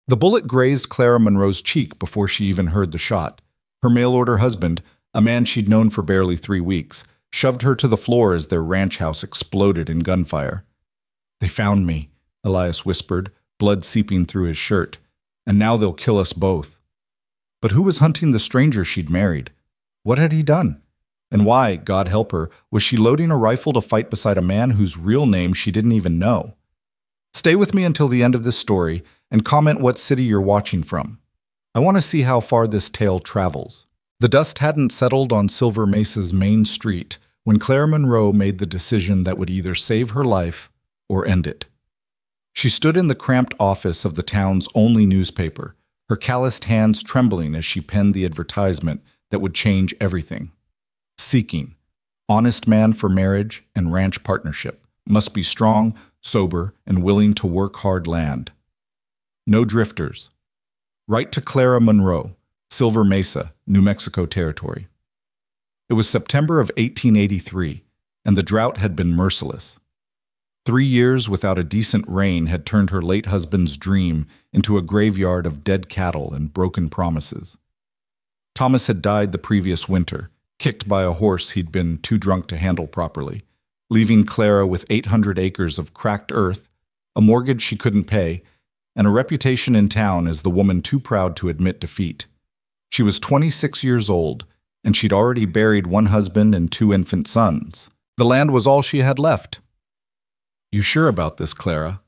The bullet grazed Clara Monroe's cheek before she even heard the shot. Her mail-order husband, a man she'd known for barely 3 weeks, shoved her to the floor as their ranch house exploded in gunfire. "They found me," Elias whispered, blood seeping through his shirt. "And now they'll kill us both." But who was hunting the stranger she'd married? What had he done? And why, God help her, was she loading a rifle to fight beside a man whose real name she didn't even know? Stay with me until the end of this story and comment what city you're watching from. I want to see how far this tale travels. The dust hadn't settled on Silver Mesa's main street when Clara Monroe made the decision that would either save her life or end it. She stood in the cramped office of the town's only newspaper, her calloused hands trembling as she penned the advertisement that would change everything. Seeking. Honest man for marriage and ranch partnership. Must be strong, sober, and willing to work hard land. No drifters. Write to Clara Monroe, Silver Mesa, New Mexico Territory. It was September of 1883, and the drought had been merciless. 3 years without a decent rain had turned her late husband's dream into a graveyard of dead cattle and broken promises. Thomas had died the previous winter, kicked by a horse he'd been too drunk to handle properly, leaving Clara with 800 acres of cracked earth, a mortgage she couldn't pay, and a reputation in town as the woman too proud to admit defeat. She was 26 years old, and she'd already buried 1 husband and 2 infant sons. The land was all she had left. "You sure about this, Clara?"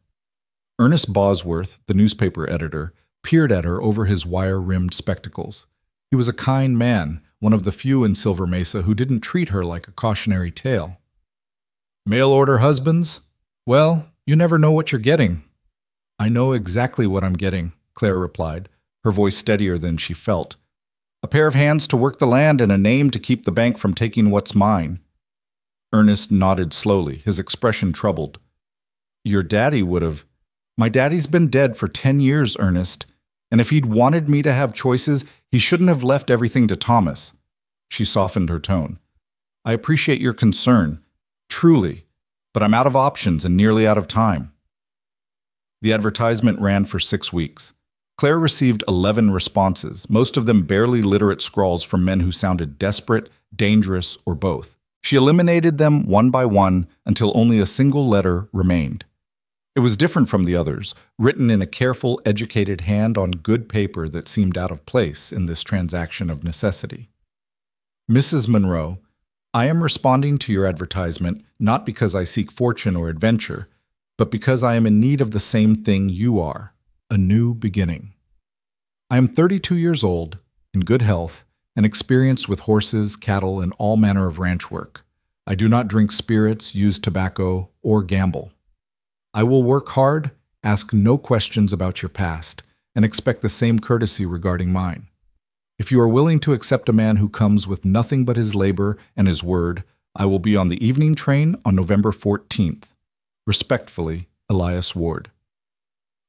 Ernest Bosworth, the newspaper editor, peered at her over his wire-rimmed spectacles. He was a kind man, one of the few in Silver Mesa who didn't treat her like a cautionary tale. "Mail-order husbands? Well, you never know what you're getting." "I know exactly what I'm getting," Clara replied, her voice steadier than she felt. "A pair of hands to work the land and a name to keep the bank from taking what's mine." Ernest nodded slowly, his expression troubled. "Your daddy would have—" "My daddy's been dead for 10 years, Ernest, and if he'd wanted me to have choices, he shouldn't have left everything to Thomas." She softened her tone. "I appreciate your concern, truly, but I'm out of options and nearly out of time." The advertisement ran for 6 weeks. Claire received 11 responses, most of them barely literate scrawls from men who sounded desperate, dangerous, or both. She eliminated them one by one until only a single letter remained. It was different from the others, written in a careful, educated hand on good paper that seemed out of place in this transaction of necessity. "Mrs. Monroe, I am responding to your advertisement not because I seek fortune or adventure, but because I am in need of the same thing you are, a new beginning. I am 32 years old, in good health, and experienced with horses, cattle, and all manner of ranch work. I do not drink spirits, use tobacco, or gamble. I will work hard, ask no questions about your past, and expect the same courtesy regarding mine. If you are willing to accept a man who comes with nothing but his labor and his word, I will be on the evening train on November 14th. Respectfully, Elias Ward."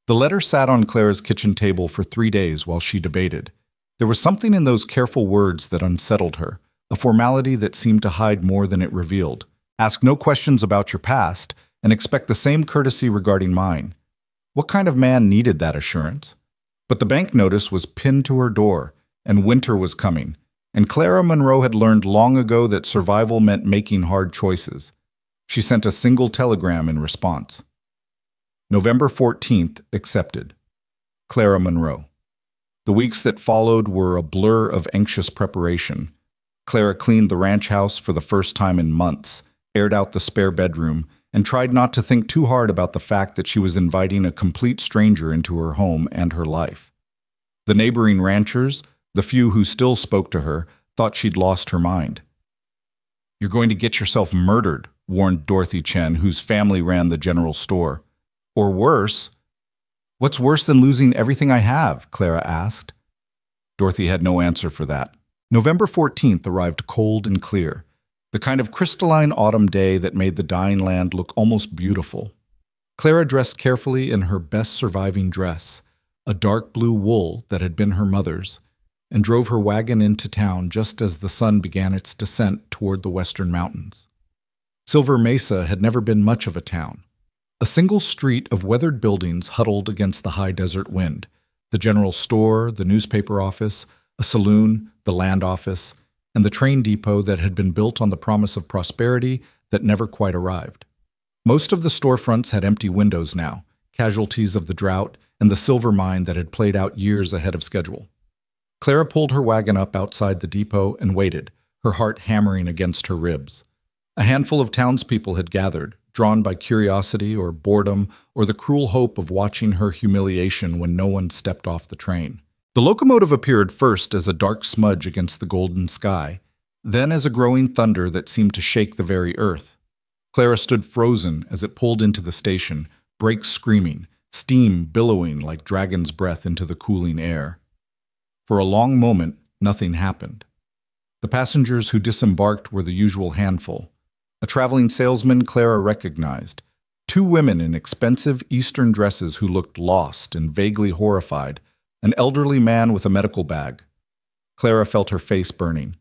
The letter sat on Clara's kitchen table for 3 days while she debated. There was something in those careful words that unsettled her, a formality that seemed to hide more than it revealed. Ask no questions about your past, and expect the same courtesy regarding mine. What kind of man needed that assurance? But the bank notice was pinned to her door, and winter was coming, and Clara Monroe had learned long ago that survival meant making hard choices. She sent a single telegram in response. November 14th, accepted. Clara Monroe. The weeks that followed were a blur of anxious preparation. Clara cleaned the ranch house for the first time in months, aired out the spare bedroom, and tried not to think too hard about the fact that she was inviting a complete stranger into her home and her life. The neighboring ranchers, the few who still spoke to her, thought she'd lost her mind. "You're going to get yourself murdered," warned Dorothy Chen, whose family ran the general store. "Or worse." "What's worse than losing everything I have?" Clara asked. Dorothy had no answer for that. November 14th arrived cold and clear, the kind of crystalline autumn day that made the dying land look almost beautiful. Clara dressed carefully in her best surviving dress, a dark blue wool that had been her mother's, and drove her wagon into town just as the sun began its descent toward the western mountains. Silver Mesa had never been much of a town. A single street of weathered buildings huddled against the high desert wind, The general store, the newspaper office, a saloon, the land office, and the train depot that had been built on the promise of prosperity that never quite arrived. Most of the storefronts had empty windows now, casualties of the drought and the silver mine that had played out years ahead of schedule. Clara pulled her wagon up outside the depot and waited, her heart hammering against her ribs. A handful of townspeople had gathered, drawn by curiosity or boredom or the cruel hope of watching her humiliation when no one stepped off the train. The locomotive appeared first as a dark smudge against the golden sky, then as a growing thunder that seemed to shake the very earth. Clara stood frozen as it pulled into the station, brakes screaming, steam billowing like dragon's breath into the cooling air. For a long moment, nothing happened. The passengers who disembarked were the usual handful. A traveling salesman Clara recognized, two women in expensive Eastern dresses who looked lost and vaguely horrified, an elderly man with a medical bag. Clara felt her face burning.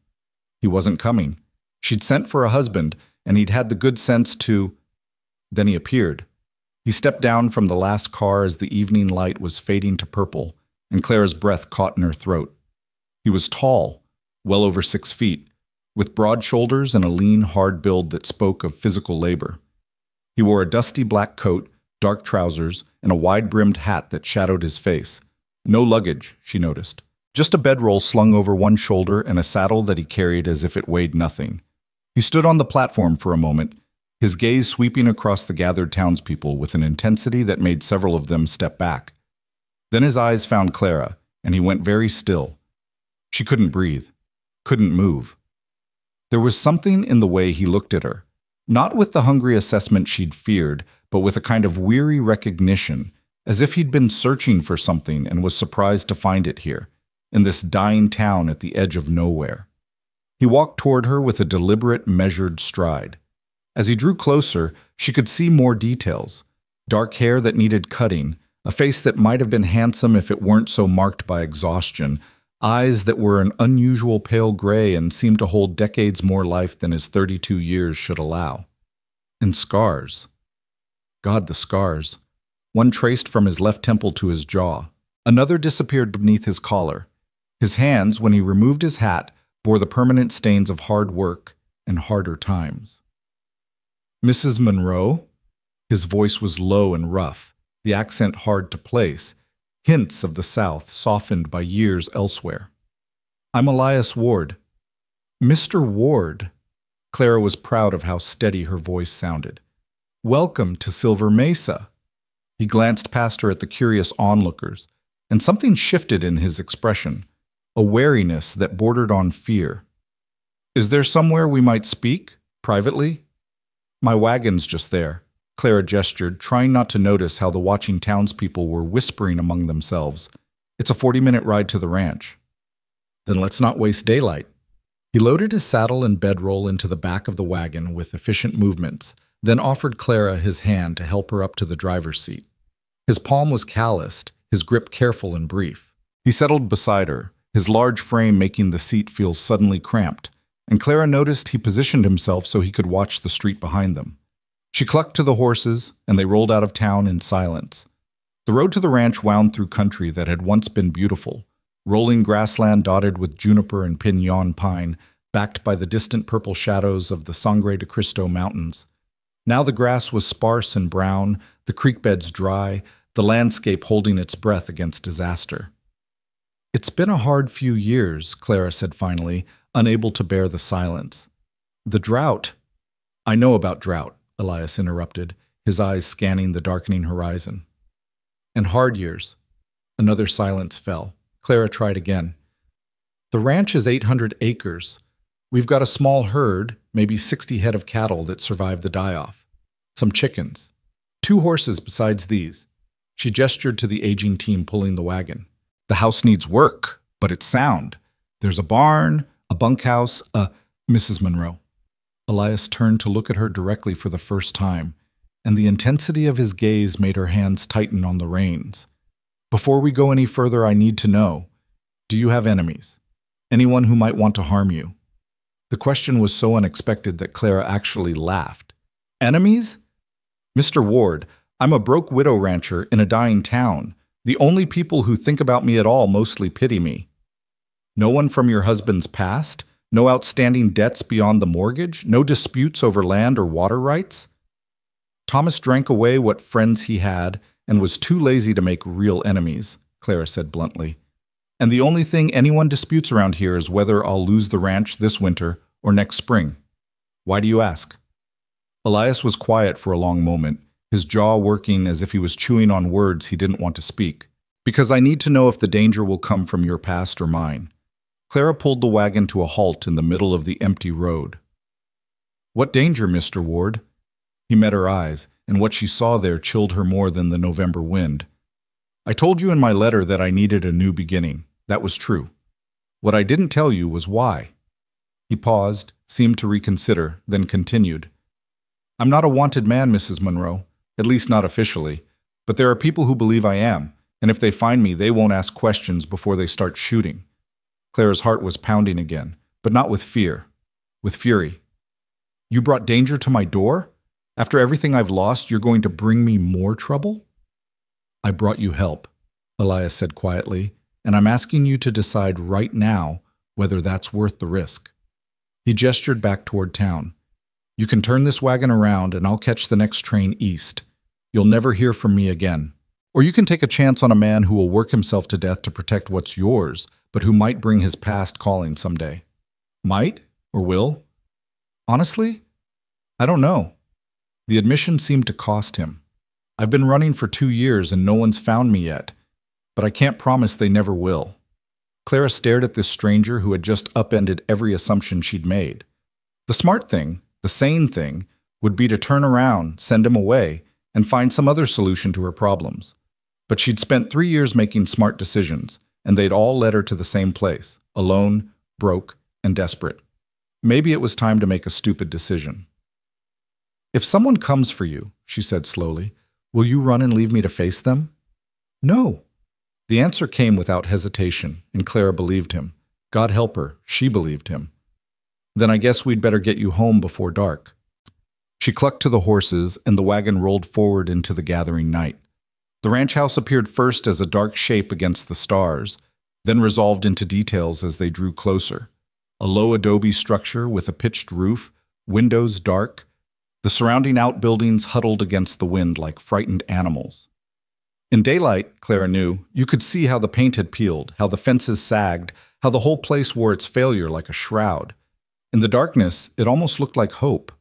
He wasn't coming. She'd sent for a husband, and he'd had the good sense to... Then he appeared. He stepped down from the last car as the evening light was fading to purple, and Clara's breath caught in her throat. He was tall, well over 6 feet, with broad shoulders and a lean, hard build that spoke of physical labor. He wore a dusty black coat, dark trousers, and a wide-brimmed hat that shadowed his face. No luggage, she noticed. Just a bedroll slung over one shoulder and a saddle that he carried as if it weighed nothing. He stood on the platform for a moment, his gaze sweeping across the gathered townspeople with an intensity that made several of them step back. Then his eyes found Clara, and he went very still. She couldn't breathe, couldn't move. There was something in the way he looked at her, not with the hungry assessment she'd feared, but with a kind of weary recognition, as if he'd been searching for something and was surprised to find it here, in this dying town at the edge of nowhere. He walked toward her with a deliberate, measured stride. As he drew closer, she could see more details. Dark hair that needed cutting, a face that might have been handsome if it weren't so marked by exhaustion, eyes that were an unusual pale gray and seemed to hold decades more life than his 32 years should allow. And scars. God, the scars. One traced from his left temple to his jaw. Another disappeared beneath his collar. His hands, when he removed his hat, bore the permanent stains of hard work and harder times. Mrs. Monroe? His voice was low and rough, the accent hard to place, hints of the South softened by years elsewhere. I'm Elias Ward. Mr. Ward. Clara was proud of how steady her voice sounded. Welcome to Silver Mesa. He glanced past her at the curious onlookers, and something shifted in his expression, a wariness that bordered on fear. Is there somewhere we might speak, privately? My wagon's just there. Clara gestured, trying not to notice how the watching townspeople were whispering among themselves. It's a 40-minute ride to the ranch. Then let's not waste daylight. He loaded his saddle and bedroll into the back of the wagon with efficient movements, then offered Clara his hand to help her up to the driver's seat. His palm was calloused, his grip careful and brief. He settled beside her, his large frame making the seat feel suddenly cramped, and Clara noticed he positioned himself so he could watch the street behind them. She clucked to the horses, and they rolled out of town in silence. The road to the ranch wound through country that had once been beautiful, rolling grassland dotted with juniper and piñon pine, backed by the distant purple shadows of the Sangre de Cristo Mountains. Now the grass was sparse and brown, the creek beds dry, the landscape holding its breath against disaster. It's been a hard few years, Clara said finally, unable to bear the silence. The drought. I know about drought, Elias interrupted, his eyes scanning the darkening horizon. And hard years. Another silence fell. Clara tried again. The ranch is 800 acres. We've got a small herd, maybe 60 head of cattle that survived the die-off. Some chickens. 2 horses besides these. She gestured to the aging team pulling the wagon. The house needs work, but it's sound. There's a barn, a bunkhouse, Mrs. Monroe. Elias turned to look at her directly for the first time, and the intensity of his gaze made her hands tighten on the reins. Before we go any further, I need to know, do you have enemies? Anyone who might want to harm you? The question was so unexpected that Clara actually laughed. Enemies? Mr. Ward, I'm a broke widow rancher in a dying town. The only people who think about me at all mostly pity me. No one from your husband's past? No outstanding debts beyond the mortgage? No disputes over land or water rights? Thomas drank away what friends he had and was too lazy to make real enemies, Clara said bluntly. And the only thing anyone disputes around here is whether I'll lose the ranch this winter or next spring. Why do you ask? Elias was quiet for a long moment, his jaw working as if he was chewing on words he didn't want to speak. Because I need to know if the danger will come from your past or mine. Clara pulled the wagon to a halt in the middle of the empty road. What danger, Mr. Ward? He met her eyes, and what she saw there chilled her more than the November wind. I told you in my letter that I needed a new beginning. That was true. What I didn't tell you was why. He paused, seemed to reconsider, then continued. I'm not a wanted man, Mrs. Monroe, at least not officially, but there are people who believe I am, and if they find me, they won't ask questions before they start shooting. Clara's heart was pounding again, but not with fear, with fury. You brought danger to my door? After everything I've lost, you're going to bring me more trouble? I brought you help, Elias said quietly, and I'm asking you to decide right now whether that's worth the risk. He gestured back toward town. You can turn this wagon around and I'll catch the next train east. You'll never hear from me again. Or you can take a chance on a man who will work himself to death to protect what's yours, but who might bring his past calling someday. Might? Or will? Honestly, I don't know. The admission seemed to cost him. I've been running for 2 years and no one's found me yet, but I can't promise they never will. Clara stared at this stranger who had just upended every assumption she'd made. The smart thing, the sane thing, would be to turn around, send him away, and find some other solution to her problems. But she'd spent 3 years making smart decisions, and they'd all led her to the same place, alone, broke, and desperate. Maybe it was time to make a stupid decision. If someone comes for you, she said slowly, will you run and leave me to face them? No. The answer came without hesitation, and Clara believed him. God help her, she believed him. Then I guess we'd better get you home before dark. She clucked to the horses, and the wagon rolled forward into the gathering night. The ranch house appeared first as a dark shape against the stars, then resolved into details as they drew closer. A low adobe structure with a pitched roof, windows dark, the surrounding outbuildings huddled against the wind like frightened animals. In daylight, Clara knew, you could see how the paint had peeled, how the fences sagged, how the whole place wore its failure like a shroud. In the darkness, it almost looked like hope.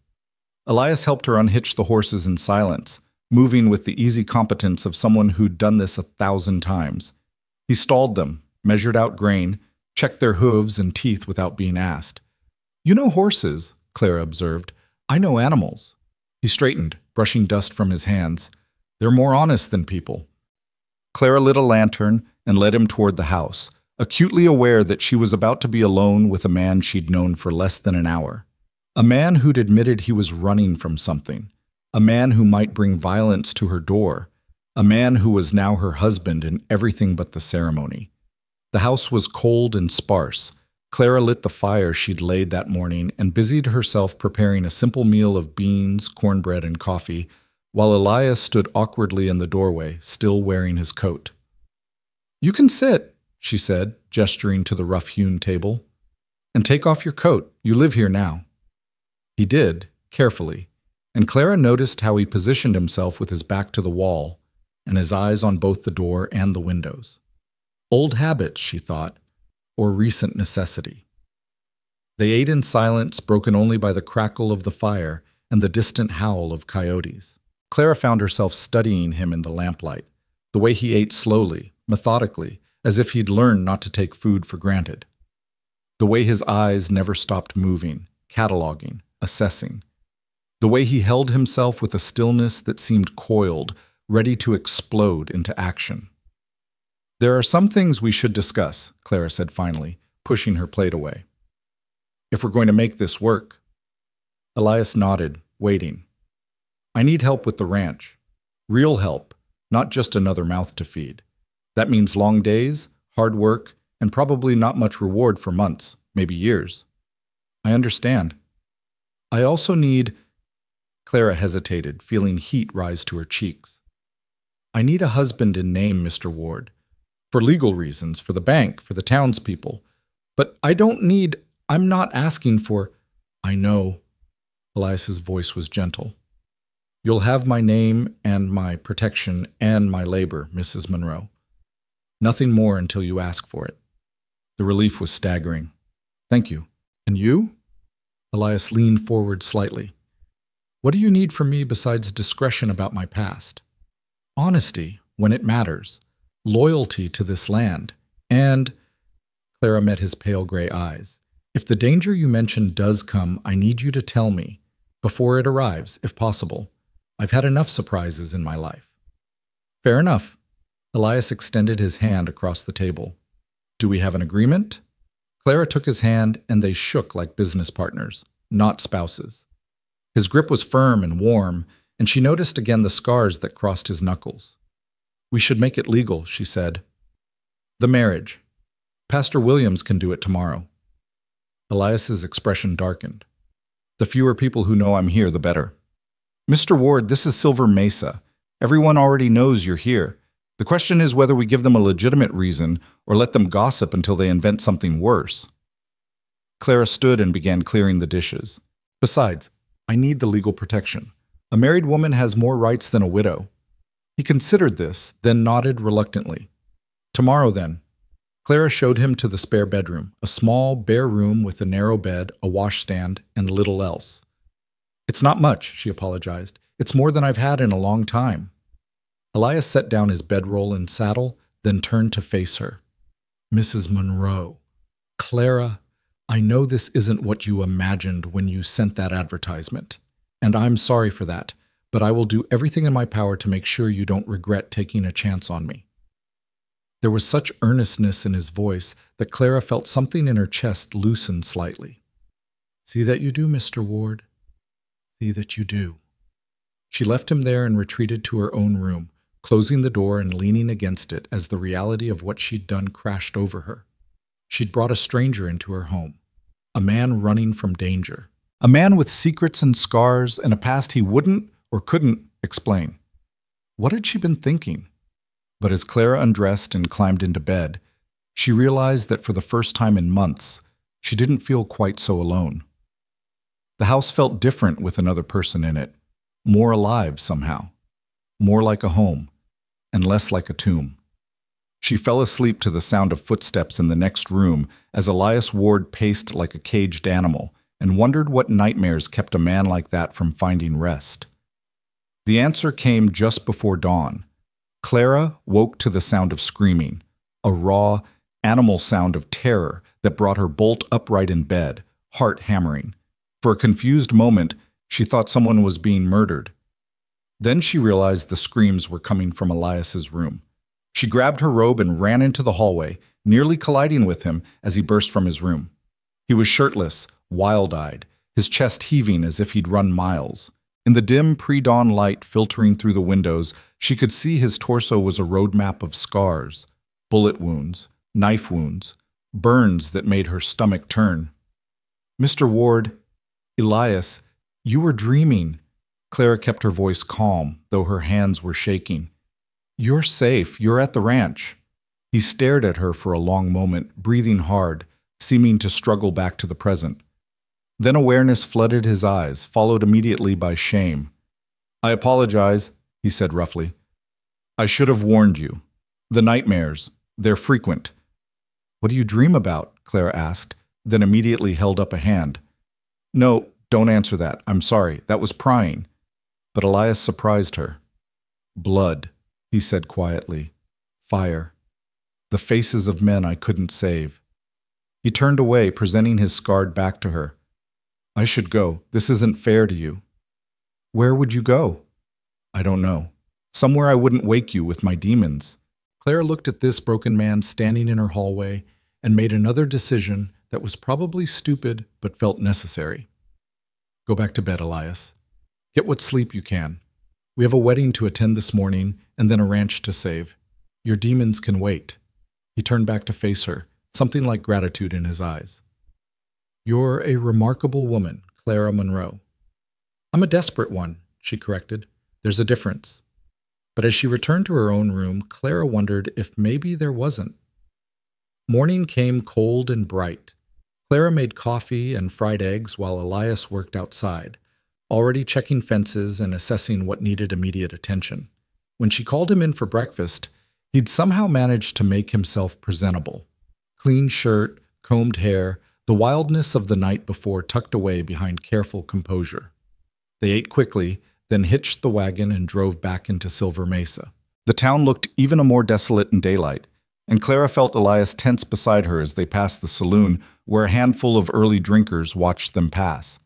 Elias helped her unhitch the horses in silence, moving with the easy competence of someone who'd done this 1,000 times. He stalled them, measured out grain, checked their hooves and teeth without being asked. You know horses, Clara observed. I know animals. He straightened, brushing dust from his hands. They're more honest than people. Clara lit a lantern and led him toward the house, acutely aware that she was about to be alone with a man she'd known for less than an hour. A man who'd admitted he was running from something. A man who might bring violence to her door. A man who was now her husband in everything but the ceremony. The house was cold and sparse. Clara lit the fire she'd laid that morning and busied herself preparing a simple meal of beans, cornbread, and coffee, while Elias stood awkwardly in the doorway, still wearing his coat. You can sit, she said, gesturing to the rough-hewn table. And take off your coat. You live here now. He did, carefully, and Clara noticed how he positioned himself with his back to the wall and his eyes on both the door and the windows. Old habits, she thought, or recent necessity. They ate in silence, broken only by the crackle of the fire and the distant howl of coyotes. Clara found herself studying him in the lamplight, the way he ate slowly, methodically, as if he'd learned not to take food for granted. The way his eyes never stopped moving, cataloging, assessing. The way he held himself with a stillness that seemed coiled, ready to explode into action. There are some things we should discuss, Clara said finally, pushing her plate away. If we're going to make this work. Elias nodded, waiting. I need help with the ranch. Real help, not just another mouth to feed. That means long days, hard work, and probably not much reward for months, maybe years. I understand. I also need... Clara hesitated, feeling heat rise to her cheeks. I need a husband in name, Mr. Ward. For legal reasons, for the bank, for the townspeople. But I'm not asking for. I know. Elias's voice was gentle. You'll have my name and my protection and my labor, Mrs. Monroe. Nothing more until you ask for it. The relief was staggering. Thank you. And you? Elias leaned forward slightly. What do you need from me besides discretion about my past? Honesty, when it matters. Loyalty to this land. And, Clara met his pale gray eyes, if the danger you mentioned does come, I need you to tell me, before it arrives, if possible. I've had enough surprises in my life. Fair enough. Elias extended his hand across the table. Do we have an agreement? Clara took his hand, and they shook like business partners, not spouses. His grip was firm and warm, and she noticed again the scars that crossed his knuckles. We should make it legal, she said. The marriage. Pastor Williams can do it tomorrow. Elias's expression darkened. The fewer people who know I'm here, the better. Mr. Ward, this is Silver Mesa. Everyone already knows you're here. The question is whether we give them a legitimate reason or let them gossip until they invent something worse. Clara stood and began clearing the dishes. Besides, I need the legal protection. A married woman has more rights than a widow. He considered this, then nodded reluctantly. Tomorrow, then. Clara showed him to the spare bedroom, a small, bare room with a narrow bed, a washstand, and little else. It's not much, she apologized. It's more than I've had in a long time. Elias set down his bedroll and saddle, then turned to face her. Mrs. Monroe. Clara, I know this isn't what you imagined when you sent that advertisement, and I'm sorry for that, but I will do everything in my power to make sure you don't regret taking a chance on me. There was such earnestness in his voice that Clara felt something in her chest loosen slightly. See that you do, Mr. Ward. See that you do. She left him there and retreated to her own room, closing the door and leaning against it as the reality of what she'd done crashed over her. She'd brought a stranger into her home, a man running from danger, a man with secrets and scars and a past he wouldn't or couldn't explain. What had she been thinking? But as Clara undressed and climbed into bed, she realized that for the first time in months, she didn't feel quite so alone. The house felt different with another person in it, more alive somehow, more like a home, and less like a tomb. She fell asleep to the sound of footsteps in the next room as Elias Ward paced like a caged animal and wondered what nightmares kept a man like that from finding rest. The answer came just before dawn. Clara woke to the sound of screaming, a raw, animal sound of terror that brought her bolt upright in bed, heart hammering. For a confused moment, she thought someone was being murdered. Then she realized the screams were coming from Elias's room. She grabbed her robe and ran into the hallway, nearly colliding with him as he burst from his room. He was shirtless, wild-eyed, his chest heaving as if he'd run miles. In the dim pre-dawn light filtering through the windows, she could see his torso was a roadmap of scars, bullet wounds, knife wounds, burns that made her stomach turn. Mr. Ward, Elias, you were dreaming. Clara kept her voice calm, though her hands were shaking. You're safe. You're at the ranch. He stared at her for a long moment, breathing hard, seeming to struggle back to the present. Then awareness flooded his eyes, followed immediately by shame. I apologize, he said roughly. I should have warned you. The nightmares, they're frequent. What do you dream about? Clara asked, then immediately held up a hand. No, don't answer that. I'm sorry. That was prying. But Elias surprised her. Blood, he said quietly. Fire. The faces of men I couldn't save. He turned away, presenting his scarred back to her. I should go. This isn't fair to you. Where would you go? I don't know. Somewhere I wouldn't wake you with my demons. Clara looked at this broken man standing in her hallway and made another decision that was probably stupid but felt necessary. Go back to bed, Elias. Get what sleep you can. We have a wedding to attend this morning and then a ranch to save. Your demons can wait. He turned back to face her, something like gratitude in his eyes. You're a remarkable woman, Clara Monroe. I'm a desperate one, she corrected. There's a difference. But as she returned to her own room, Clara wondered if maybe there wasn't. Morning came cold and bright. Clara made coffee and fried eggs while Elias worked outside, already checking fences and assessing what needed immediate attention. When she called him in for breakfast, he'd somehow managed to make himself presentable. Clean shirt, combed hair, the wildness of the night before tucked away behind careful composure. They ate quickly, then hitched the wagon and drove back into Silver Mesa. The town looked even more desolate in daylight, and Clara felt Elias tense beside her as they passed the saloon where a handful of early drinkers watched them pass.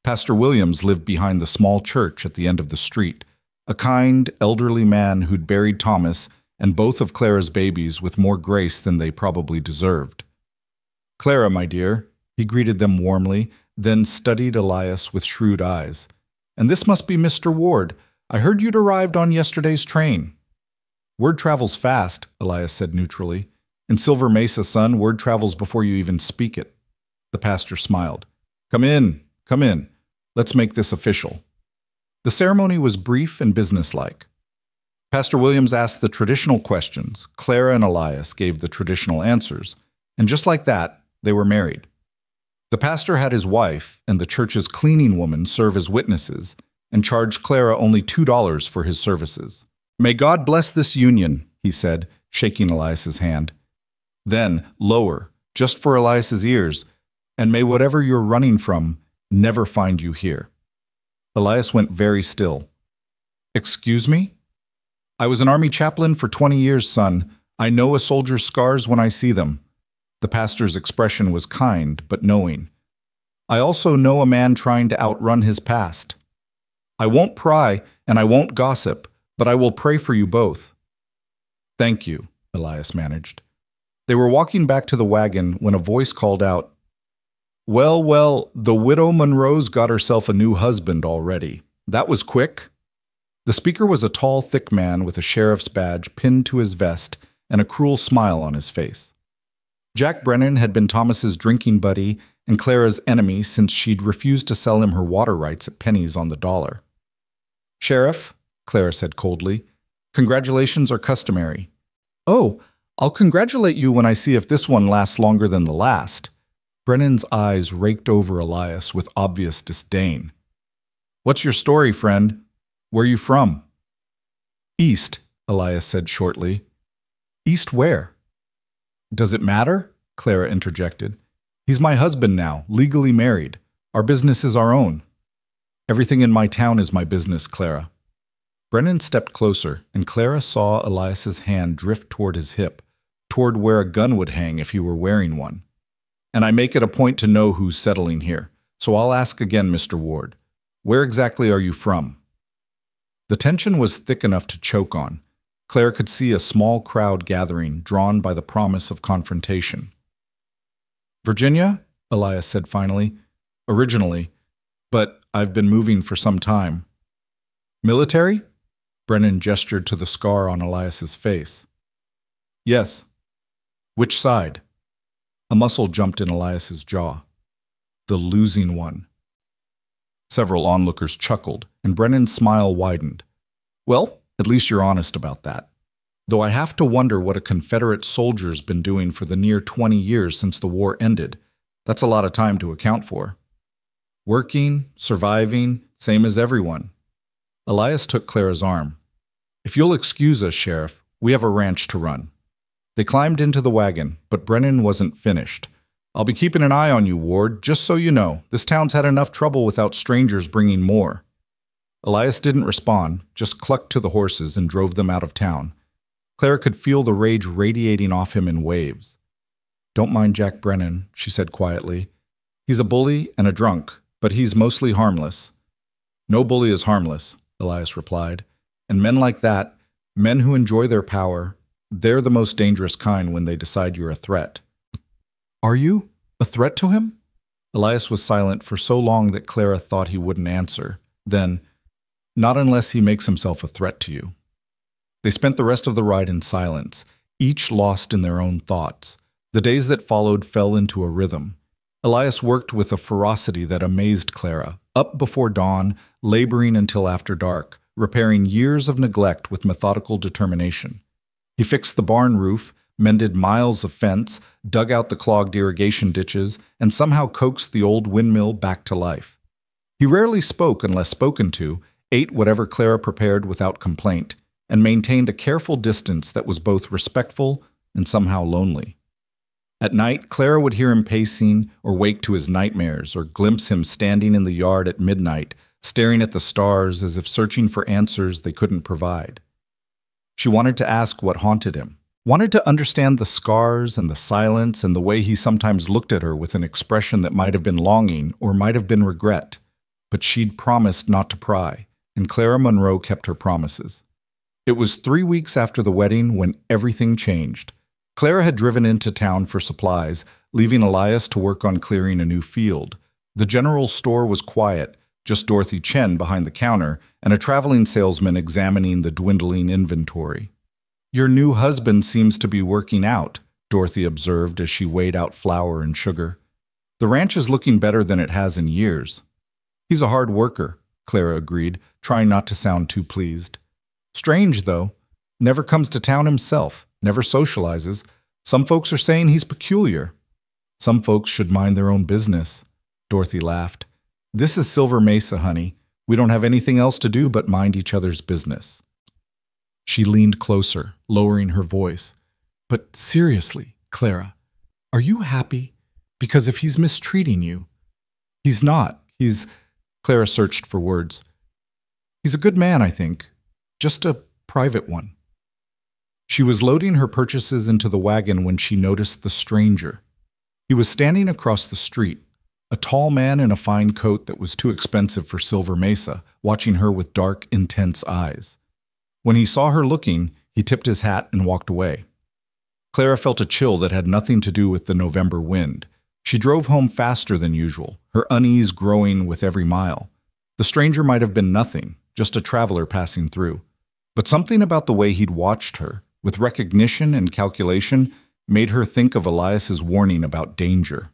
Pastor Williams lived behind the small church at the end of the street, a kind, elderly man who'd buried Thomas and both of Clara's babies with more grace than they probably deserved. "Clara, my dear," he greeted them warmly, then studied Elias with shrewd eyes. "And this must be Mr. Ward. I heard you'd arrived on yesterday's train." "Word travels fast," Elias said neutrally. "In Silver Mesa, son, word travels before you even speak it." The pastor smiled. Come in. Let's make this official." The ceremony was brief and businesslike. Pastor Williams asked the traditional questions. Clara and Elias gave the traditional answers. And just like that, they were married. The pastor had his wife and the church's cleaning woman serve as witnesses and charged Clara only $2 for his services. "May God bless this union," he said, shaking Elias's hand. Then, lower, just for Elias's ears, "and may whatever you're running from never find you here." Elias went very still. "Excuse me?" "I was an army chaplain for 20 years, son. I know a soldier's scars when I see them." The pastor's expression was kind, but knowing. "I also know a man trying to outrun his past. I won't pry, and I won't gossip, but I will pray for you both." "Thank you," Elias managed. They were walking back to the wagon when a voice called out, Well, the widow Monroe's got herself a new husband already. That was quick." The speaker was a tall, thick man with a sheriff's badge pinned to his vest and a cruel smile on his face. Jack Brennan had been Thomas's drinking buddy and Clara's enemy since she'd refused to sell him her water rights at pennies on the dollar. "Sheriff," Clara said coldly, "congratulations are customary." "Oh, I'll congratulate you when I see if this one lasts longer than the last." Brennan's eyes raked over Elias with obvious disdain. "What's your story, friend? Where you from?" "East," Elias said shortly. "East where?" "Does it matter?" Clara interjected. "He's my husband now, legally married. Our business is our own." "Everything in my town is my business, Clara." Brennan stepped closer, and Clara saw Elias's hand drift toward his hip, toward where a gun would hang if he were wearing one. "And I make it a point to know who's settling here, so I'll ask again, Mr. Ward. Where exactly are you from?" The tension was thick enough to choke on. Clara could see a small crowd gathering, drawn by the promise of confrontation. "Virginia?" Elias said finally. "Originally, but I've been moving for some time." "Military?" Brennan gestured to the scar on Elias's face. "Yes." "Which side?" A muscle jumped in Elias's jaw. "The losing one." Several onlookers chuckled, and Brennan's smile widened. "Well, at least you're honest about that. Though I have to wonder what a Confederate soldier's been doing for the near 20 years since the war ended. That's a lot of time to account for." "Working, surviving, same as everyone." Elias took Clara's arm. "If you'll excuse us, Sheriff, we have a ranch to run." They climbed into the wagon, but Brennan wasn't finished. "I'll be keeping an eye on you, Ward, just so you know. This town's had enough trouble without strangers bringing more." Elias didn't respond, just clucked to the horses and drove them out of town. Clara could feel the rage radiating off him in waves. "Don't mind Jack Brennan," she said quietly. "He's a bully and a drunk, but he's mostly harmless." "No bully is harmless," Elias replied. "And men like that, men who enjoy their power, they're the most dangerous kind when they decide you're a threat." "Are you a threat to him?" Elias was silent for so long that Clara thought he wouldn't answer. Then, "Not unless he makes himself a threat to you." They spent the rest of the ride in silence, each lost in their own thoughts. The days that followed fell into a rhythm. Elias worked with a ferocity that amazed Clara, up before dawn, laboring until after dark, repairing years of neglect with methodical determination. He fixed the barn roof, mended miles of fence, dug out the clogged irrigation ditches, and somehow coaxed the old windmill back to life. He rarely spoke unless spoken to, ate whatever Clara prepared without complaint, and maintained a careful distance that was both respectful and somehow lonely. At night, Clara would hear him pacing or wake to his nightmares or glimpse him standing in the yard at midnight, staring at the stars as if searching for answers they couldn't provide. She wanted to ask what haunted him, wanted to understand the scars and the silence and the way he sometimes looked at her with an expression that might have been longing or might have been regret. But she'd promised not to pry, and Clara Monroe kept her promises. It was 3 weeks after the wedding when everything changed. Clara had driven into town for supplies, leaving Elias to work on clearing a new field. The general store was quiet, just Dorothy Chen behind the counter and a traveling salesman examining the dwindling inventory. "Your new husband seems to be working out," Dorothy observed as she weighed out flour and sugar. "The ranch is looking better than it has in years." "He's a hard worker," Clara agreed, trying not to sound too pleased. "Strange, though. Never comes to town himself, never socializes. Some folks are saying he's peculiar." "Some folks should mind their own business," Dorothy laughed. "This is Silver Mesa, honey. We don't have anything else to do but mind each other's business." She leaned closer, lowering her voice. "But seriously, Clara, are you happy? Because if he's mistreating you—" "He's not. Clara searched for words. "He's a good man, I think. Just a private one." She was loading her purchases into the wagon when she noticed the stranger. He was standing across the street, a tall man in a fine coat that was too expensive for Silver Mesa, watching her with dark, intense eyes. When he saw her looking, he tipped his hat and walked away. Clara felt a chill that had nothing to do with the November wind. She drove home faster than usual, her unease growing with every mile. The stranger might have been nothing, just a traveler passing through. But something about the way he'd watched her, with recognition and calculation, made her think of Elias's warning about danger.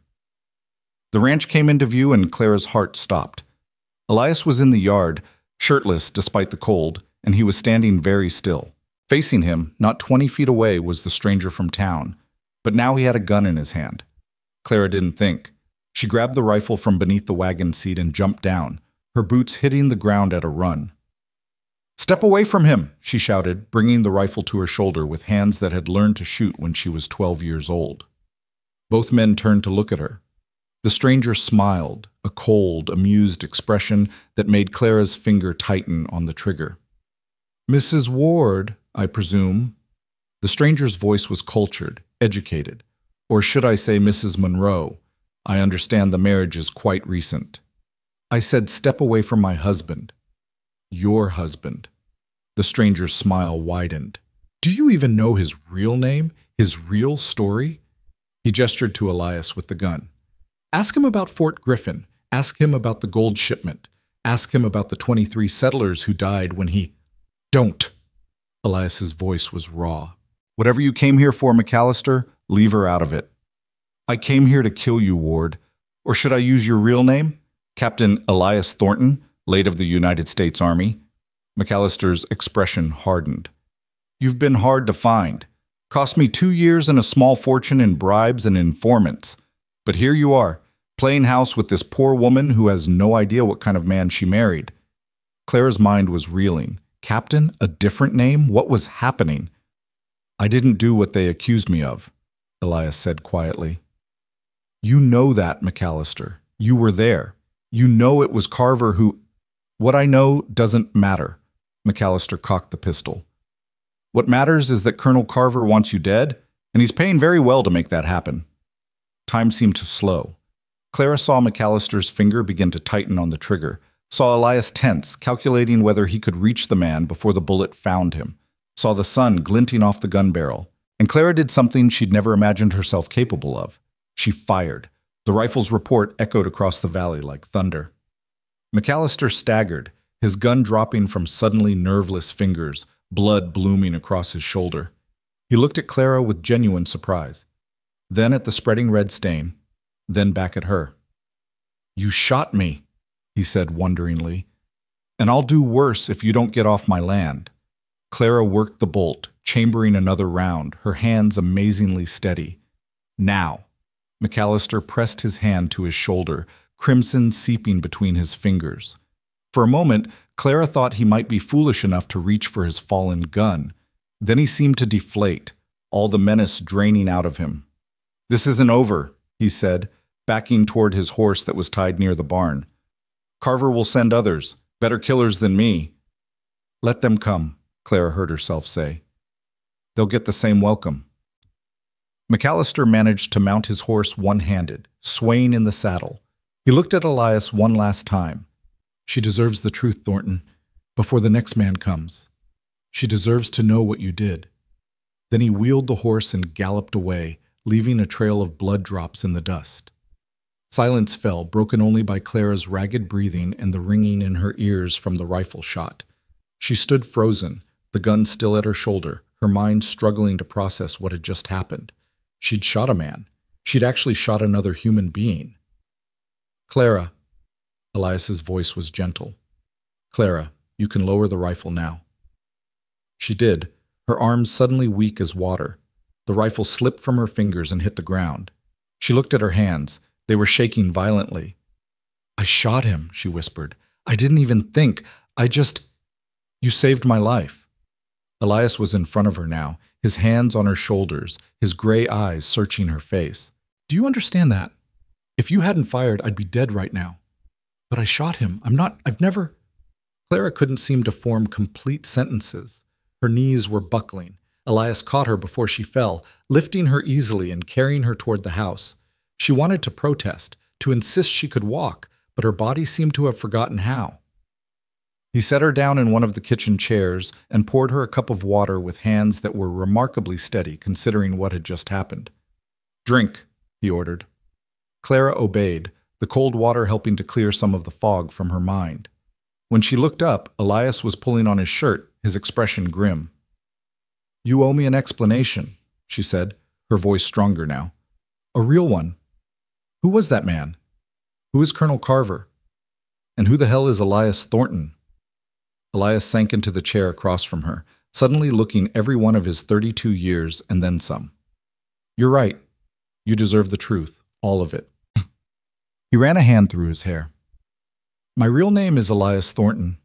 The ranch came into view and Clara's heart stopped. Elias was in the yard, shirtless despite the cold, and he was standing very still. Facing him, not 20 feet away, was the stranger from town, but now he had a gun in his hand. Clara didn't think. She grabbed the rifle from beneath the wagon seat and jumped down, her boots hitting the ground at a run. "Step away from him," she shouted, bringing the rifle to her shoulder with hands that had learned to shoot when she was 12 years old. Both men turned to look at her. The stranger smiled, a cold, amused expression that made Clara's finger tighten on the trigger. "Mrs. Ward, I presume." The stranger's voice was cultured, educated. "Or should I say Mrs. Monroe? I understand the marriage is quite recent." "I said step away from my husband." "Your husband." The stranger's smile widened. "Do you even know his real name? His real story?" He gestured to Elias with the gun. "Ask him about Fort Griffin. Ask him about the gold shipment. Ask him about the 23 settlers who died when he—" "Don't!" Elias's voice was raw. "Whatever you came here for, McAllister, leave her out of it." "I came here to kill you, Ward. Or should I use your real name? Captain Elias Thornton, late of the United States Army." McAllister's expression hardened. "You've been hard to find. Cost me 2 years and a small fortune in bribes and informants. But here you are, playing house with this poor woman who has no idea what kind of man she married." Clara's mind was reeling. Captain? A different name? What was happening? "I didn't do what they accused me of," Elias said quietly. "You know that, McAllister. You were there. You know it was Carver who—" "What I know doesn't matter." McAllister cocked the pistol. "What matters is that Colonel Carver wants you dead, and he's paying very well to make that happen." Time seemed to slow. Clara saw McAllister's finger begin to tighten on the trigger, saw Elias tense, calculating whether he could reach the man before the bullet found him, saw the sun glinting off the gun barrel, and Clara did something she'd never imagined herself capable of. She fired. The rifle's report echoed across the valley like thunder. McAllister staggered, his gun dropping from suddenly nerveless fingers, blood blooming across his shoulder. He looked at Clara with genuine surprise, then at the spreading red stain, then back at her. "You shot me," he said wonderingly. And I'll do worse if you don't get off my land. Clara worked the bolt, chambering another round, her hands amazingly steady. Now. McAllister pressed his hand to his shoulder, crimson seeping between his fingers. For a moment, Clara thought he might be foolish enough to reach for his fallen gun. Then he seemed to deflate, all the menace draining out of him. "This isn't over," he said, backing toward his horse that was tied near the barn. "Carver will send others, better killers than me." "Let them come," Clara heard herself say. "They'll get the same welcome." McAllister managed to mount his horse one-handed, swaying in the saddle. He looked at Elias one last time. "She deserves the truth, Thornton, before the next man comes. She deserves to know what you did." Then he wheeled the horse and galloped away, leaving a trail of blood drops in the dust. Silence fell, broken only by Clara's ragged breathing and the ringing in her ears from the rifle shot. She stood frozen, the gun still at her shoulder, her mind struggling to process what had just happened. She'd shot a man. She'd actually shot another human being. "Clara," Elias's voice was gentle. "Clara, you can lower the rifle now." She did, her arms suddenly weak as water. The rifle slipped from her fingers and hit the ground. She looked at her hands. They were shaking violently. "I shot him," she whispered. "I didn't even think. You saved my life." Elias was in front of her now, his hands on her shoulders, his gray eyes searching her face. "Do you understand that? If you hadn't fired, I'd be dead right now. But I shot him. I've never—" Clara couldn't seem to form complete sentences. Her knees were buckling. Elias caught her before she fell, lifting her easily and carrying her toward the house. She wanted to protest, to insist she could walk, but her body seemed to have forgotten how. He set her down in one of the kitchen chairs and poured her a cup of water with hands that were remarkably steady considering what had just happened. "Drink," he ordered. Clara obeyed, the cold water helping to clear some of the fog from her mind. When she looked up, Elias was pulling on his shirt, his expression grim. "You owe me an explanation," she said, her voice stronger now. "A real one. Who was that man? Who is Colonel Carver? And who the hell is Elias Thornton?" Elias sank into the chair across from her, suddenly looking every one of his 32 years and then some. "You're right. You deserve the truth, all of it." He ran a hand through his hair. "My real name is Elias Thornton.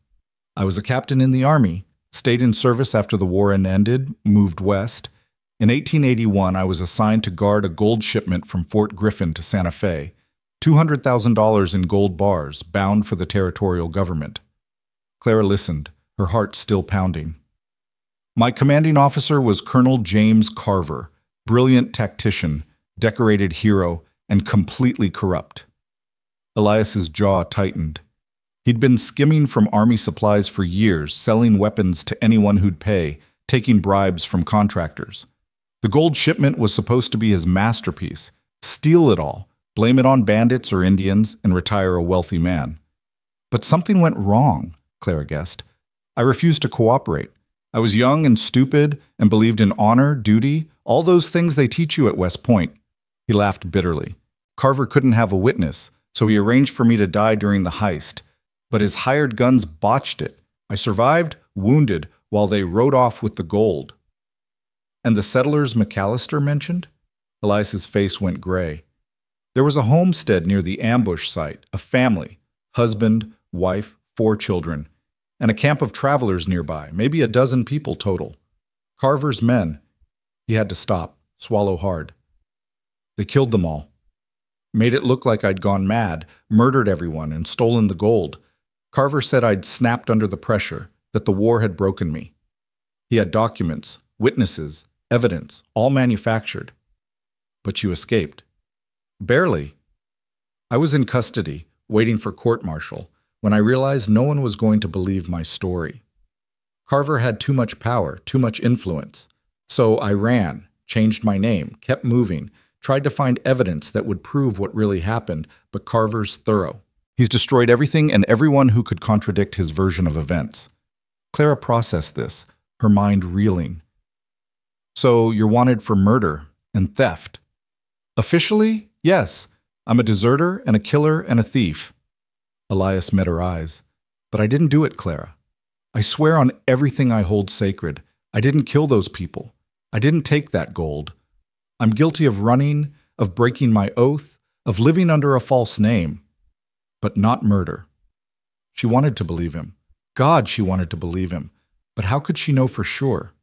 I was a captain in the Army, stayed in service after the war ended, moved west. In 1881, I was assigned to guard a gold shipment from Fort Griffin to Santa Fe, $200,000 in gold bars bound for the territorial government." Clara listened, her heart still pounding. "My commanding officer was Colonel James Carver, brilliant tactician, decorated hero, and completely corrupt." Elias's jaw tightened. He'd been skimming from Army supplies for years, selling weapons to anyone who'd pay, taking bribes from contractors. The gold shipment was supposed to be his masterpiece. Steal it all, blame it on bandits or Indians, and retire a wealthy man. But something went wrong, Clara guessed. "I refused to cooperate. I was young and stupid and believed in honor, duty, all those things they teach you at West Point." He laughed bitterly. "Carver couldn't have a witness, so he arranged for me to die during the heist. But his hired guns botched it. I survived, wounded, while they rode off with the gold." "And the settlers McAllister mentioned?" Elias's face went gray. "There was a homestead near the ambush site, a family, husband, wife, 4 children, and a camp of travelers nearby, maybe a dozen people total. Carver's men." He had to stop, swallow hard. "They killed them all. Made it look like I'd gone mad, murdered everyone, and stolen the gold. Carver said I'd snapped under the pressure, that the war had broken me. He had documents, witnesses, evidence, all manufactured. But you escaped." "Barely. I was in custody, waiting for court-martial, when I realized no one was going to believe my story. Carver had too much power, too much influence. So I ran, changed my name, kept moving, tried to find evidence that would prove what really happened, but Carver's thorough. He's destroyed everything and everyone who could contradict his version of events." Clara processed this, her mind reeling. "So you're wanted for murder and theft." "Officially, yes. I'm a deserter and a killer and a thief." Elias met her eyes. But I didn't do it, Clara. I swear on everything I hold sacred. I didn't kill those people. I didn't take that gold. I'm guilty of running, of breaking my oath, of living under a false name. But not murder. She wanted to believe him. God, she wanted to believe him. But how could she know for sure?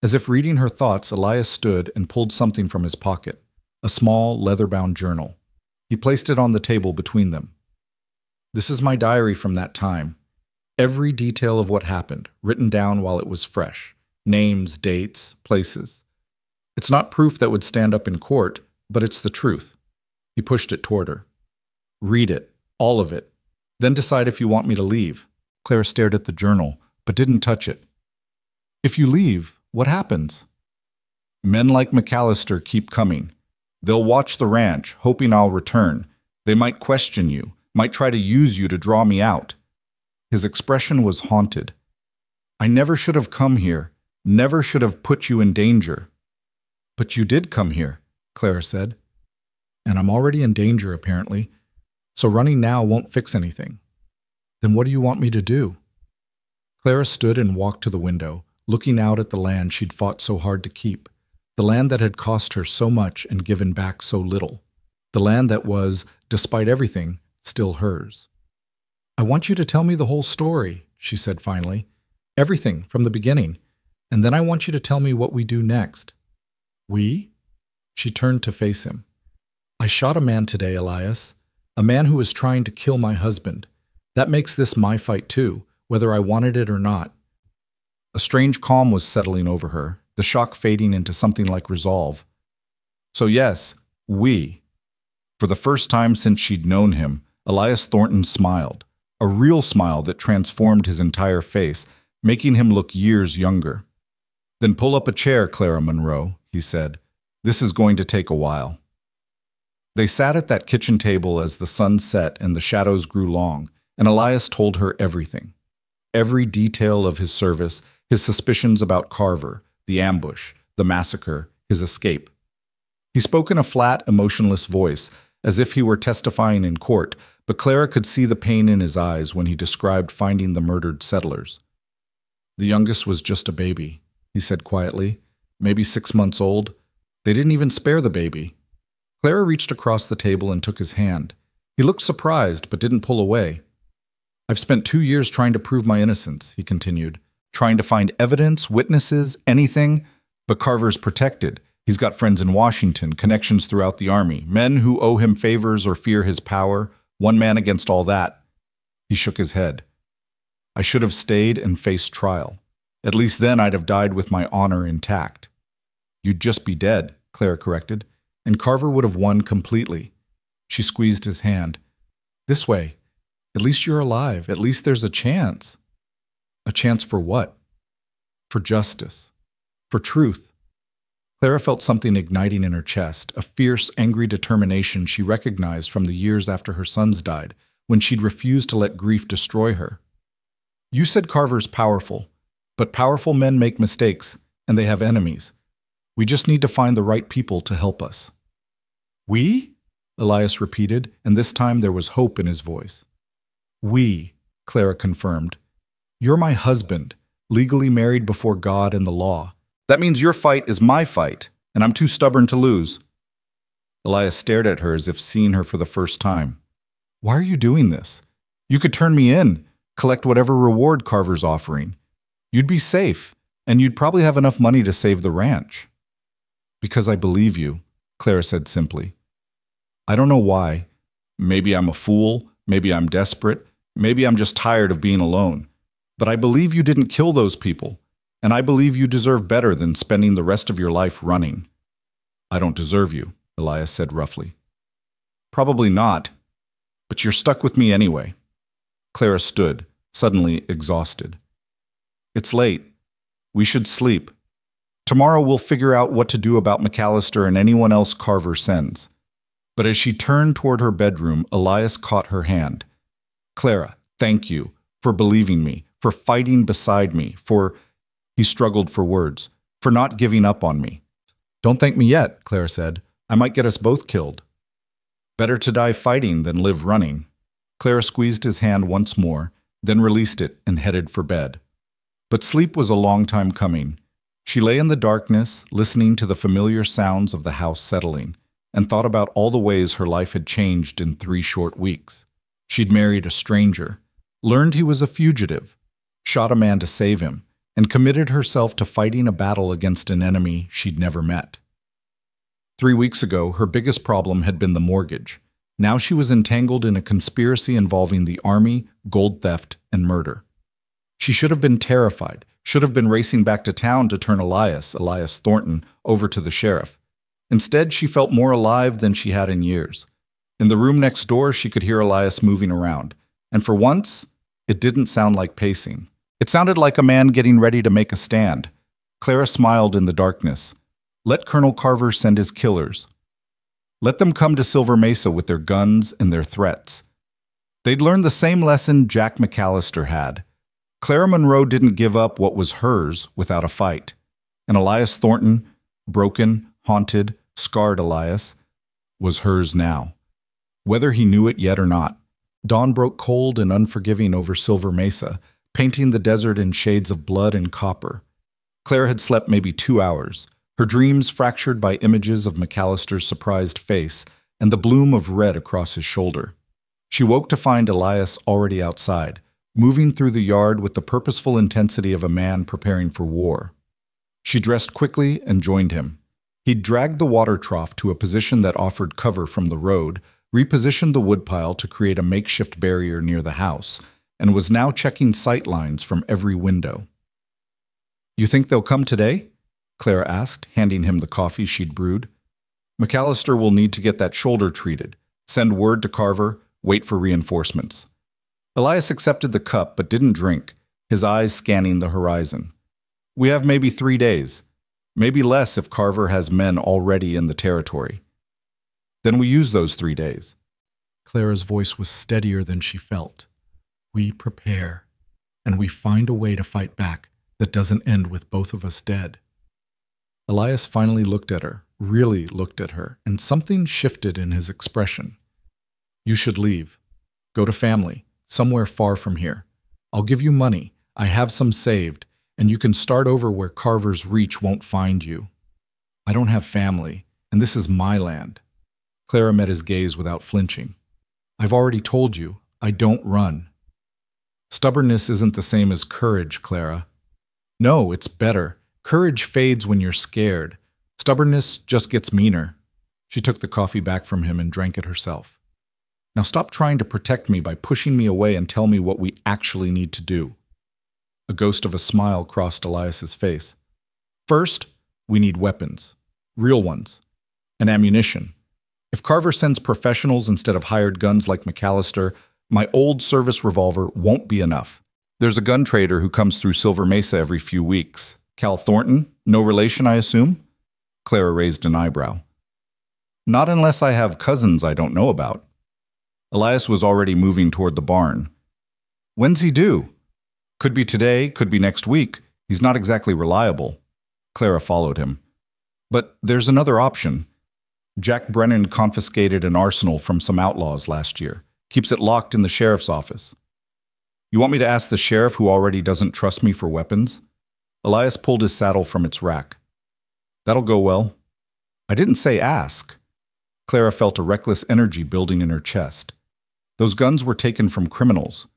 As if reading her thoughts, Elias stood and pulled something from his pocket, a small, leather-bound journal. He placed it on the table between them. This is my diary from that time. Every detail of what happened, written down while it was fresh. Names, dates, places. It's not proof that would stand up in court, but it's the truth. He pushed it toward her. Read it, all of it. Then decide if you want me to leave. Clara stared at the journal, but didn't touch it. If you leave, what happens? Men like McAllister keep coming. They'll watch the ranch, hoping I'll return. They might question you, might try to use you to draw me out. His expression was haunted. I never should have come here, never should have put you in danger. But you did come here, Clara said. And I'm already in danger, apparently, so running now won't fix anything. Then what do you want me to do? Clara stood and walked to the window, looking out at the land she'd fought so hard to keep, the land that had cost her so much and given back so little, the land that was, despite everything, still hers. I want you to tell me the whole story, she said finally. Everything, from the beginning. And then I want you to tell me what we do next. We? She turned to face him. I shot a man today, Elias. A man who was trying to kill my husband. That makes this my fight too, whether I wanted it or not. A strange calm was settling over her, the shock fading into something like resolve. So yes, we. For the first time since she'd known him, Elias Thornton smiled. A real smile that transformed his entire face, making him look years younger. Then pull up a chair, Clara Monroe, he said. This is going to take a while. They sat at that kitchen table as the sun set and the shadows grew long, and Elias told her everything. Every detail of his service, his suspicions about Carver, the ambush, the massacre, his escape. He spoke in a flat, emotionless voice, as if he were testifying in court, but Clara could see the pain in his eyes when he described finding the murdered settlers. The youngest was just a baby, he said quietly, maybe 6 months old. They didn't even spare the baby. Clara reached across the table and took his hand. He looked surprised, but didn't pull away. I've spent 2 years trying to prove my innocence, he continued, trying to find evidence, witnesses, anything, but Carver's protected. He's got friends in Washington, connections throughout the army, men who owe him favors or fear his power, one man against all that. He shook his head. I should have stayed and faced trial. At least then I'd have died with my honor intact. You'd just be dead, Clara corrected, and Carver would have won completely. She squeezed his hand. This way. At least you're alive. At least there's a chance. A chance for what? For justice. For truth. Clara felt something igniting in her chest, a fierce, angry determination she recognized from the years after her sons died, when she'd refused to let grief destroy her. You said Carver's powerful, but powerful men make mistakes, and they have enemies. We just need to find the right people to help us. We? Elias repeated, and this time there was hope in his voice. We, Clara confirmed. You're my husband, legally married before God and the law. That means your fight is my fight, and I'm too stubborn to lose. Elias stared at her as if seeing her for the first time. Why are you doing this? You could turn me in, collect whatever reward Carver's offering. You'd be safe, and you'd probably have enough money to save the ranch. Because I believe you, Clara said simply. I don't know why. Maybe I'm a fool, maybe I'm desperate, maybe I'm just tired of being alone. But I believe you didn't kill those people. And I believe you deserve better than spending the rest of your life running. I don't deserve you, Elias said roughly. Probably not, but you're stuck with me anyway. Clara stood, suddenly exhausted. It's late. We should sleep. Tomorrow we'll figure out what to do about McAllister and anyone else Carver sends. But as she turned toward her bedroom, Elias caught her hand. Clara, thank you for believing me, for fighting beside me, for... He struggled for words. For not giving up on me. Don't thank me yet, Clara said. I might get us both killed. Better to die fighting than live running. Clara squeezed his hand once more, then released it and headed for bed. But sleep was a long time coming. She lay in the darkness, listening to the familiar sounds of the house settling, and thought about all the ways her life had changed in 3 short weeks. She'd married a stranger, learned he was a fugitive, shot a man to save him, and committed herself to fighting a battle against an enemy she'd never met. 3 weeks ago, her biggest problem had been the mortgage. Now she was entangled in a conspiracy involving the army, gold theft, and murder. She should have been terrified, should have been racing back to town to turn Elias Thornton, over to the sheriff. Instead, she felt more alive than she had in years. In the room next door, she could hear Elias moving around, and for once, it didn't sound like pacing. It sounded like a man getting ready to make a stand. Clara smiled in the darkness. Let Colonel Carver send his killers. Let them come to Silver Mesa with their guns and their threats. They'd learn the same lesson Jack McAllister had. Clara Monroe didn't give up what was hers without a fight. And Elias Thornton, broken, haunted, scarred Elias, was hers now. Whether he knew it yet or not, dawn broke cold and unforgiving over Silver Mesa, painting the desert in shades of blood and copper. Clara had slept maybe 2 hours, her dreams fractured by images of McAllister's surprised face and the bloom of red across his shoulder. She woke to find Elias already outside, moving through the yard with the purposeful intensity of a man preparing for war. She dressed quickly and joined him. He'd dragged the water trough to a position that offered cover from the road, repositioned the woodpile to create a makeshift barrier near the house, and was now checking sight lines from every window. "You think they'll come today?" Clara asked, handing him the coffee she'd brewed. "McAllister will need to get that shoulder treated, send word to Carver, wait for reinforcements." Elias accepted the cup but didn't drink, his eyes scanning the horizon. "We have maybe 3 days, maybe less if Carver has men already in the territory. Then we use those 3 days." Clara's voice was steadier than she felt. "We prepare, and we find a way to fight back that doesn't end with both of us dead." Elias finally looked at her, really looked at her, and something shifted in his expression. "You should leave. Go to family, somewhere far from here. I'll give you money. I have some saved, and you can start over where Carver's reach won't find you." "I don't have family, and this is my land." Clara met his gaze without flinching. "I've already told you, I don't run." "Stubbornness isn't the same as courage, Clara." "No, it's better. Courage fades when you're scared. Stubbornness just gets meaner." She took the coffee back from him and drank it herself. "Now stop trying to protect me by pushing me away and tell me what we actually need to do." A ghost of a smile crossed Elias's face. "First, we need weapons. Real ones. And ammunition. If Carver sends professionals instead of hired guns like McAllister, my old service revolver won't be enough. There's a gun trader who comes through Silver Mesa every few weeks. Cal Thornton? No relation, I assume?" Clara raised an eyebrow. "Not unless I have cousins I don't know about." Elias was already moving toward the barn. "When's he due?" "Could be today, could be next week. He's not exactly reliable." Clara followed him. "But there's another option. Jack Brennan confiscated an arsenal from some outlaws last year. Keeps it locked in the sheriff's office." "You want me to ask the sheriff who already doesn't trust me for weapons?" Elias pulled his saddle from its rack. "That'll go well." "I didn't say ask." Clara felt a reckless energy building in her chest. Those guns were taken from criminals.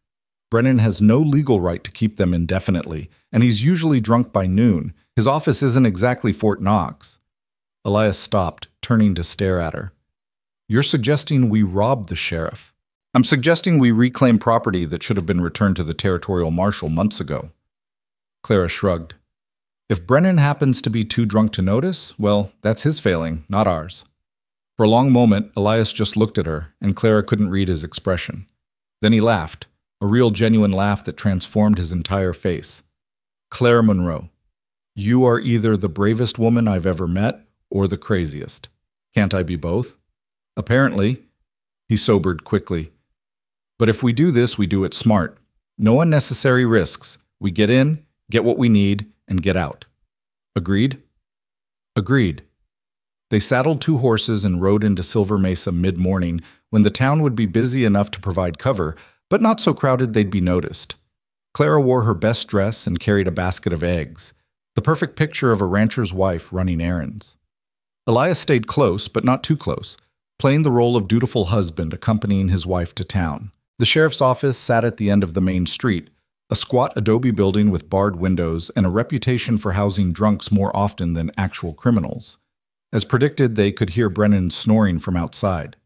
Brennan has no legal right to keep them indefinitely, and he's usually drunk by noon. His office isn't exactly Fort Knox. Elias stopped, turning to stare at her. "You're suggesting we rob the sheriff." "I'm suggesting we reclaim property that should have been returned to the territorial marshal months ago." Clara shrugged. "If Brennan happens to be too drunk to notice, well, that's his failing, not ours." For a long moment, Elias just looked at her, and Clara couldn't read his expression. Then he laughed, a real genuine laugh that transformed his entire face. "Clara Monroe, you are either the bravest woman I've ever met or the craziest. Can't I be both?" "Apparently." He sobered quickly. "But if we do this, we do it smart. No unnecessary risks. We get in, get what we need, and get out. Agreed?" "Agreed." They saddled 2 horses and rode into Silver Mesa mid-morning, when the town would be busy enough to provide cover, but not so crowded they'd be noticed. Clara wore her best dress and carried a basket of eggs, the perfect picture of a rancher's wife running errands. Elias stayed close, but not too close, playing the role of dutiful husband accompanying his wife to town. The sheriff's office sat at the end of the main street, a squat adobe building with barred windows and a reputation for housing drunks more often than actual criminals. As predicted, they could hear Brennan snoring from outside.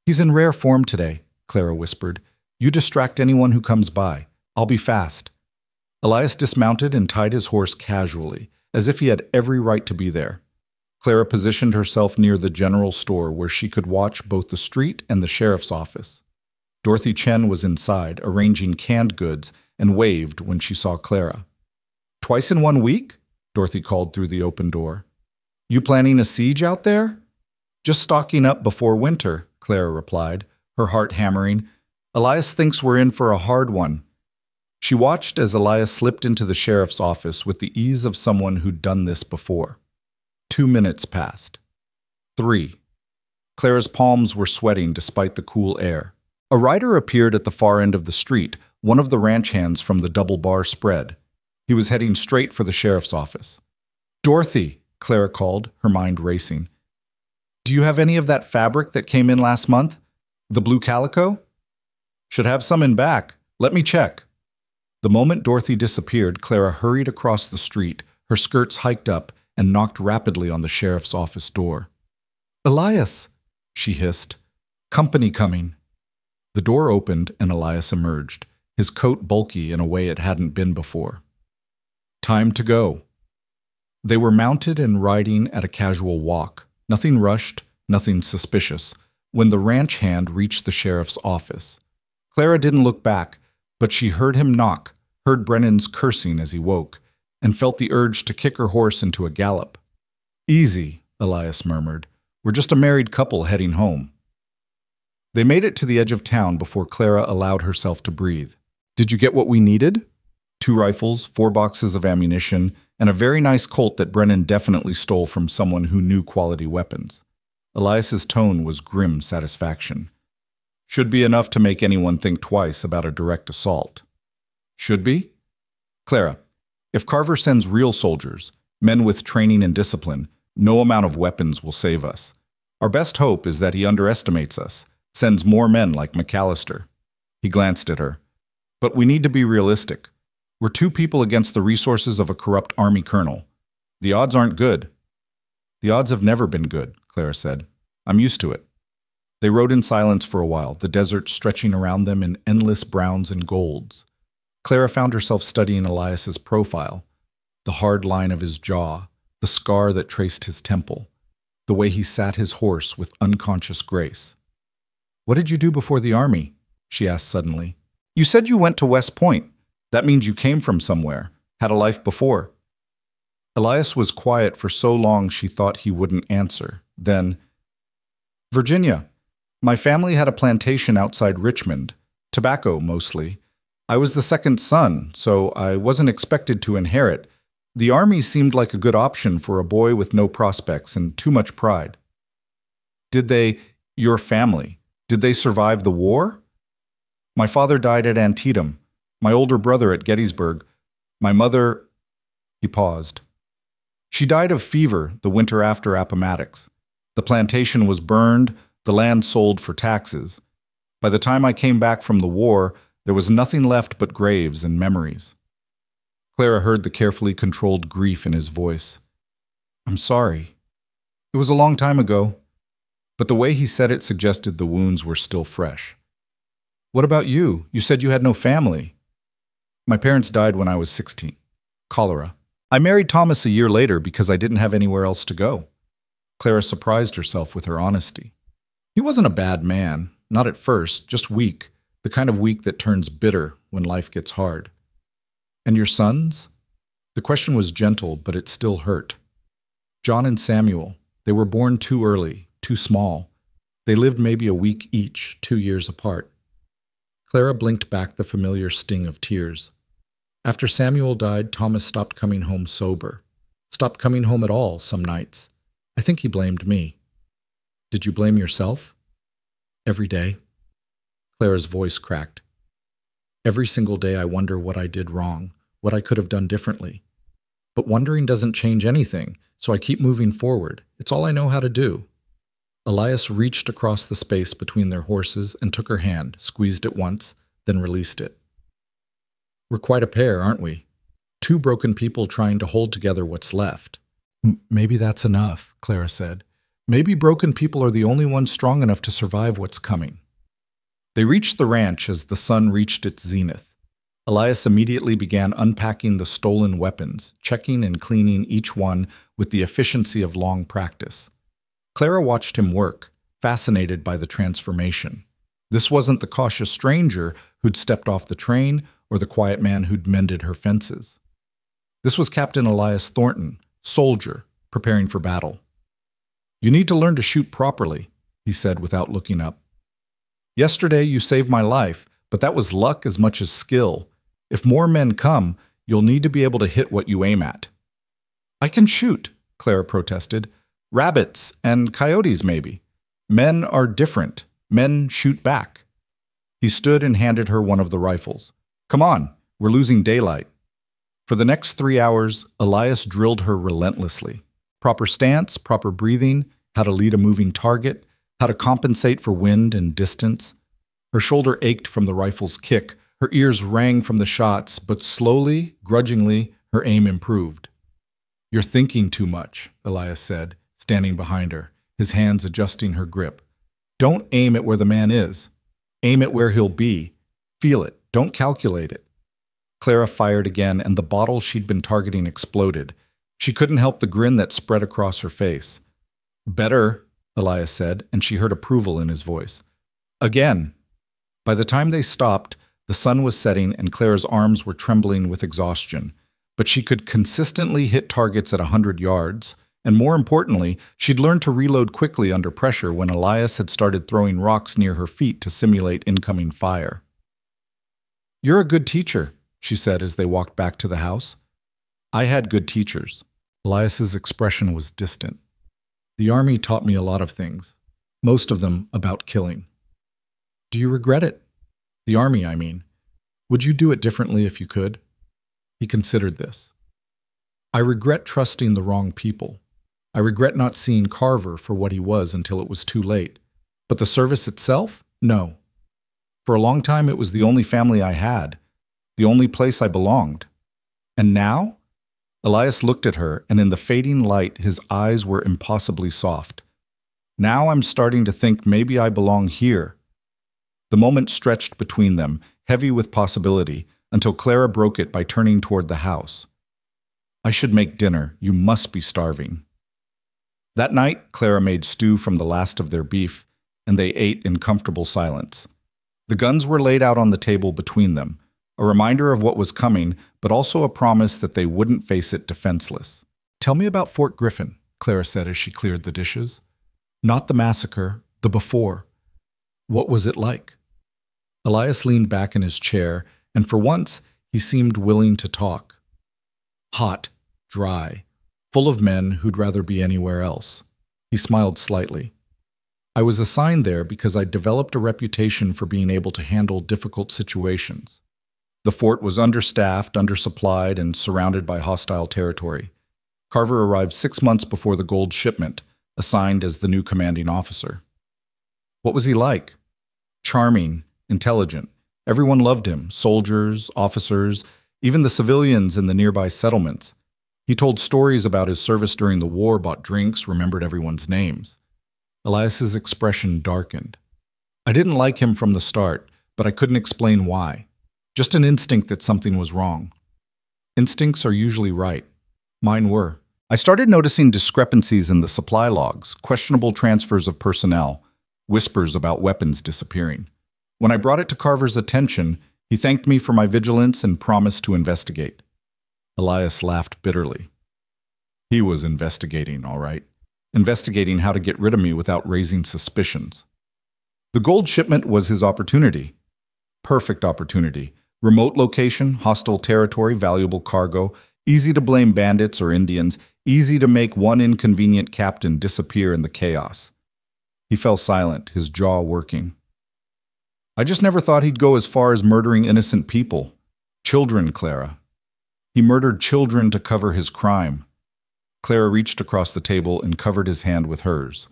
"He's in rare form today," Clara whispered. "You distract anyone who comes by. I'll be fast." Elias dismounted and tied his horse casually, as if he had every right to be there. Clara positioned herself near the general store where she could watch both the street and the sheriff's office. Dorothy Chen was inside, arranging canned goods, and waved when she saw Clara. "Twice in 1 week?" Dorothy called through the open door. "You planning a siege out there?" "Just stocking up before winter," Clara replied, her heart hammering. "Elias thinks we're in for a hard one." She watched as Elias slipped into the sheriff's office with the ease of someone who'd done this before. 2 minutes passed. 3. Clara's palms were sweating despite the cool air. A rider appeared at the far end of the street, one of the ranch hands from the double bar spread. He was heading straight for the sheriff's office. "Dorothy," Clara called, her mind racing. "Do you have any of that fabric that came in last month? The blue calico?" "Should have some in back. Let me check." The moment Dorothy disappeared, Clara hurried across the street, her skirts hiked up, and knocked rapidly on the sheriff's office door. "Elias," she hissed. "Company coming." The door opened and Elias emerged, his coat bulky in a way it hadn't been before. "Time to go." They were mounted and riding at a casual walk, nothing rushed, nothing suspicious, when the ranch hand reached the sheriff's office. Clara didn't look back, but she heard him knock, heard Brennan's cursing as he woke, and felt the urge to kick her horse into a gallop. "Easy," Elias murmured. "We're just a married couple heading home." They made it to the edge of town before Clara allowed herself to breathe. "Did you get what we needed?" 2 rifles, 4 boxes of ammunition, and a very nice Colt that Brennan definitely stole from someone who knew quality weapons. Elias's tone was grim satisfaction. "Should be enough to make anyone think twice about a direct assault." "Should be?" "Clara, if Carver sends real soldiers, men with training and discipline, no amount of weapons will save us. Our best hope is that he underestimates us, sends more men like McAllister." He glanced at her. "But we need to be realistic. We're 2 people against the resources of a corrupt army colonel. The odds aren't good." "The odds have never been good," Clara said. "I'm used to it." They rode in silence for a while, the desert stretching around them in endless browns and golds. Clara found herself studying Elias's profile, the hard line of his jaw, the scar that traced his temple, the way he sat his horse with unconscious grace. "What did you do before the army?" she asked suddenly. "You said you went to West Point. That means you came from somewhere, had a life before." Elias was quiet for so long she thought he wouldn't answer. Then, "Virginia. My family had a plantation outside Richmond, tobacco mostly. I was the second son, so I wasn't expected to inherit. The army seemed like a good option for a boy with no prospects and too much pride." "Did they, your family, did they survive the war?" "My father died at Antietam, my older brother at Gettysburg, my mother—" He paused. "She died of fever the winter after Appomattox. The plantation was burned, the land sold for taxes. By the time I came back from the war, there was nothing left but graves and memories." Clara heard the carefully controlled grief in his voice. "I'm sorry. It was a long time ago." But the way he said it suggested the wounds were still fresh. "What about you? You said you had no family." "My parents died when I was 16. Cholera. I married Thomas a year later because I didn't have anywhere else to go." Clara surprised herself with her honesty. He wasn't a bad man, not at first, just weak, the kind of weak that turns bitter when life gets hard. "And your sons?" The question was gentle, but it still hurt. "John and Samuel. They were born too early. Too small. They lived maybe a week each, 2 years apart." Clara blinked back the familiar sting of tears. After Samuel died, Thomas stopped coming home sober. Stopped coming home at all some nights. I think he blamed me. "Did you blame yourself?" "Every day." Clara's voice cracked. Every single day I wonder what I did wrong, what I could have done differently. But wondering doesn't change anything, so I keep moving forward. It's all I know how to do." Elias reached across the space between their horses and took her hand, squeezed it once, then released it. "We're quite a pair, aren't we? Two broken people trying to hold together what's left." "Maybe that's enough," Clara said. "Maybe broken people are the only ones strong enough to survive what's coming." They reached the ranch as the sun reached its zenith. Elias immediately began unpacking the stolen weapons, checking and cleaning each one with the efficiency of long practice. Clara watched him work, fascinated by the transformation. This wasn't the cautious stranger who'd stepped off the train or the quiet man who'd mended her fences. This was Captain Elias Thornton, soldier, preparing for battle. "You need to learn to shoot properly," he said without looking up. "Yesterday you saved my life, but that was luck as much as skill. If more men come, you'll need to be able to hit what you aim at." "I can shoot," Clara protested. "Rabbits and coyotes, maybe. Men are different. Men shoot back." He stood and handed her one of the rifles. "Come on, we're losing daylight." For the next 3 hours, Elias drilled her relentlessly. Proper stance, proper breathing, how to lead a moving target, how to compensate for wind and distance. Her shoulder ached from the rifle's kick, her ears rang from the shots, but slowly, grudgingly, her aim improved. "You're thinking too much," Elias said, standing behind her, his hands adjusting her grip. "Don't aim at where the man is. Aim at where he'll be. Feel it. Don't calculate it." Clara fired again, and the bottle she'd been targeting exploded. She couldn't help the grin that spread across her face. "Better," Elias said, and she heard approval in his voice. "Again." By the time they stopped, the sun was setting and Clara's arms were trembling with exhaustion, but she could consistently hit targets at 100 yards, and more importantly, she'd learned to reload quickly under pressure when Elias had started throwing rocks near her feet to simulate incoming fire. "You're a good teacher," she said as they walked back to the house. "I had good teachers." Elias's expression was distant. "The army taught me a lot of things, most of them about killing." "Do you regret it? The army, I mean. Would you do it differently if you could?" He considered this. "I regret trusting the wrong people. I regret not seeing Carver for what he was until it was too late. But the service itself? No. For a long time it was the only family I had, the only place I belonged. And now?" Elias looked at her, and in the fading light his eyes were impossibly soft. "Now I'm starting to think maybe I belong here." The moment stretched between them, heavy with possibility, until Clara broke it by turning toward the house. "I should make dinner. You must be starving." That night, Clara made stew from the last of their beef, and they ate in comfortable silence. The guns were laid out on the table between them, a reminder of what was coming, but also a promise that they wouldn't face it defenseless. "Tell me about Fort Griffin," Clara said as she cleared the dishes. "Not the massacre, the before. What was it like?" Elias leaned back in his chair, and for once he seemed willing to talk. "Hot, dry, full of men who'd rather be anywhere else." He smiled slightly. "I was assigned there because I developed a reputation for being able to handle difficult situations. The fort was understaffed, undersupplied, and surrounded by hostile territory. Carver arrived 6 months before the gold shipment, assigned as the new commanding officer." "What was he like?" "Charming, intelligent. Everyone loved him, soldiers, officers, even the civilians in the nearby settlements. He told stories about his service during the war, bought drinks, remembered everyone's names." Elias's expression darkened. "I didn't like him from the start, but I couldn't explain why. Just an instinct that something was wrong. Instincts are usually right. Mine were. I started noticing discrepancies in the supply logs, questionable transfers of personnel, whispers about weapons disappearing. When I brought it to Carver's attention, he thanked me for my vigilance and promised to investigate." Elias laughed bitterly. "He was investigating, all right. Investigating how to get rid of me without raising suspicions. The gold shipment was his opportunity. Perfect opportunity. Remote location, hostile territory, valuable cargo, easy to blame bandits or Indians, easy to make one inconvenient captain disappear in the chaos." He fell silent, his jaw working. I just never thought he'd go as far as murdering innocent people. Children, Clara. He murdered children to cover his crime. Clara reached across the table and covered his hand with hers.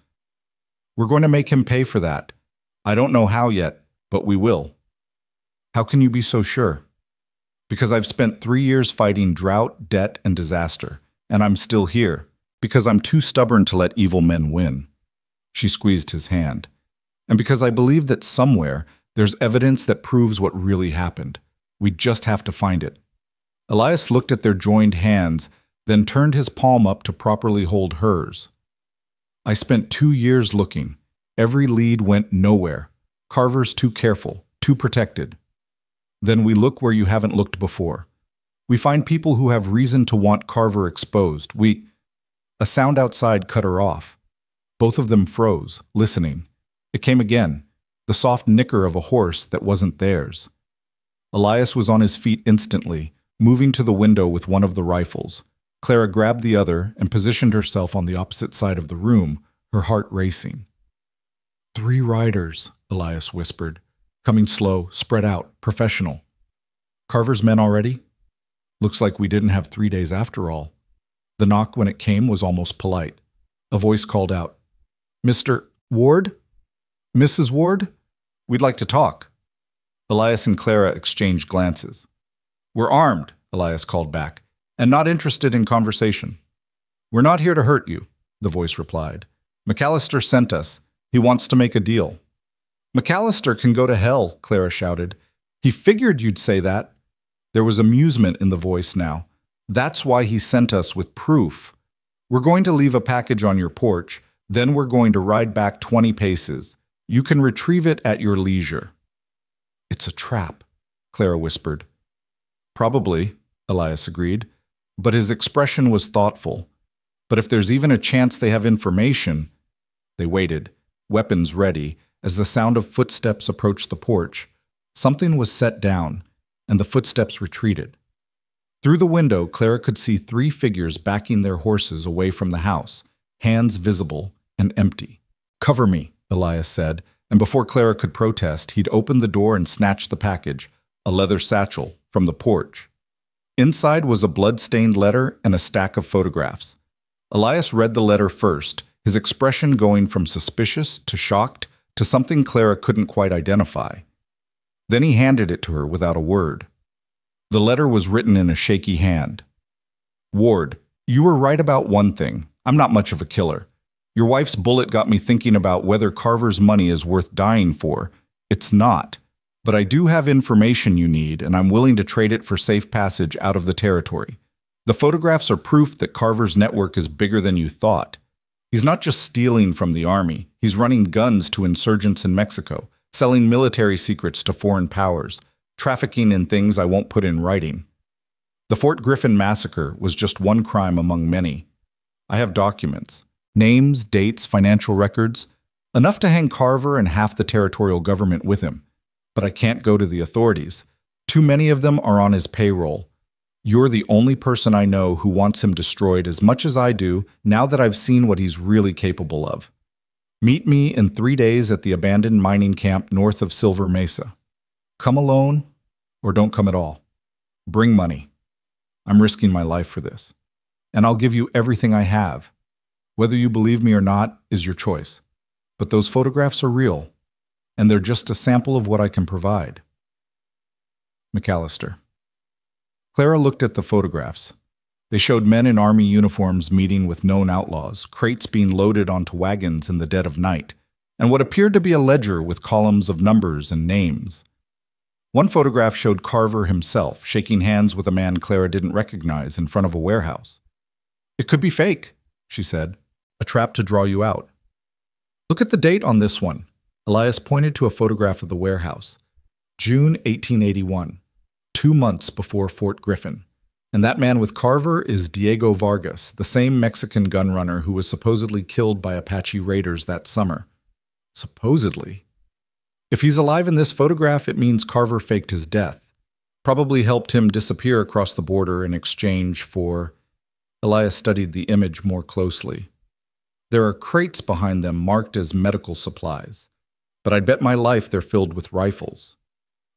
We're going to make him pay for that. I don't know how yet, but we will. How can you be so sure? Because I've spent 3 years fighting drought, debt, and disaster, and I'm still here, because I'm too stubborn to let evil men win. She squeezed his hand. And because I believe that somewhere there's evidence that proves what really happened. We just have to find it. Elias looked at their joined hands, then turned his palm up to properly hold hers. I spent 2 years looking. Every lead went nowhere. Carver's too careful, too protected. Then we look where you haven't looked before. We find people who have reason to want Carver exposed. A sound outside cut her off. Both of them froze, listening. It came again, the soft nicker of a horse that wasn't theirs. Elias was on his feet instantly, moving to the window with one of the rifles. Clara grabbed the other and positioned herself on the opposite side of the room, her heart racing. 3 riders, Elias whispered, coming slow, spread out, professional. Carver's men already? Looks like we didn't have 3 days after all. The knock when it came was almost polite. A voice called out, Mr. Ward? Mrs. Ward? We'd like to talk. Elias and Clara exchanged glances. We're armed, Elias called back, and not interested in conversation. We're not here to hurt you, the voice replied. McAllister sent us. He wants to make a deal. McAllister can go to hell, Clara shouted. He figured you'd say that. There was amusement in the voice now. That's why he sent us with proof. We're going to leave a package on your porch, then we're going to ride back 20 paces. You can retrieve it at your leisure. It's a trap, Clara whispered. Probably, Elias agreed, but his expression was thoughtful. But if there's even a chance they have information... They waited, weapons ready, as the sound of footsteps approached the porch. Something was set down, and the footsteps retreated. Through the window, Clara could see 3 figures backing their horses away from the house, hands visible and empty. Cover me, Elias said, and before Clara could protest, he'd opened the door and snatched the package, a leather satchel, from the porch. Inside was a blood-stained letter and a stack of photographs. Elias read the letter first, his expression going from suspicious to shocked to something Clara couldn't quite identify. Then he handed it to her without a word. The letter was written in a shaky hand. Ward, you were right about one thing. I'm not much of a killer. Your wife's bullet got me thinking about whether Carver's money is worth dying for. It's not. But I do have information you need, and I'm willing to trade it for safe passage out of the territory. The photographs are proof that Carver's network is bigger than you thought. He's not just stealing from the army. He's running guns to insurgents in Mexico, selling military secrets to foreign powers, trafficking in things I won't put in writing. The Fort Griffin massacre was just one crime among many. I have documents. Names, dates, financial records. Enough to hang Carver and half the territorial government with him. But I can't go to the authorities. Too many of them are on his payroll. You're the only person I know who wants him destroyed as much as I do now that I've seen what he's really capable of. Meet me in 3 days at the abandoned mining camp north of Silver Mesa. Come alone or don't come at all. Bring money. I'm risking my life for this. And I'll give you everything I have. Whether you believe me or not is your choice. But those photographs are real, and they're just a sample of what I can provide. McAllister. Clara looked at the photographs. They showed men in army uniforms meeting with known outlaws, crates being loaded onto wagons in the dead of night, and what appeared to be a ledger with columns of numbers and names. One photograph showed Carver himself shaking hands with a man Clara didn't recognize in front of a warehouse. It could be fake, she said, a trap to draw you out. Look at the date on this one. Elias pointed to a photograph of the warehouse. June 1881, 2 months before Fort Griffin. And that man with Carver is Diego Vargas, the same Mexican gunrunner who was supposedly killed by Apache raiders that summer. Supposedly. If he's alive in this photograph, it means Carver faked his death. Probably helped him disappear across the border in exchange for... Elias studied the image more closely. There are crates behind them marked as medical supplies. but I'd bet my life they're filled with rifles.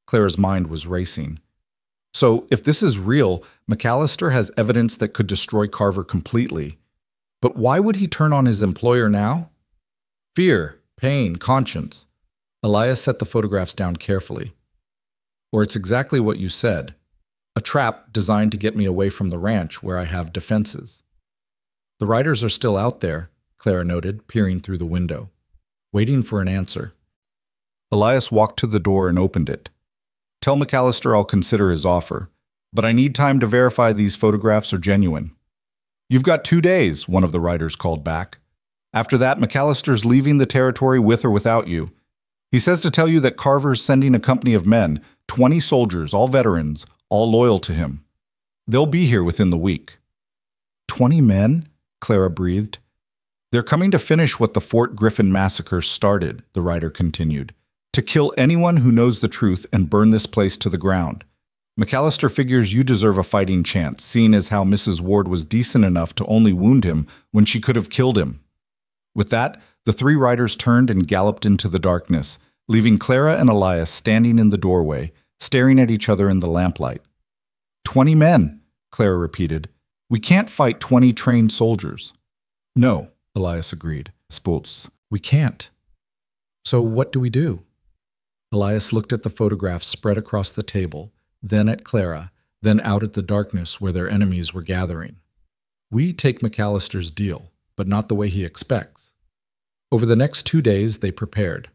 Clara's mind was racing. So, if this is real, McAllister has evidence that could destroy Carver completely. But why would he turn on his employer now? Fear, pain, conscience. Elias set the photographs down carefully. Or it's exactly what you said. A trap designed to get me away from the ranch where I have defenses. The riders are still out there, Clara noted, peering through the window, waiting for an answer. Elias walked to the door and opened it. Tell McAllister I'll consider his offer, but I need time to verify these photographs are genuine. You've got 2 days, one of the riders called back. After that, McAllister's leaving the territory with or without you. He says to tell you that Carver's sending a company of men, 20 soldiers, all veterans, all loyal to him. They'll be here within the week. 20 men? Clara breathed. They're coming to finish what the Fort Griffin massacre started, the writer continued. To kill anyone who knows the truth and burn this place to the ground. McAllister figures you deserve a fighting chance, seeing as how Mrs. Ward was decent enough to only wound him when she could have killed him. With that, the 3 riders turned and galloped into the darkness, leaving Clara and Elias standing in the doorway, staring at each other in the lamplight. 20 men, Clara repeated. We can't fight 20 trained soldiers. No, Elias agreed. Spots, we can't. So what do we do? Elias looked at the photographs spread across the table, then at Clara, then out at the darkness where their enemies were gathering. We take McAllister's deal, but not the way he expects. Over the next 2 days, they prepared.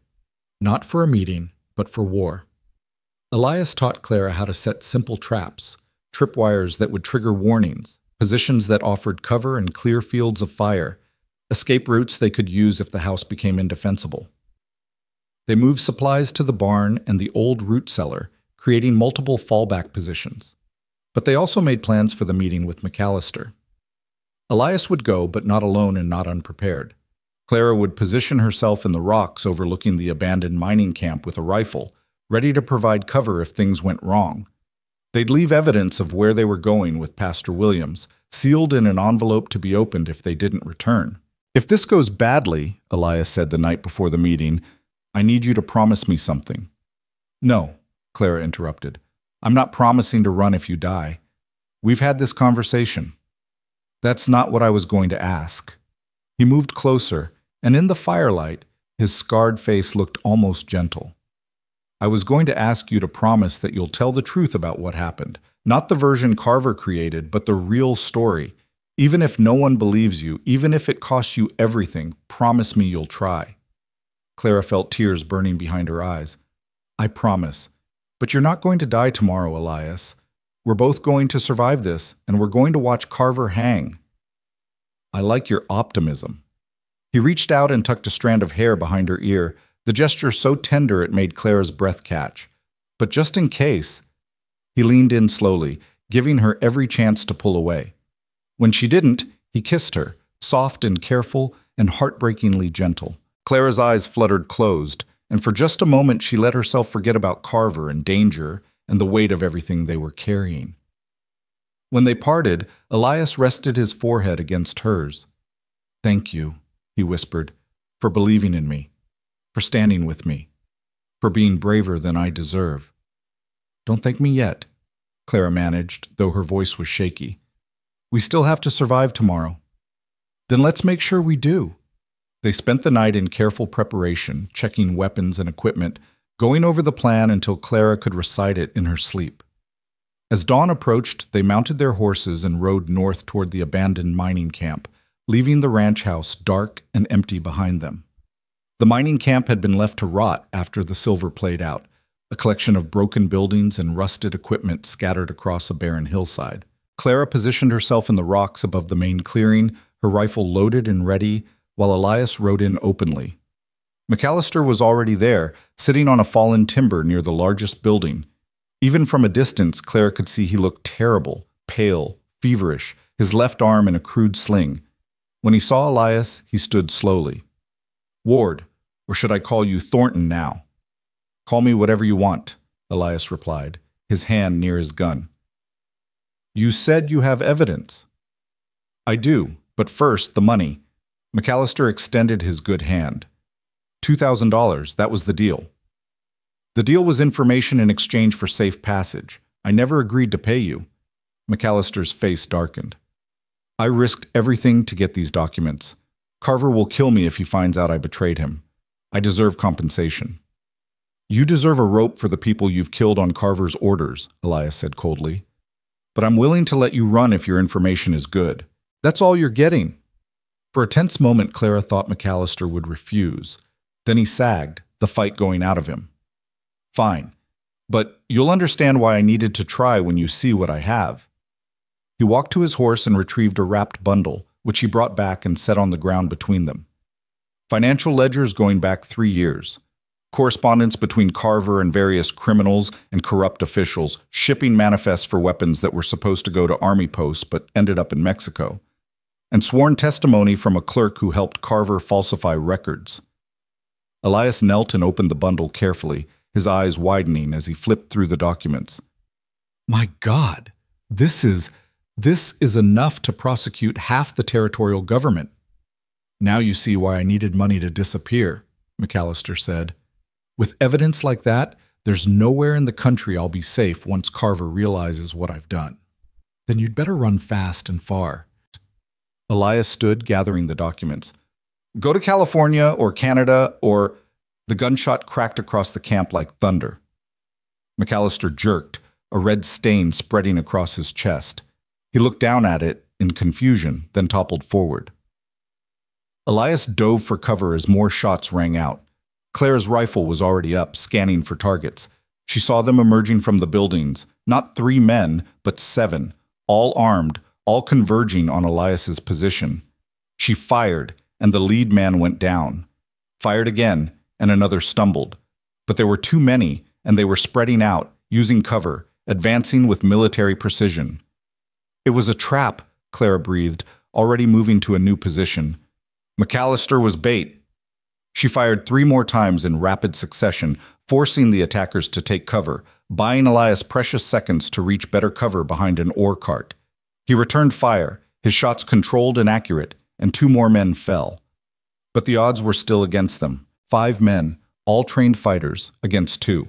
Not for a meeting, but for war. Elias taught Clara how to set simple traps, tripwires that would trigger warnings, positions that offered cover and clear fields of fire, escape routes they could use if the house became indefensible. They moved supplies to the barn and the old root cellar, creating multiple fallback positions. But they also made plans for the meeting with McAllister. Elias would go, but not alone and not unprepared. Clara would position herself in the rocks overlooking the abandoned mining camp with a rifle, ready to provide cover if things went wrong. They'd leave evidence of where they were going with Pastor Williams, sealed in an envelope to be opened if they didn't return. If this goes badly, Elias said the night before the meeting, I need you to promise me something. No, Clara interrupted. I'm not promising to run if you die. We've had this conversation. That's not what I was going to ask. He moved closer, and in the firelight, his scarred face looked almost gentle. I was going to ask you to promise that you'll tell the truth about what happened, not the version Carver created, but the real story. Even if no one believes you, even if it costs you everything, promise me you'll try. Clara felt tears burning behind her eyes. I promise. But you're not going to die tomorrow, Elias. We're both going to survive this, and we're going to watch Carver hang. I like your optimism. He reached out and tucked a strand of hair behind her ear, the gesture so tender it made Clara's breath catch. But just in case, he leaned in slowly, giving her every chance to pull away. When she didn't, he kissed her, soft and careful and heartbreakingly gentle. Clara's eyes fluttered closed, and for just a moment she let herself forget about Carver and danger and the weight of everything they were carrying. When they parted, Elias rested his forehead against hers. Thank you, he whispered, for believing in me, for standing with me, for being braver than I deserve. Don't thank me yet, Clara managed, though her voice was shaky. We still have to survive tomorrow. Then let's make sure we do. They spent the night in careful preparation, checking weapons and equipment, going over the plan until Clara could recite it in her sleep. As dawn approached, they mounted their horses and rode north toward the abandoned mining camp, leaving the ranch house dark and empty behind them. The mining camp had been left to rot after the silver played out, a collection of broken buildings and rusted equipment scattered across a barren hillside. Clara positioned herself in the rocks above the main clearing, her rifle loaded and ready, while Elias rode in openly. McAllister was already there, sitting on a fallen timber near the largest building. Even from a distance, Clara could see he looked terrible, pale, feverish, his left arm in a crude sling. When he saw Elias, he stood slowly. Ward, or should I call you Thornton now? Call me whatever you want, Elias replied, his hand near his gun. You said you have evidence. I do, but first, the money. McAllister extended his good hand. $2,000, that was the deal. The deal was information in exchange for safe passage. I never agreed to pay you. McAllister's face darkened. I risked everything to get these documents. Carver will kill me if he finds out I betrayed him. I deserve compensation. You deserve a rope for the people you've killed on Carver's orders, Elias said coldly. But I'm willing to let you run if your information is good. That's all you're getting. For a tense moment, Clara thought McAllister would refuse. Then he sagged, the fight going out of him. Fine, but you'll understand why I needed to try when you see what I have. He walked to his horse and retrieved a wrapped bundle, which he brought back and set on the ground between them. Financial ledgers going back 3 years. Correspondence between Carver and various criminals and corrupt officials, shipping manifests for weapons that were supposed to go to army posts but ended up in Mexico, and sworn testimony from a clerk who helped Carver falsify records. Elias knelt and opened the bundle carefully, his eyes widening as he flipped through the documents. My God, this is enough to prosecute half the territorial government. Now you see why I needed money to disappear, McAllister said. With evidence like that, there's nowhere in the country I'll be safe once Carver realizes what I've done. Then you'd better run fast and far. Elias stood, gathering the documents. Go to California or Canada or... The gunshot cracked across the camp like thunder. McAllister jerked, a red stain spreading across his chest. He looked down at it in confusion, then toppled forward. Elias dove for cover as more shots rang out. Claire's rifle was already up, scanning for targets. She saw them emerging from the buildings, not 3 men, but 7, all armed, all converging on Elias's position. She fired, and the lead man went down. Fired again, and another stumbled. But there were too many, and they were spreading out, using cover, advancing with military precision. It was a trap, Clara breathed, already moving to a new position. McAllister was bait. She fired 3 more times in rapid succession, forcing the attackers to take cover, buying Elias precious seconds to reach better cover behind an ore cart. He returned fire, his shots controlled and accurate, and 2 more men fell. But the odds were still against them. 5 men, all trained fighters, against 2.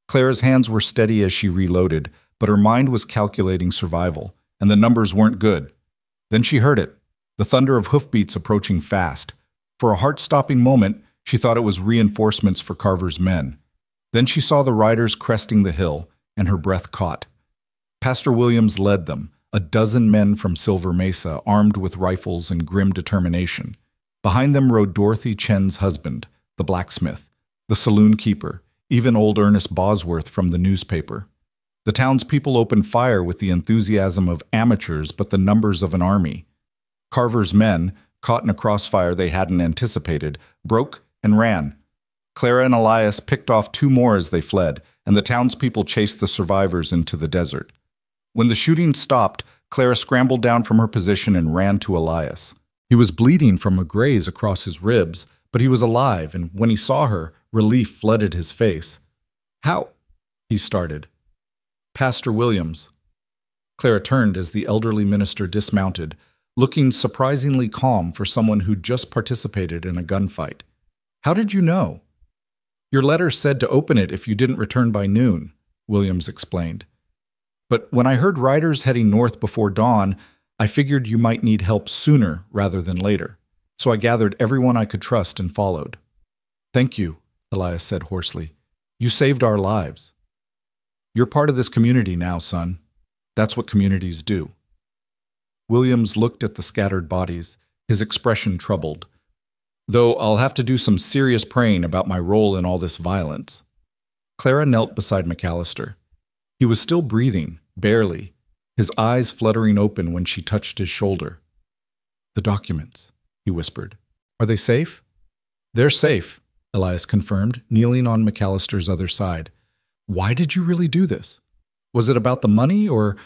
Clara's hands were steady as she reloaded, but her mind was calculating survival, and the numbers weren't good. Then she heard it, the thunder of hoofbeats approaching fast. For a heart-stopping moment, she thought it was reinforcements for Carver's men. Then she saw the riders cresting the hill, and her breath caught. Pastor Williams led them, a dozen men from Silver Mesa, armed with rifles and grim determination. Behind them rode Dorothy Chen's husband, the blacksmith, the saloon keeper, even old Ernest Bosworth from the newspaper. The townspeople opened fire with the enthusiasm of amateurs but the numbers of an army. Carver's men, caught in a crossfire they hadn't anticipated, broke and ran. Clara and Elias picked off 2 more as they fled, and the townspeople chased the survivors into the desert. When the shooting stopped, Clara scrambled down from her position and ran to Elias. He was bleeding from a graze across his ribs, but he was alive, and when he saw her, relief flooded his face. How? He started. Pastor Williams. Clara turned as the elderly minister dismounted, looking surprisingly calm for someone who'd just participated in a gunfight. How did you know? Your letter said to open it if you didn't return by noon, Williams explained. But when I heard riders heading north before dawn, I figured you might need help sooner rather than later. So I gathered everyone I could trust and followed. Thank you, Elias said hoarsely. You saved our lives. You're part of this community now, son. That's what communities do. Williams looked at the scattered bodies, his expression troubled. Though I'll have to do some serious praying about my role in all this violence. Clara knelt beside McAllister. He was still breathing, barely, his eyes fluttering open when she touched his shoulder. The documents, he whispered. Are they safe? They're safe, Elias confirmed, kneeling on McAllister's other side. Why did you really do this? Was it about the money or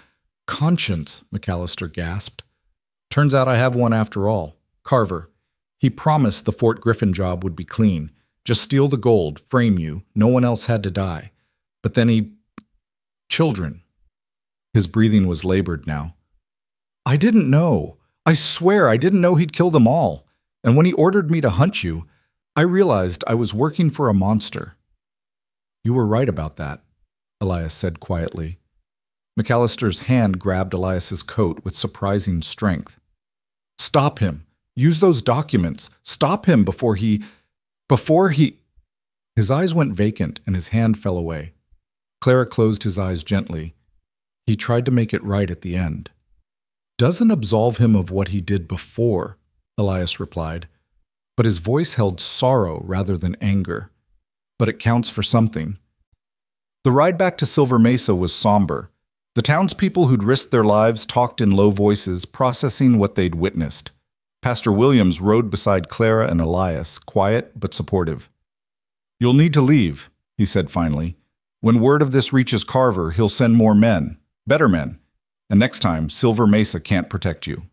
conscience? McAllister gasped. Turns out I have one after all. Carver. He promised the Fort Griffin job would be clean. Just steal the gold, frame you. No one else had to die. But then he... Children. His breathing was labored now. I didn't know. I swear I didn't know he'd kill them all. And when he ordered me to hunt you, I realized I was working for a monster. You were right about that, Elias said quietly. McAllister's hand grabbed Elias's coat with surprising strength. Stop him! Use those documents! Stop him before he… His eyes went vacant and his hand fell away. Clara closed his eyes gently. He tried to make it right at the end. Doesn't absolve him of what he did before, Elias replied, but his voice held sorrow rather than anger. But it counts for something. The ride back to Silver Mesa was somber. The townspeople who'd risked their lives talked in low voices, processing what they'd witnessed. Pastor Williams rode beside Clara and Elias, quiet but supportive. You'll need to leave, he said finally. When word of this reaches Carver, he'll send more men, better men, and next time, Silver Mesa can't protect you.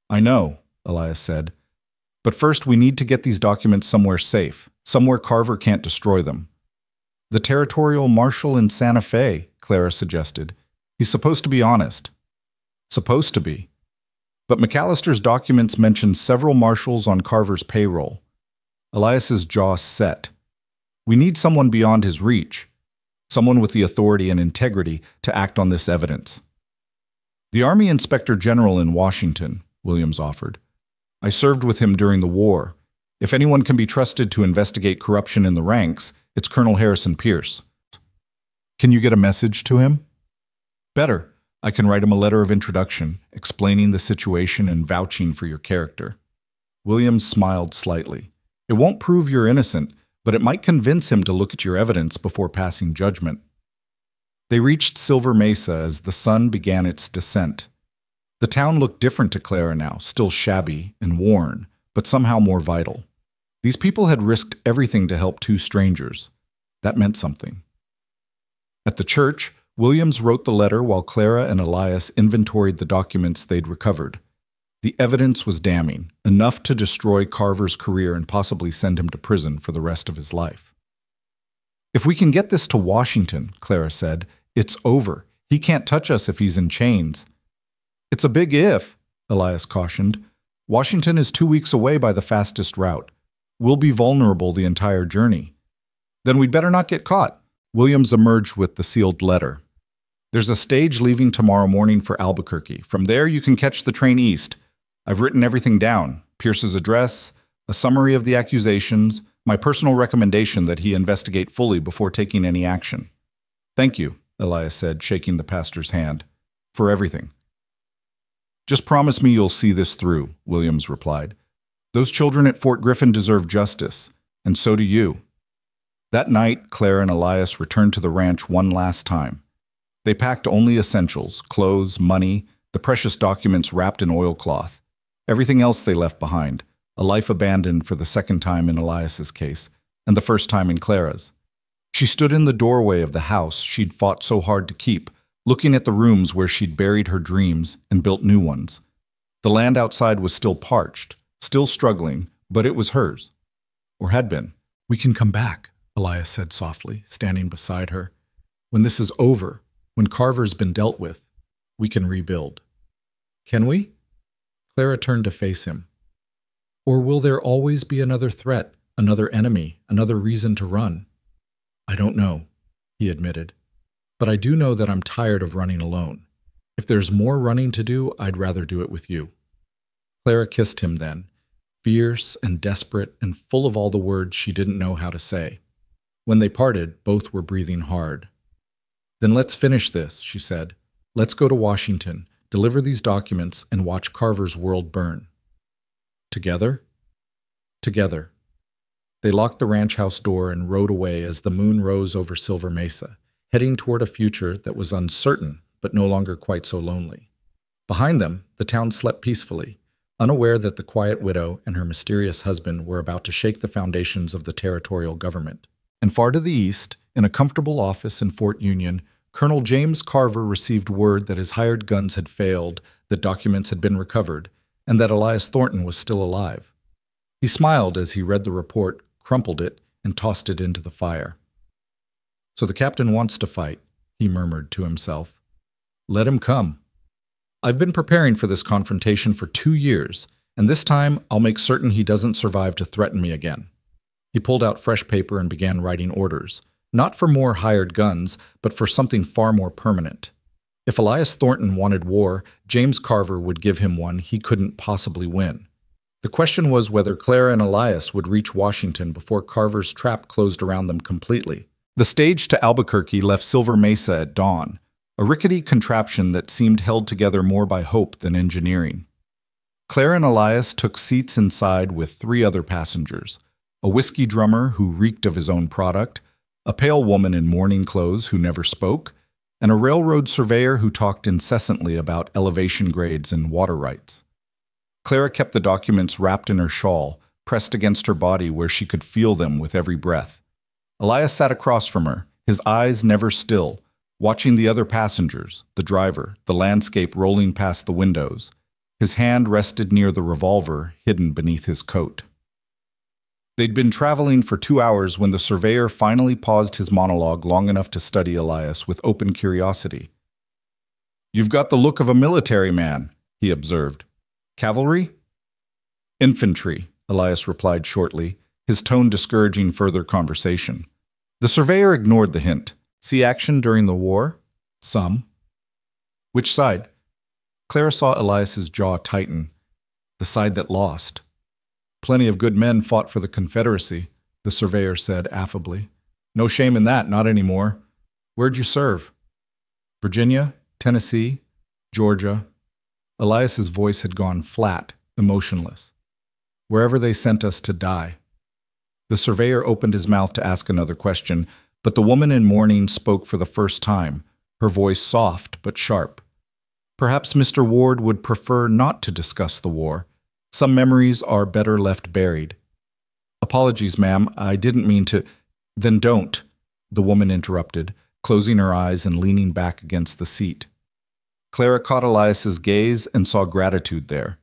I know, Elias said, but first we need to get these documents somewhere safe, somewhere Carver can't destroy them. The territorial marshal in Santa Fe, Clara suggested. He's supposed to be honest. Supposed to be. But McAllister's documents mention several marshals on Carver's payroll. Elias's jaw set. We need someone beyond his reach, someone with the authority and integrity to act on this evidence. The Army Inspector General in Washington, Williams offered. I served with him during the war. If anyone can be trusted to investigate corruption in the ranks, it's Colonel Harrison Pierce. Can you get a message to him? Better. I can write him a letter of introduction, explaining the situation and vouching for your character. Williams smiled slightly. It won't prove you're innocent, but it might convince him to look at your evidence before passing judgment. They reached Silver Mesa as the sun began its descent. The town looked different to Clara now, still shabby and worn, but somehow more vital. These people had risked everything to help two strangers. That meant something. At the church, Williams wrote the letter while Clara and Elias inventoried the documents they'd recovered. The evidence was damning, enough to destroy Carver's career and possibly send him to prison for the rest of his life. If we can get this to Washington, Clara said, it's over. He can't touch us if he's in chains. It's a big if, Elias cautioned. Washington is 2 weeks away by the fastest route. We'll be vulnerable the entire journey. Then we'd better not get caught. Williams emerged with the sealed letter. There's a stage leaving tomorrow morning for Albuquerque. From there, you can catch the train east. I've written everything down. Pierce's address, a summary of the accusations, my personal recommendation that he investigate fully before taking any action. Thank you, Elias said, shaking the pastor's hand, for everything. Just promise me you'll see this through, Williams replied. Those children at Fort Griffin deserve justice, and so do you. That night, Clara and Elias returned to the ranch one last time. They packed only essentials, clothes, money, the precious documents wrapped in oilcloth. Everything else they left behind, a life abandoned for the second time in Elias's case, and the first time in Clara's. She stood in the doorway of the house she'd fought so hard to keep, looking at the rooms where she'd buried her dreams and built new ones. The land outside was still parched, still struggling, but it was hers. Or had been. We can come back, Elias said softly, standing beside her. When this is over, when Carver's been dealt with, we can rebuild. Can we? Clara turned to face him. Or will there always be another threat, another enemy, another reason to run? I don't know, he admitted. But I do know that I'm tired of running alone. If there's more running to do, I'd rather do it with you. Clara kissed him then, fierce and desperate and full of all the words she didn't know how to say. When they parted, both were breathing hard. Then let's finish this, she said. Let's go to Washington, deliver these documents, and watch Carver's world burn. Together? Together. They locked the ranch house door and rode away as the moon rose over Silver Mesa, heading toward a future that was uncertain but no longer quite so lonely. Behind them, the town slept peacefully, unaware that the quiet widow and her mysterious husband were about to shake the foundations of the territorial government. And far to the east, in a comfortable office in Fort Union, Colonel James Carver received word that his hired guns had failed, that documents had been recovered, and that Elias Thornton was still alive. He smiled as he read the report, crumpled it, and tossed it into the fire. So the captain wants to fight, he murmured to himself. Let him come. I've been preparing for this confrontation for 2 years, and this time I'll make certain he doesn't survive to threaten me again. He pulled out fresh paper and began writing orders, not for more hired guns, but for something far more permanent. If Elias Thornton wanted war, James Carver would give him one he couldn't possibly win. The question was whether Clara and Elias would reach Washington before Carver's trap closed around them completely. The stage to Albuquerque left Silver Mesa at dawn, a rickety contraption that seemed held together more by hope than engineering. Clara and Elias took seats inside with 3 other passengers, a whiskey drummer who reeked of his own product, a pale woman in mourning clothes who never spoke, and a railroad surveyor who talked incessantly about elevation grades and water rights. Clara kept the documents wrapped in her shawl, pressed against her body where she could feel them with every breath. Elias sat across from her, his eyes never still, watching the other passengers, the driver, the landscape rolling past the windows. His hand rested near the revolver hidden beneath his coat. They'd been traveling for 2 hours when the surveyor finally paused his monologue long enough to study Elias with open curiosity. "You've got the look of a military man," he observed. "Cavalry?" "Infantry," Elias replied shortly, his tone discouraging further conversation. The surveyor ignored the hint. "See action during the war?" "Some." "Which side?" Clara saw Elias's jaw tighten. "The side that lost." "Plenty of good men fought for the Confederacy," the surveyor said affably. "No shame in that, not anymore. Where'd you serve?" "Virginia, Tennessee, Georgia." Elias's voice had gone flat, emotionless. "Wherever they sent us to die." The surveyor opened his mouth to ask another question, but the woman in mourning spoke for the first time, her voice soft but sharp. "Perhaps Mr. Ward would prefer not to discuss the war. Some memories are better left buried." "Apologies, ma'am, I didn't mean to—" "Then don't," the woman interrupted, closing her eyes and leaning back against the seat. Clara caught Elias's gaze and saw gratitude there.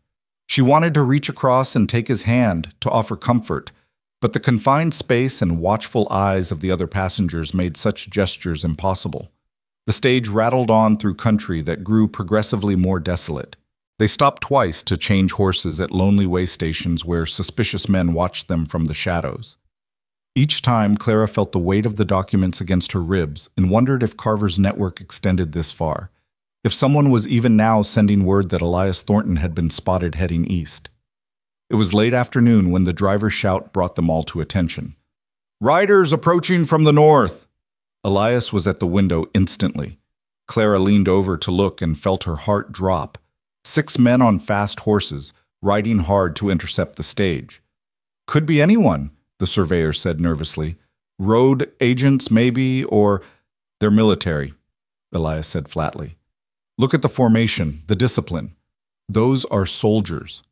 She wanted to reach across and take his hand, to offer comfort, but the confined space and watchful eyes of the other passengers made such gestures impossible. The stage rattled on through country that grew progressively more desolate. They stopped twice to change horses at lonely way stations where suspicious men watched them from the shadows. Each time, Clara felt the weight of the documents against her ribs and wondered if Carver's network extended this far, if someone was even now sending word that Elias Thornton had been spotted heading east. It was late afternoon when the driver's shout brought them all to attention. "Riders approaching from the north!" Elias was at the window instantly. Clara leaned over to look and felt her heart drop. 6 men on fast horses, riding hard to intercept the stage. "Could be anyone," the surveyor said nervously. "Road agents, maybe, or—" "They're military," Elias said flatly. "Look at the formation, the discipline. Those are soldiers."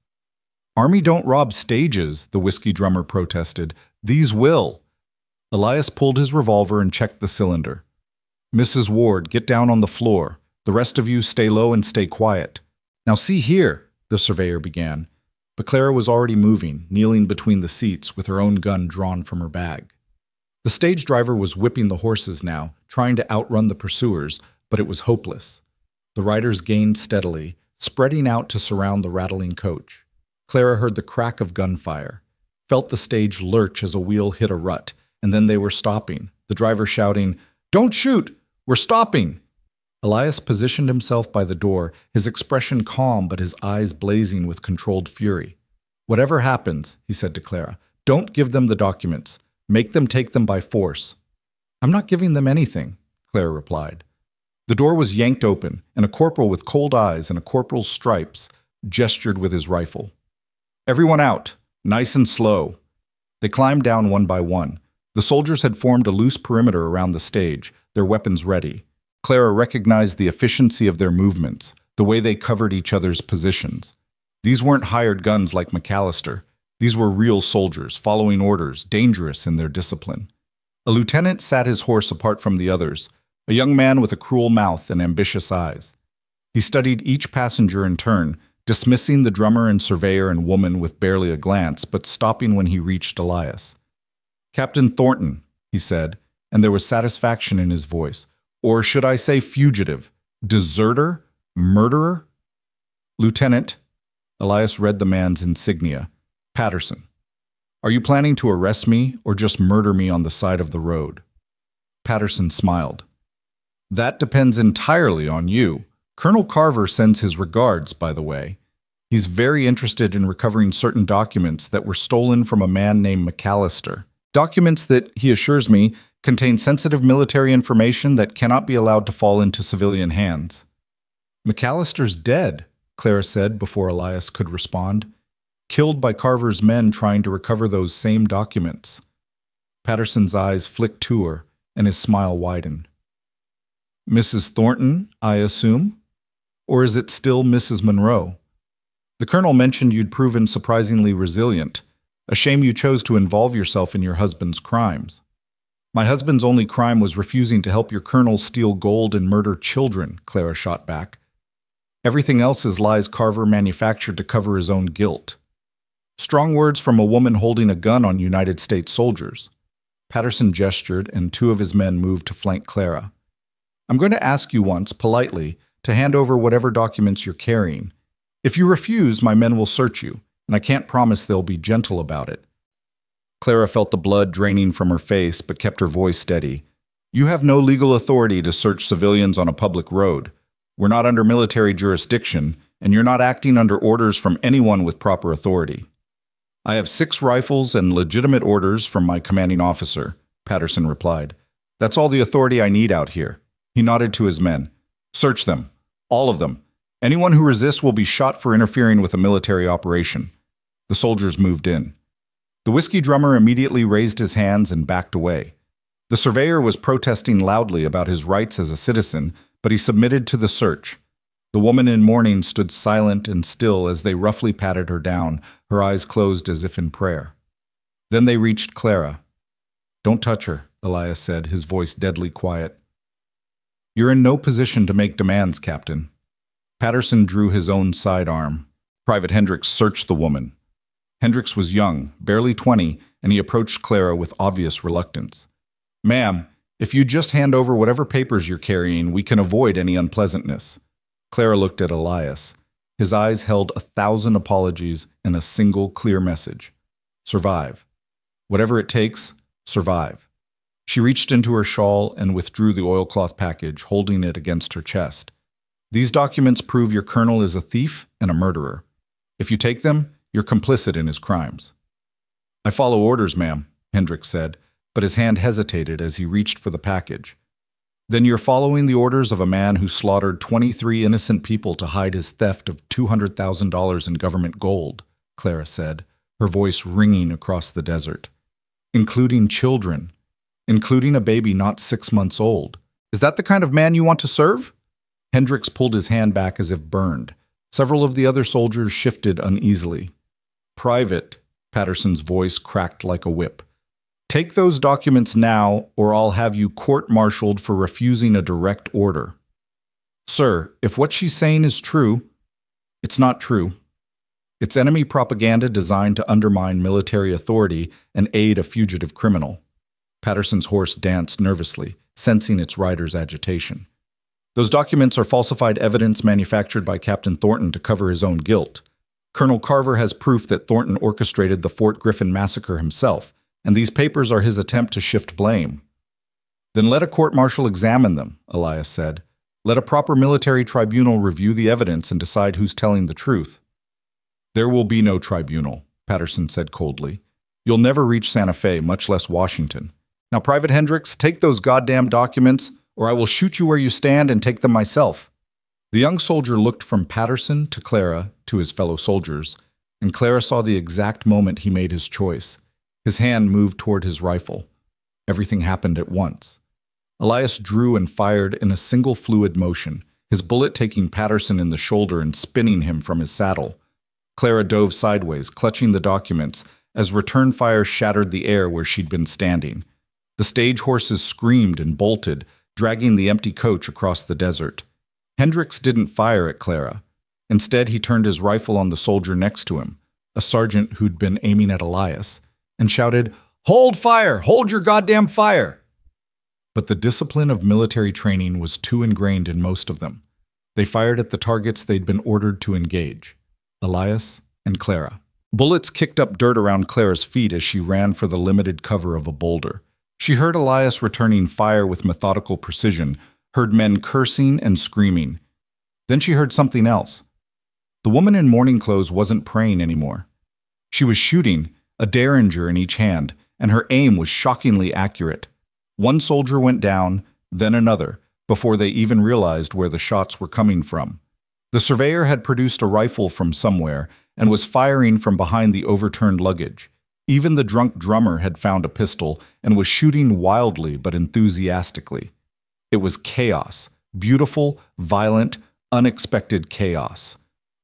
"Army don't rob stages," the whiskey drummer protested. "These will." Elias pulled his revolver and checked the cylinder. "Mrs. Ward, get down on the floor. The rest of you stay low and stay quiet." "Now see here," the surveyor began, but Clara was already moving, kneeling between the seats with her own gun drawn from her bag. The stage driver was whipping the horses now, trying to outrun the pursuers, but it was hopeless. The riders gained steadily, spreading out to surround the rattling coach. Clara heard the crack of gunfire, felt the stage lurch as a wheel hit a rut, and then they were stopping, the driver shouting, "Don't shoot! We're stopping!" Elias positioned himself by the door, his expression calm but his eyes blazing with controlled fury. "Whatever happens," he said to Clara, "don't give them the documents. Make them take them by force." "I'm not giving them anything," Clara replied. The door was yanked open, and a corporal with cold eyes and a corporal's stripes gestured with his rifle. "Everyone out, nice and slow." They climbed down one by one. The soldiers had formed a loose perimeter around the stage, their weapons ready. Clara recognized the efficiency of their movements, the way they covered each other's positions. These weren't hired guns like McAllister. These were real soldiers, following orders, dangerous in their discipline. A lieutenant sat his horse apart from the others, a young man with a cruel mouth and ambitious eyes. He studied each passenger in turn, dismissing the drummer and surveyor and woman with barely a glance, but stopping when he reached Elias. "Captain Thornton," he said, and there was satisfaction in his voice. "Or should I say fugitive? Deserter? Murderer?" "Lieutenant," Elias read the man's insignia, "Patterson." Are you planning to arrest me or just murder me on the side of the road? Patterson smiled. That depends entirely on you. Colonel Carver sends his regards, by the way. He's very interested in recovering certain documents that were stolen from a man named McAllister. Documents that, he assures me, contain sensitive military information that cannot be allowed to fall into civilian hands. McAllister's dead, Clara said before Elias could respond. Killed by Carver's men trying to recover those same documents. Patterson's eyes flicked to her, and his smile widened. Mrs. Thornton, I assume? Or is it still Mrs. Monroe? The colonel mentioned you'd proven surprisingly resilient. A shame you chose to involve yourself in your husband's crimes. My husband's only crime was refusing to help your colonel steal gold and murder children, Clara shot back. Everything else is lies Carver manufactured to cover his own guilt. Strong words from a woman holding a gun on United States soldiers. Patterson gestured, and two of his men moved to flank Clara. I'm going to ask you once, politely, to hand over whatever documents you're carrying. If you refuse, my men will search you, and I can't promise they'll be gentle about it. Clara felt the blood draining from her face, but kept her voice steady. You have no legal authority to search civilians on a public road. We're not under military jurisdiction, and you're not acting under orders from anyone with proper authority. I have 6 rifles and legitimate orders from my commanding officer, Patterson replied. That's all the authority I need out here. He nodded to his men. Search them. All of them. Anyone who resists will be shot for interfering with a military operation. The soldiers moved in. The whiskey drummer immediately raised his hands and backed away. The surveyor was protesting loudly about his rights as a citizen, but he submitted to the search. The woman in mourning stood silent and still as they roughly patted her down, her eyes closed as if in prayer. Then they reached Clara. Don't touch her, Elias said, his voice deadly quiet. You're in no position to make demands, Captain. Patterson drew his own sidearm. Private Hendricks searched the woman. Hendricks was young, barely 20, and he approached Clara with obvious reluctance. Ma'am, if you just hand over whatever papers you're carrying, we can avoid any unpleasantness. Clara looked at Elias. His eyes held 1,000 apologies and a single clear message. Survive. Whatever it takes, survive. She reached into her shawl and withdrew the oilcloth package, holding it against her chest. These documents prove your colonel is a thief and a murderer. If you take them, you're complicit in his crimes. I follow orders, ma'am, Hendricks said, but his hand hesitated as he reached for the package. Then you're following the orders of a man who slaughtered 23 innocent people to hide his theft of $200,000 in government gold, Clara said, her voice ringing across the desert. Including children. Including a baby not 6 months old. Is that the kind of man you want to serve? Hendricks pulled his hand back as if burned. Several of the other soldiers shifted uneasily. Private, Patterson's voice cracked like a whip. Take those documents now, or I'll have you court-martialed for refusing a direct order. Sir, if what she's saying is true, it's not true. It's enemy propaganda designed to undermine military authority and aid a fugitive criminal. Patterson's horse danced nervously, sensing its rider's agitation. Those documents are falsified evidence manufactured by Captain Thornton to cover his own guilt. Colonel Carver has proof that Thornton orchestrated the Fort Griffin massacre himself, and these papers are his attempt to shift blame. Then let a court-martial examine them, Elias said. Let a proper military tribunal review the evidence and decide who's telling the truth. There will be no tribunal, Patterson said coldly. You'll never reach Santa Fe, much less Washington. Now, Private Hendricks, take those goddamn documents, or I will shoot you where you stand and take them myself. The young soldier looked from Patterson to Clara to his fellow soldiers, and Clara saw the exact moment he made his choice. His hand moved toward his rifle. Everything happened at once. Elias drew and fired in a single fluid motion, his bullet taking Patterson in the shoulder and spinning him from his saddle. Clara dove sideways, clutching the documents, as return fire shattered the air where she'd been standing. The stage horses screamed and bolted, dragging the empty coach across the desert. Hendricks didn't fire at Clara. Instead, he turned his rifle on the soldier next to him, a sergeant who'd been aiming at Elias, and shouted, "Hold fire! Hold your goddamn fire!" But the discipline of military training was too ingrained in most of them. They fired at the targets they'd been ordered to engage, Elias and Clara. Bullets kicked up dirt around Clara's feet as she ran for the limited cover of a boulder. She heard Elias returning fire with methodical precision, heard men cursing and screaming. Then she heard something else. The woman in morning clothes wasn't praying anymore. She was shooting, a derringer in each hand, and her aim was shockingly accurate. One soldier went down, then another, before they even realized where the shots were coming from. The surveyor had produced a rifle from somewhere and was firing from behind the overturned luggage. Even the drunk drummer had found a pistol and was shooting wildly but enthusiastically. It was chaos, beautiful, violent, unexpected chaos.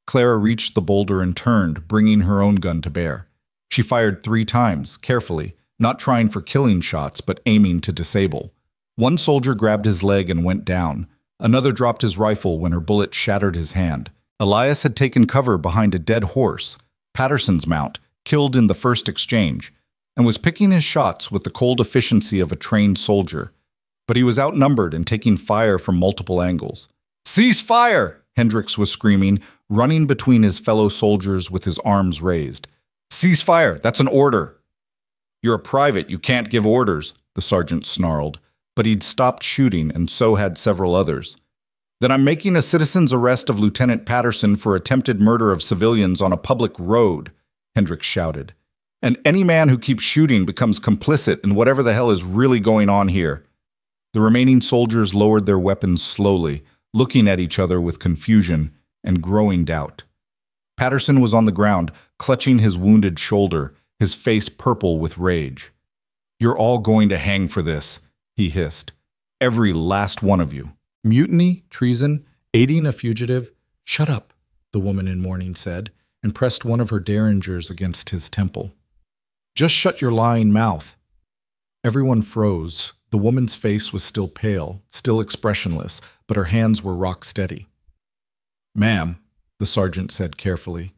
Clara reached the boulder and turned, bringing her own gun to bear. She fired 3 times, carefully, not trying for killing shots but aiming to disable. One soldier grabbed his leg and went down. Another dropped his rifle when her bullet shattered his hand. Elias had taken cover behind a dead horse, Patterson's mount, killed in the first exchange, and was picking his shots with the cold efficiency of a trained soldier. But he was outnumbered and taking fire from multiple angles. "Cease fire!" Hendricks was screaming, running between his fellow soldiers with his arms raised. "Cease fire! That's an order!" "You're a private, you can't give orders," the sergeant snarled, but he'd stopped shooting and so had several others. "Then I'm making a citizen's arrest of Lieutenant Patterson for attempted murder of civilians on a public road," Hendricks shouted. "And any man who keeps shooting becomes complicit in whatever the hell is really going on here." The remaining soldiers lowered their weapons slowly, looking at each other with confusion and growing doubt. Patterson was on the ground, clutching his wounded shoulder, his face purple with rage. "You're all going to hang for this," he hissed. "Every last one of you." "Mutiny, treason, aiding a fugitive." "Shut up," the woman in mourning said, and pressed one of her derringers against his temple. "Just shut your lying mouth." Everyone froze. The woman's face was still pale, still expressionless, but her hands were rock steady. "Ma'am," the sergeant said carefully,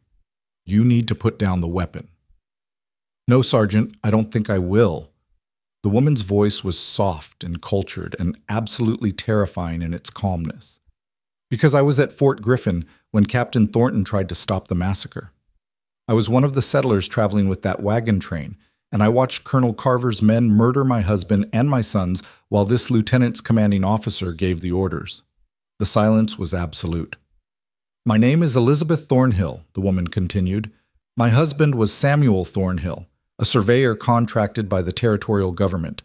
"you need to put down the weapon." "No, Sergeant, I don't think I will." The woman's voice was soft and cultured and absolutely terrifying in its calmness. "Because I was at Fort Griffin when Captain Thornton tried to stop the massacre. I was one of the settlers traveling with that wagon train, and I watched Colonel Carver's men murder my husband and my sons while this lieutenant's commanding officer gave the orders." The silence was absolute. "My name is Elizabeth Thornhill," the woman continued. "My husband was Samuel Thornhill, a surveyor contracted by the territorial government.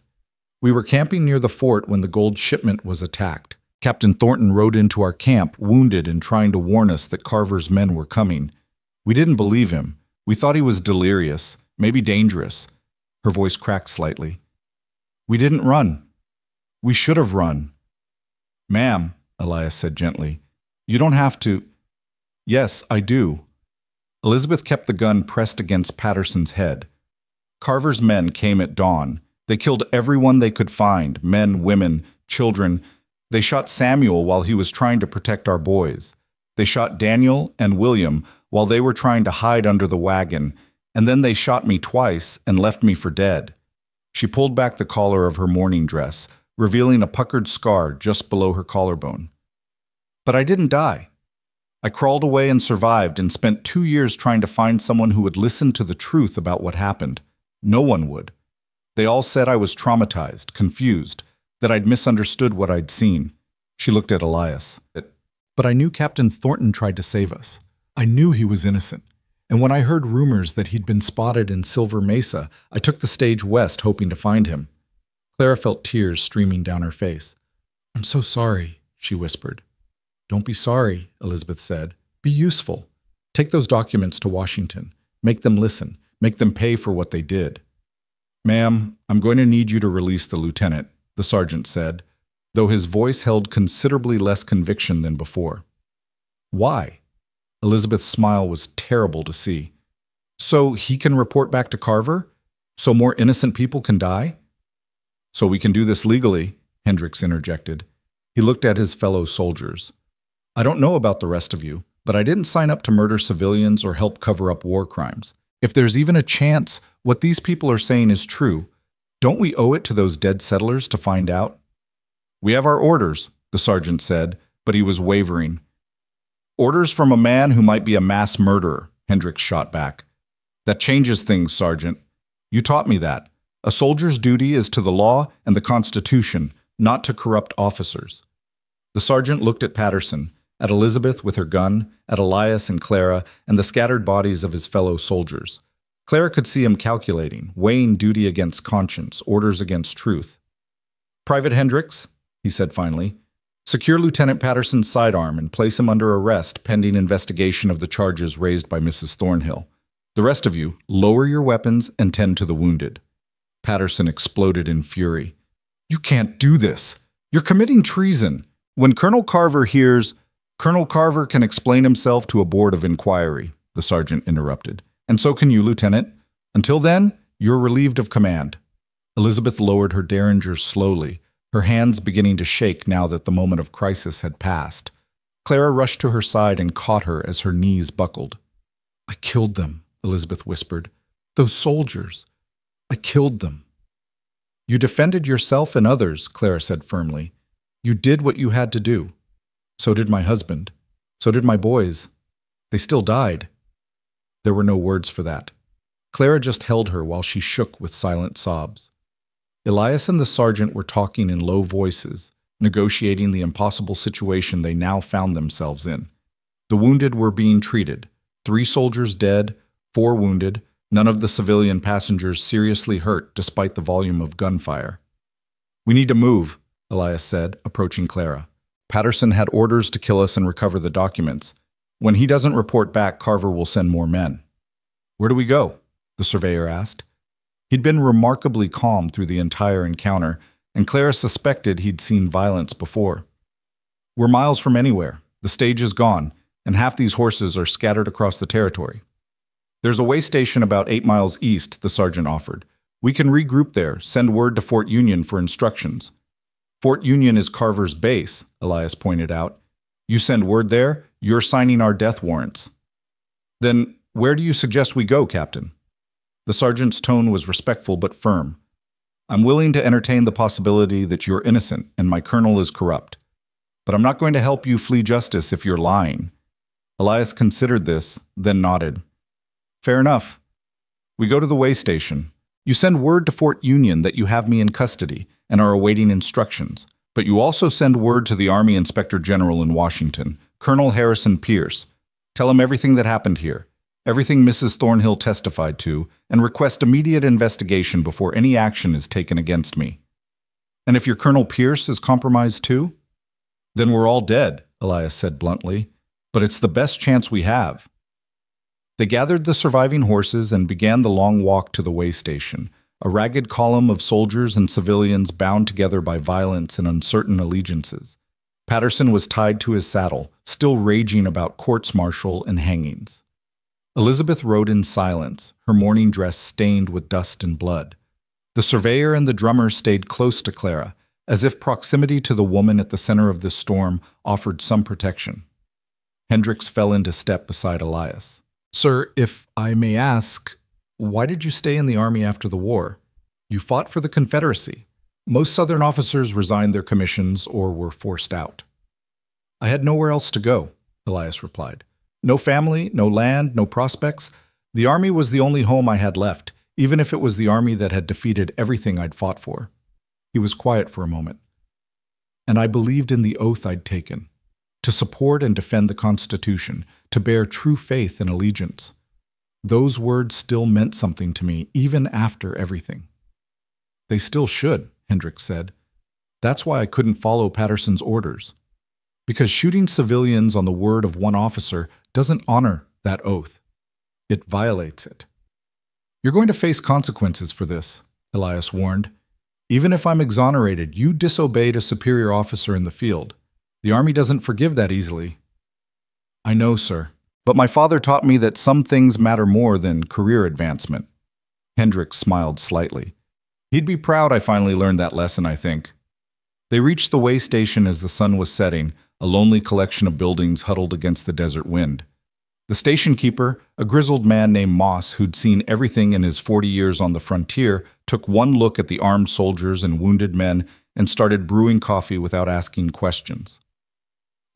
We were camping near the fort when the gold shipment was attacked. Captain Thornton rode into our camp, wounded and trying to warn us that Carver's men were coming. We didn't believe him. We thought he was delirious, maybe dangerous." Her voice cracked slightly. "We didn't run. We should have run." "Ma'am," Elias said gently, "you don't have to." "Yes, I do." Elizabeth kept the gun pressed against Patterson's head. "Carver's men came at dawn. They killed everyone they could find, men, women, children. They shot Samuel while he was trying to protect our boys. They shot Daniel and William while they were trying to hide under the wagon, and then they shot me twice and left me for dead." She pulled back the collar of her mourning dress, revealing a puckered scar just below her collarbone. "But I didn't die. I crawled away and survived and spent 2 years trying to find someone who would listen to the truth about what happened. No one would. They all said I was traumatized, confused, that I'd misunderstood what I'd seen." She looked at Elias. "But I knew Captain Thornton tried to save us. I knew he was innocent. And when I heard rumors that he'd been spotted in Silver Mesa, I took the stage west hoping to find him." Clara felt tears streaming down her face. "I'm so sorry," she whispered. "Don't be sorry," Elizabeth said. "Be useful. Take those documents to Washington. Make them listen. Make them pay for what they did." "Ma'am, I'm going to need you to release the lieutenant," the sergeant said, though his voice held considerably less conviction than before. "Why?" Elizabeth's smile was terrible to see. "So he can report back to Carver? So more innocent people can die?" "So we can do this legally," Hendricks interjected. He looked at his fellow soldiers. "I don't know about the rest of you, but I didn't sign up to murder civilians or help cover up war crimes. If there's even a chance what these people are saying is true, don't we owe it to those dead settlers to find out?" "We have our orders," the sergeant said, but he was wavering. "Orders from a man who might be a mass murderer," Hendricks shot back. That changes things, Sergeant. You taught me that. A soldier's duty is to the law and the Constitution, not to corrupt officers. The sergeant looked at Patterson, at Elizabeth with her gun, at Elias and Clara, and the scattered bodies of his fellow soldiers. Clara could see him calculating, weighing duty against conscience, orders against truth. "Private Hendricks," he said finally, "secure Lieutenant Patterson's sidearm and place him under arrest pending investigation of the charges raised by Mrs. Thornhill. The rest of you, lower your weapons and tend to the wounded." Patterson exploded in fury. "You can't do this. You're committing treason. When Colonel Carver hears—" "Colonel Carver can explain himself to a board of inquiry," the sergeant interrupted. "And so can you, Lieutenant. Until then, you're relieved of command." Elizabeth lowered her derringer slowly, her hands beginning to shake now that the moment of crisis had passed. Clara rushed to her side and caught her as her knees buckled. "I killed them," Elizabeth whispered. "Those soldiers. I killed them." "You defended yourself and others," Clara said firmly. "You did what you had to do. So did my husband. So did my boys. They still died." There were no words for that. Clara just held her while she shook with silent sobs. Elias and the sergeant were talking in low voices, negotiating the impossible situation they now found themselves in. The wounded were being treated. 3 soldiers dead, 4 wounded, none of the civilian passengers seriously hurt despite the volume of gunfire. "We need to move," Elias said, approaching Clara. "Patterson had orders to kill us and recover the documents. When he doesn't report back, Carver will send more men." "Where do we go?" the surveyor asked. He'd been remarkably calm through the entire encounter, and Clara suspected he'd seen violence before. "We're miles from anywhere. The stage is gone, and half these horses are scattered across the territory." "There's a way station about 8 miles east," the sergeant offered. "We can regroup there, send word to Fort Union for instructions." "Fort Union is Carver's base," Elias pointed out. "You send word there, you're signing our death warrants." "Then where do you suggest we go, Captain?" The sergeant's tone was respectful but firm. "I'm willing to entertain the possibility that you're innocent and my colonel is corrupt. But I'm not going to help you flee justice if you're lying." Elias considered this, then nodded. "Fair enough. We go to the way station. You send word to Fort Union that you have me in custody and are awaiting instructions. But you also send word to the Army Inspector General in Washington, Colonel Harrison Pierce. Tell him everything that happened here, everything Mrs. Thornhill testified to, and request immediate investigation before any action is taken against me." "And if your Colonel Pierce is compromised too?" "Then we're all dead," Elias said bluntly. "But it's the best chance we have." They gathered the surviving horses and began the long walk to the way station, a ragged column of soldiers and civilians bound together by violence and uncertain allegiances. Patterson was tied to his saddle, still raging about courts-martial and hangings. Elizabeth rode in silence, her mourning dress stained with dust and blood. The surveyor and the drummer stayed close to Clara, as if proximity to the woman at the center of this storm offered some protection. Hendricks fell into step beside Elias. "Sir, if I may ask, why did you stay in the Army after the war? You fought for the Confederacy. Most Southern officers resigned their commissions or were forced out." "I had nowhere else to go," Elias replied. "No family, no land, no prospects. The Army was the only home I had left, even if it was the Army that had defeated everything I'd fought for." He was quiet for a moment. "And I believed in the oath I'd taken, to support and defend the Constitution, to bear true faith and allegiance. Those words still meant something to me, even after everything." "They still should," Hendricks said. "That's why I couldn't follow Patterson's orders. Because shooting civilians on the word of one officer doesn't honor that oath. It violates it." "You're going to face consequences for this," Elias warned. "Even if I'm exonerated, you disobeyed a superior officer in the field. The Army doesn't forgive that easily." "I know, sir. But my father taught me that some things matter more than career advancement." Hendricks smiled slightly. "He'd be proud I finally learned that lesson, I think." They reached the way station as the sun was setting, a lonely collection of buildings huddled against the desert wind. The station keeper, a grizzled man named Moss who'd seen everything in his 40 years on the frontier, took one look at the armed soldiers and wounded men and started brewing coffee without asking questions.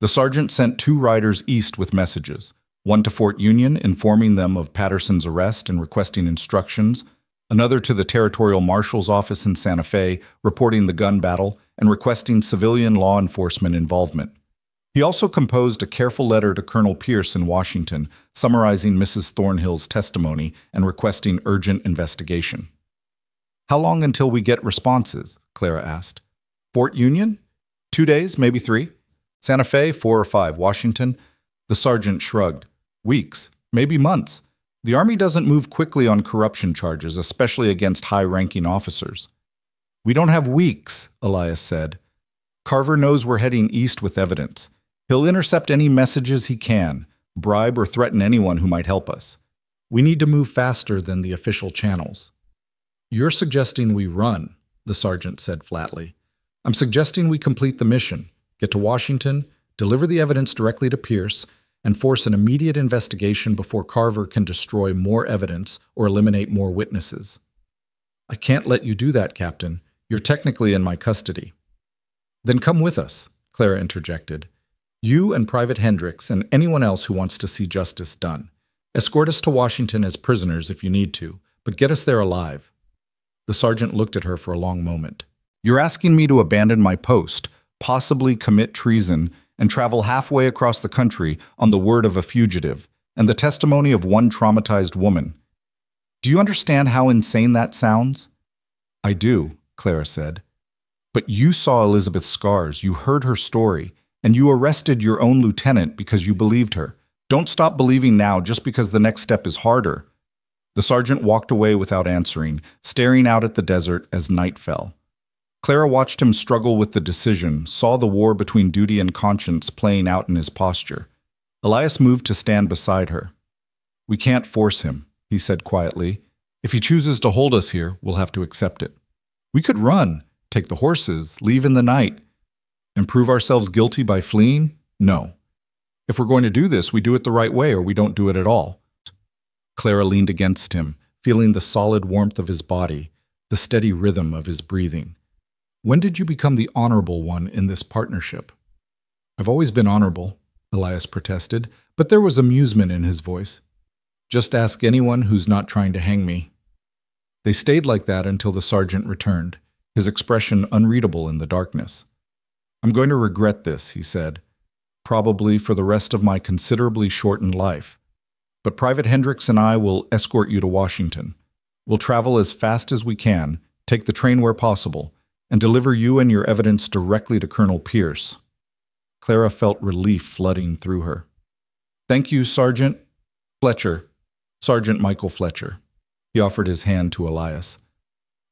The sergeant sent 2 riders east with messages. One to Fort Union, informing them of Patterson's arrest and requesting instructions. Another to the Territorial Marshal's office in Santa Fe, reporting the gun battle and requesting civilian law enforcement involvement. He also composed a careful letter to Colonel Pierce in Washington, summarizing Mrs. Thornhill's testimony and requesting urgent investigation. "How long until we get responses?" Clara asked. "Fort Union? 2 days, maybe 3. Santa Fe, 4 or 5. Washington?" The sergeant shrugged. "Weeks, maybe months. The Army doesn't move quickly on corruption charges, especially against high-ranking officers." "We don't have weeks," Elias said. "Carver knows we're heading east with evidence. He'll intercept any messages he can, bribe or threaten anyone who might help us. We need to move faster than the official channels." "You're suggesting we run," the sergeant said flatly. "I'm suggesting we complete the mission, get to Washington, deliver the evidence directly to Pierce, and force an immediate investigation before Carver can destroy more evidence or eliminate more witnesses." "I can't let you do that, Captain. You're technically in my custody." "Then come with us," Clara interjected. "You and Private Hendricks and anyone else who wants to see justice done. Escort us to Washington as prisoners if you need to, but get us there alive." The sergeant looked at her for a long moment. "You're asking me to abandon my post, possibly commit treason, and travel halfway across the country on the word of a fugitive and the testimony of one traumatized woman. Do you understand how insane that sounds?" "I do," Clara said. "But you saw Elizabeth's scars, you heard her story, and you arrested your own lieutenant because you believed her. Don't stop believing now just because the next step is harder." The sergeant walked away without answering, staring out at the desert as night fell. Clara watched him struggle with the decision, saw the war between duty and conscience playing out in his posture. Elias moved to stand beside her. "We can't force him," he said quietly. "If he chooses to hold us here, we'll have to accept it. We could run, take the horses, leave in the night. And prove ourselves guilty by fleeing? No. If we're going to do this, we do it the right way or we don't do it at all." Clara leaned against him, feeling the solid warmth of his body, the steady rhythm of his breathing. "When did you become the honorable one in this partnership?" "I've always been honorable," Elias protested, but there was amusement in his voice. "Just ask anyone who's not trying to hang me." They stayed like that until the sergeant returned, his expression unreadable in the darkness. "I'm going to regret this," he said, "probably for the rest of my considerably shortened life. But Private Hendricks and I will escort you to Washington. We'll travel as fast as we can, take the train where possible, and deliver you and your evidence directly to Colonel Pierce." Clara felt relief flooding through her. "Thank you, Sergeant Fletcher. Sergeant Michael Fletcher." He offered his hand to Elias.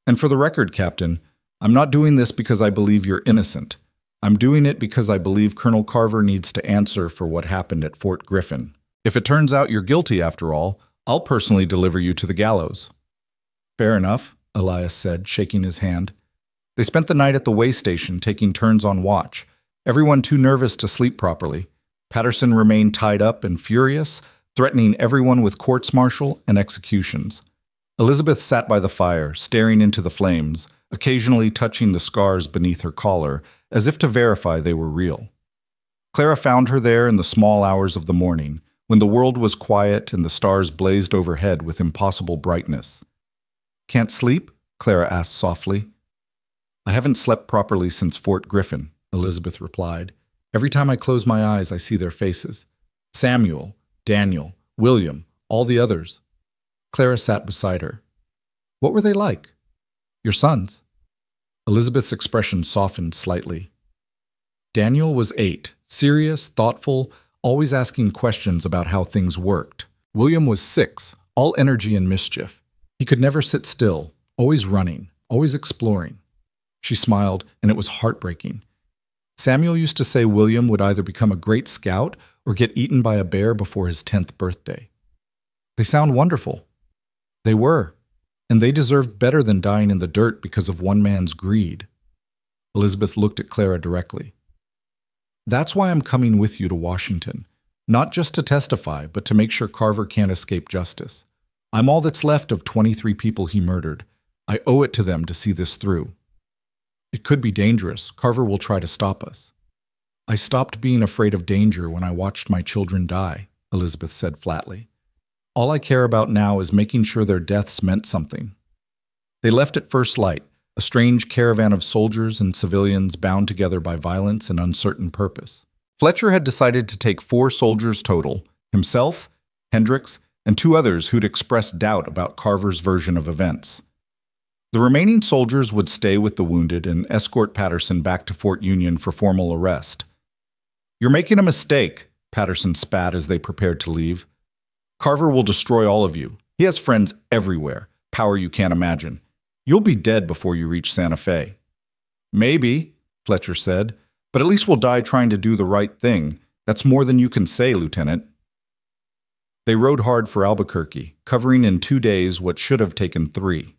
"And for the record, Captain, I'm not doing this because I believe you're innocent. I'm doing it because I believe Colonel Carver needs to answer for what happened at Fort Griffin. If it turns out you're guilty after all, I'll personally deliver you to the gallows." "Fair enough," Elias said, shaking his hand. They spent the night at the way station, taking turns on watch, everyone too nervous to sleep properly. Patterson remained tied up and furious, threatening everyone with courts-martial and executions. Elizabeth sat by the fire, staring into the flames, occasionally touching the scars beneath her collar, as if to verify they were real. Clara found her there in the small hours of the morning, when the world was quiet and the stars blazed overhead with impossible brightness. "Can't sleep?" Clara asked softly. "I haven't slept properly since Fort Griffin," Elizabeth replied. "Every time I close my eyes, I see their faces. Samuel, Daniel, William, all the others." Clara sat beside her. "What were they like?" "Your sons." Elizabeth's expression softened slightly. Daniel was 8, serious, thoughtful, always asking questions about how things worked. William was 6, all energy and mischief. He could never sit still, always running, always exploring. She smiled, and it was heartbreaking. Samuel used to say William would either become a great scout or get eaten by a bear before his 10th birthday. "They sound wonderful." They were, and they deserved better than dying in the dirt because of one man's greed. Elizabeth looked at Clara directly. "That's why I'm coming with you to Washington, not just to testify, but to make sure Carver can't escape justice. I'm all that's left of 23 people he murdered. I owe it to them to see this through. It could be dangerous. Carver will try to stop us. I stopped being afraid of danger when I watched my children die." Elizabeth said flatly. All I care about now is making sure their deaths meant something. They left at first light, a strange caravan of soldiers and civilians bound together by violence and uncertain purpose. Fletcher had decided to take 4 soldiers total, himself, Hendricks, and 2 others who'd expressed doubt about Carver's version of events. The remaining soldiers would stay with the wounded and escort Patterson back to Fort Union for formal arrest. "You're making a mistake," Patterson spat as they prepared to leave. "Carver will destroy all of you. He has friends everywhere, power you can't imagine. You'll be dead before you reach Santa Fe." "Maybe," Fletcher said, "but at least we'll die trying to do the right thing. That's more than you can say, Lieutenant." They rode hard for Albuquerque, covering in 2 days what should have taken 3.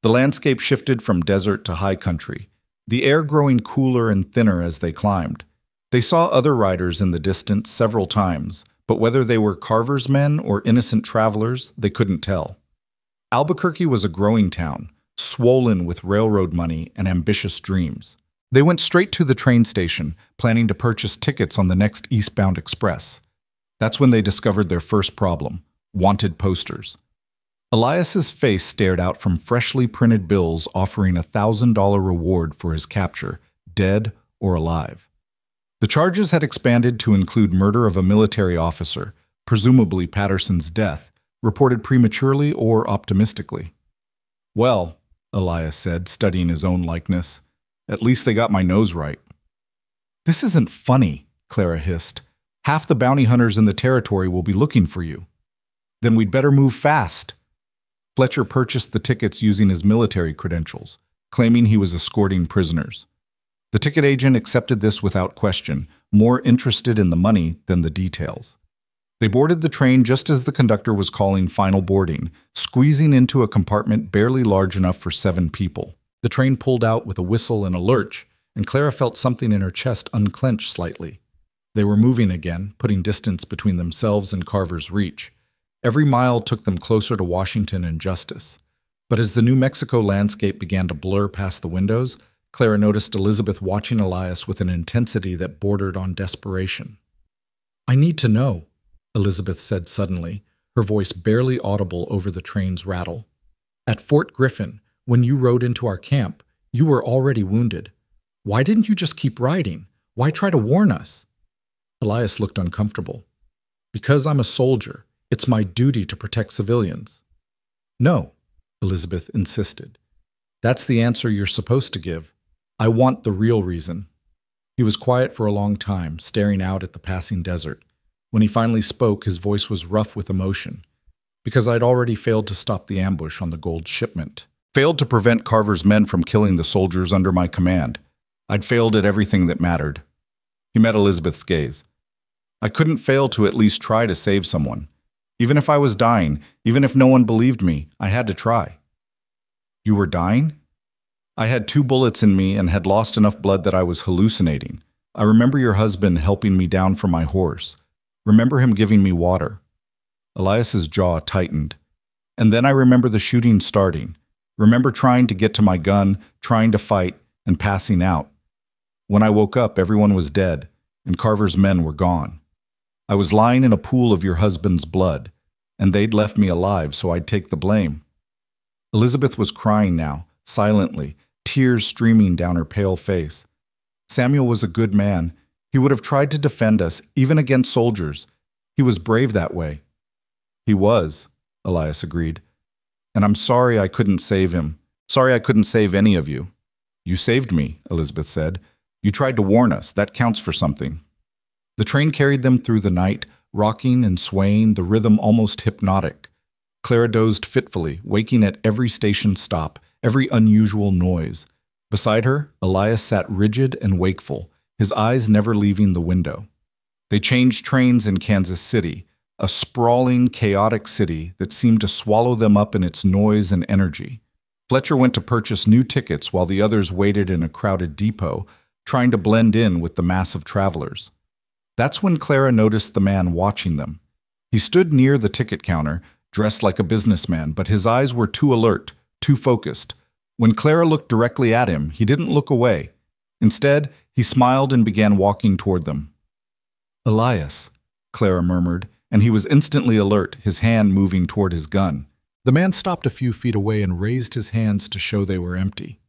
The landscape shifted from desert to high country, the air growing cooler and thinner as they climbed. They saw other riders in the distance several times, but whether they were Carver's men or innocent travelers, they couldn't tell. Albuquerque was a growing town, swollen with railroad money and ambitious dreams. They went straight to the train station, planning to purchase tickets on the next eastbound express. That's when they discovered their first problem: wanted posters. Elias's face stared out from freshly printed bills offering a $1,000 reward for his capture, dead or alive. The charges had expanded to include murder of a military officer, presumably Patterson's death, reported prematurely or optimistically. "Well," Elias said, studying his own likeness, "at least they got my nose right." "This isn't funny," Clara hissed. "Half the bounty hunters in the territory will be looking for you." "Then we'd better move fast." Fletcher purchased the tickets using his military credentials, claiming he was escorting prisoners. The ticket agent accepted this without question, more interested in the money than the details. They boarded the train just as the conductor was calling final boarding, squeezing into a compartment barely large enough for 7 people. The train pulled out with a whistle and a lurch, and Clara felt something in her chest unclench slightly. They were moving again, putting distance between themselves and Carver's reach. Every mile took them closer to Washington and justice. But as the New Mexico landscape began to blur past the windows, Clara noticed Elizabeth watching Elias with an intensity that bordered on desperation. "I need to know," Elizabeth said suddenly, her voice barely audible over the train's rattle. "At Fort Griffin, when you rode into our camp, you were already wounded. Why didn't you just keep riding? Why try to warn us?" Elias looked uncomfortable. "Because I'm a soldier. It's my duty to protect civilians." "No," Elizabeth insisted. "That's the answer you're supposed to give. I want the real reason." He was quiet for a long time, staring out at the passing desert. When he finally spoke, his voice was rough with emotion. "Because I'd already failed to stop the ambush on the gold shipment. Failed to prevent Carver's men from killing the soldiers under my command. I'd failed at everything that mattered." He met Elizabeth's gaze. "I couldn't fail to at least try to save someone. Even if I was dying, even if no one believed me, I had to try." "You were dying?" "I had 2 bullets in me and had lost enough blood that I was hallucinating. I remember your husband helping me down from my horse. Remember him giving me water." Elias's jaw tightened. "And then I remember the shooting starting. Remember trying to get to my gun, trying to fight, and passing out. When I woke up, everyone was dead, and Carver's men were gone. I was lying in a pool of your husband's blood, and they'd left me alive so I'd take the blame." Elizabeth was crying now, silently, tears streaming down her pale face. "Samuel was a good man. He would have tried to defend us, even against soldiers. He was brave that way." "He was," Elias agreed. "And I'm sorry I couldn't save him. Sorry I couldn't save any of you." "You saved me," Elizabeth said. "You tried to warn us. That counts for something." The train carried them through the night, rocking and swaying, the rhythm almost hypnotic. Clara dozed fitfully, waking at every station stop, every unusual noise. Beside her, Elias sat rigid and wakeful, his eyes never leaving the window. They changed trains in Kansas City, a sprawling, chaotic city that seemed to swallow them up in its noise and energy. Fletcher went to purchase new tickets while the others waited in a crowded depot, trying to blend in with the mass of travelers. That's when Clara noticed the man watching them. He stood near the ticket counter, dressed like a businessman, but his eyes were too alert, too focused. When Clara looked directly at him, he didn't look away. Instead, he smiled and began walking toward them. "Elias," Clara murmured, and he was instantly alert, his hand moving toward his gun. The man stopped a few feet away and raised his hands to show they were empty.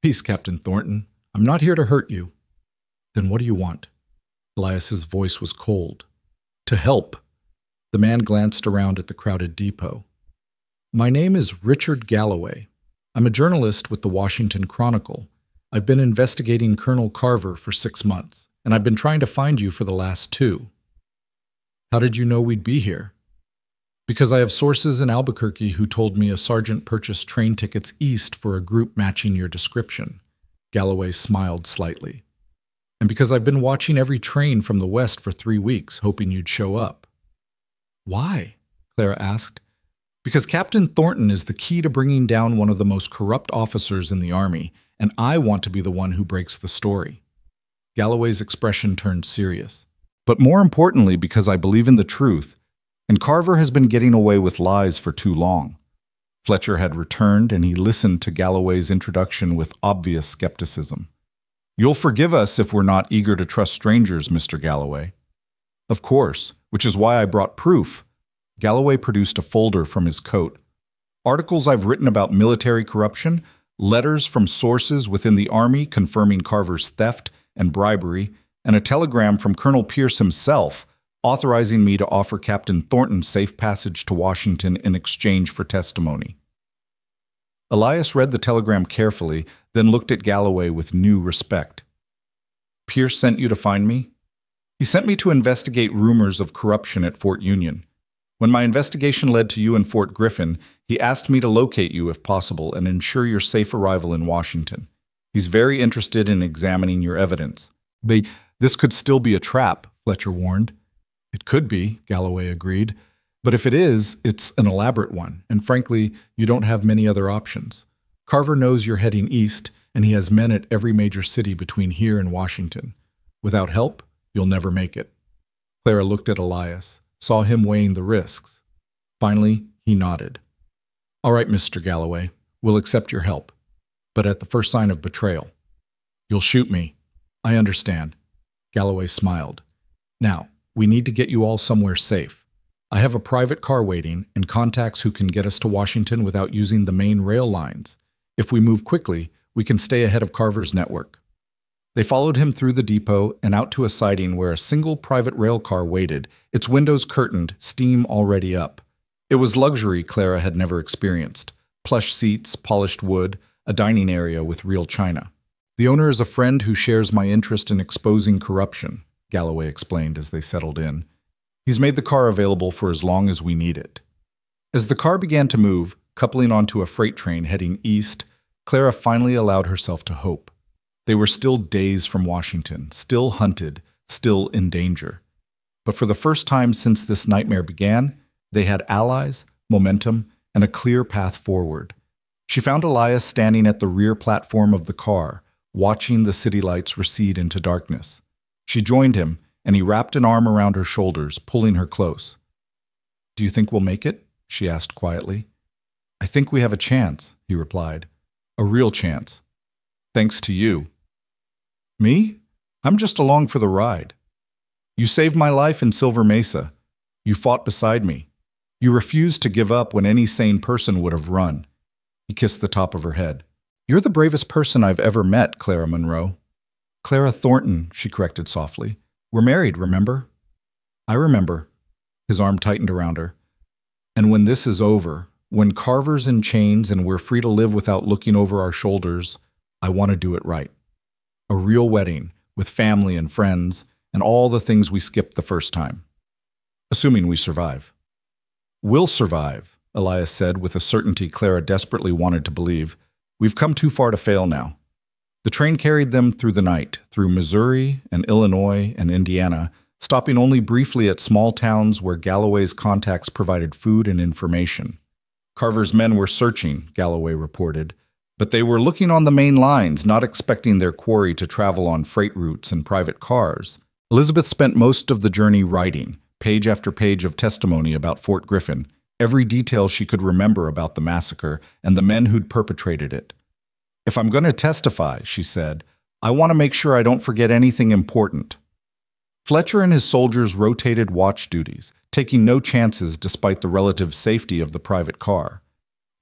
"Peace, Captain Thornton. I'm not here to hurt you." "Then what do you want?" Elias's voice was cold. "To help." The man glanced around at the crowded depot. "My name is Richard Galloway. I'm a journalist with the Washington Chronicle. I've been investigating Colonel Carver for 6 months, and I've been trying to find you for the last 2. "How did you know we'd be here?" "Because I have sources in Albuquerque who told me a sergeant purchased train tickets east for a group matching your description." Galloway smiled slightly. "And because I've been watching every train from the west for 3 weeks, hoping you'd show up." "Why?" Clara asked. "Because Captain Thornton is the key to bringing down one of the most corrupt officers in the Army, and I want to be the one who breaks the story." Galloway's expression turned serious. "But more importantly, because I believe in the truth, and Carver has been getting away with lies for too long." Fletcher had returned, and he listened to Galloway's introduction with obvious skepticism. "You'll forgive us if we're not eager to trust strangers, Mr. Galloway." "Of course, which is why I brought proof." Galloway produced a folder from his coat. "Articles I've written about military corruption, letters from sources within the Army confirming Carver's theft and bribery, and a telegram from Colonel Pierce himself authorizing me to offer Captain Thornton safe passage to Washington in exchange for testimony." Elias read the telegram carefully, then looked at Galloway with new respect. "Pierce sent you to find me?" "He sent me to investigate rumors of corruption at Fort Union. When my investigation led to you in Fort Griffin, he asked me to locate you if possible and ensure your safe arrival in Washington. He's very interested in examining your evidence." "This could still be a trap," Fletcher warned. "It could be," Galloway agreed. "But if it is, it's an elaborate one, and frankly, you don't have many other options. Carver knows you're heading east, and he has men at every major city between here and Washington. Without help, you'll never make it." Clara looked at Elias, saw him weighing the risks. Finally, he nodded. "All right, Mr. Galloway, we'll accept your help. But at the first sign of betrayal." "You'll shoot me." "I understand." Galloway smiled. "Now, we need to get you all somewhere safe. I have a private car waiting and contacts who can get us to Washington without using the main rail lines. If we move quickly, we can stay ahead of Carver's network." They followed him through the depot and out to a siding where a single private rail car waited, its windows curtained, steam already up. It was luxury Clara had never experienced. Plush seats, polished wood, a dining area with real china. "The owner is a friend who shares my interest in exposing corruption," Galloway explained as they settled in. "He's made the car available for as long as we need it." As the car began to move, coupling onto a freight train heading east, Clara finally allowed herself to hope. They were still days from Washington, still hunted, still in danger. But for the first time since this nightmare began, they had allies, momentum, and a clear path forward. She found Elias standing at the rear platform of the car, watching the city lights recede into darkness. She joined him, and he wrapped an arm around her shoulders, pulling her close. "Do you think we'll make it?" she asked quietly. "I think we have a chance," he replied. "A real chance. Thanks to you." "Me? I'm just along for the ride. You saved my life in Silver Mesa. You fought beside me. You refused to give up when any sane person would have run." He kissed the top of her head. "You're the bravest person I've ever met, Clara Monroe." "Clara Thornton," she corrected softly. "We're married, remember?" "I remember." His arm tightened around her. "And when this is over, when Carver's in chains and we're free to live without looking over our shoulders, I want to do it right. A real wedding, with family and friends, and all the things we skipped the first time. Assuming we survive." "We'll survive," Elias said with a certainty Clara desperately wanted to believe. "We've come too far to fail now." The train carried them through the night, through Missouri and Illinois and Indiana, stopping only briefly at small towns where Galloway's contacts provided food and information. Carver's men were searching, Galloway reported, but they were looking on the main lines, not expecting their quarry to travel on freight routes and private cars. Elizabeth spent most of the journey writing, page after page of testimony about Fort Griffin, every detail she could remember about the massacre and the men who'd perpetrated it. "If I'm going to testify," she said, "I want to make sure I don't forget anything important." Fletcher and his soldiers rotated watch duties, taking no chances despite the relative safety of the private car.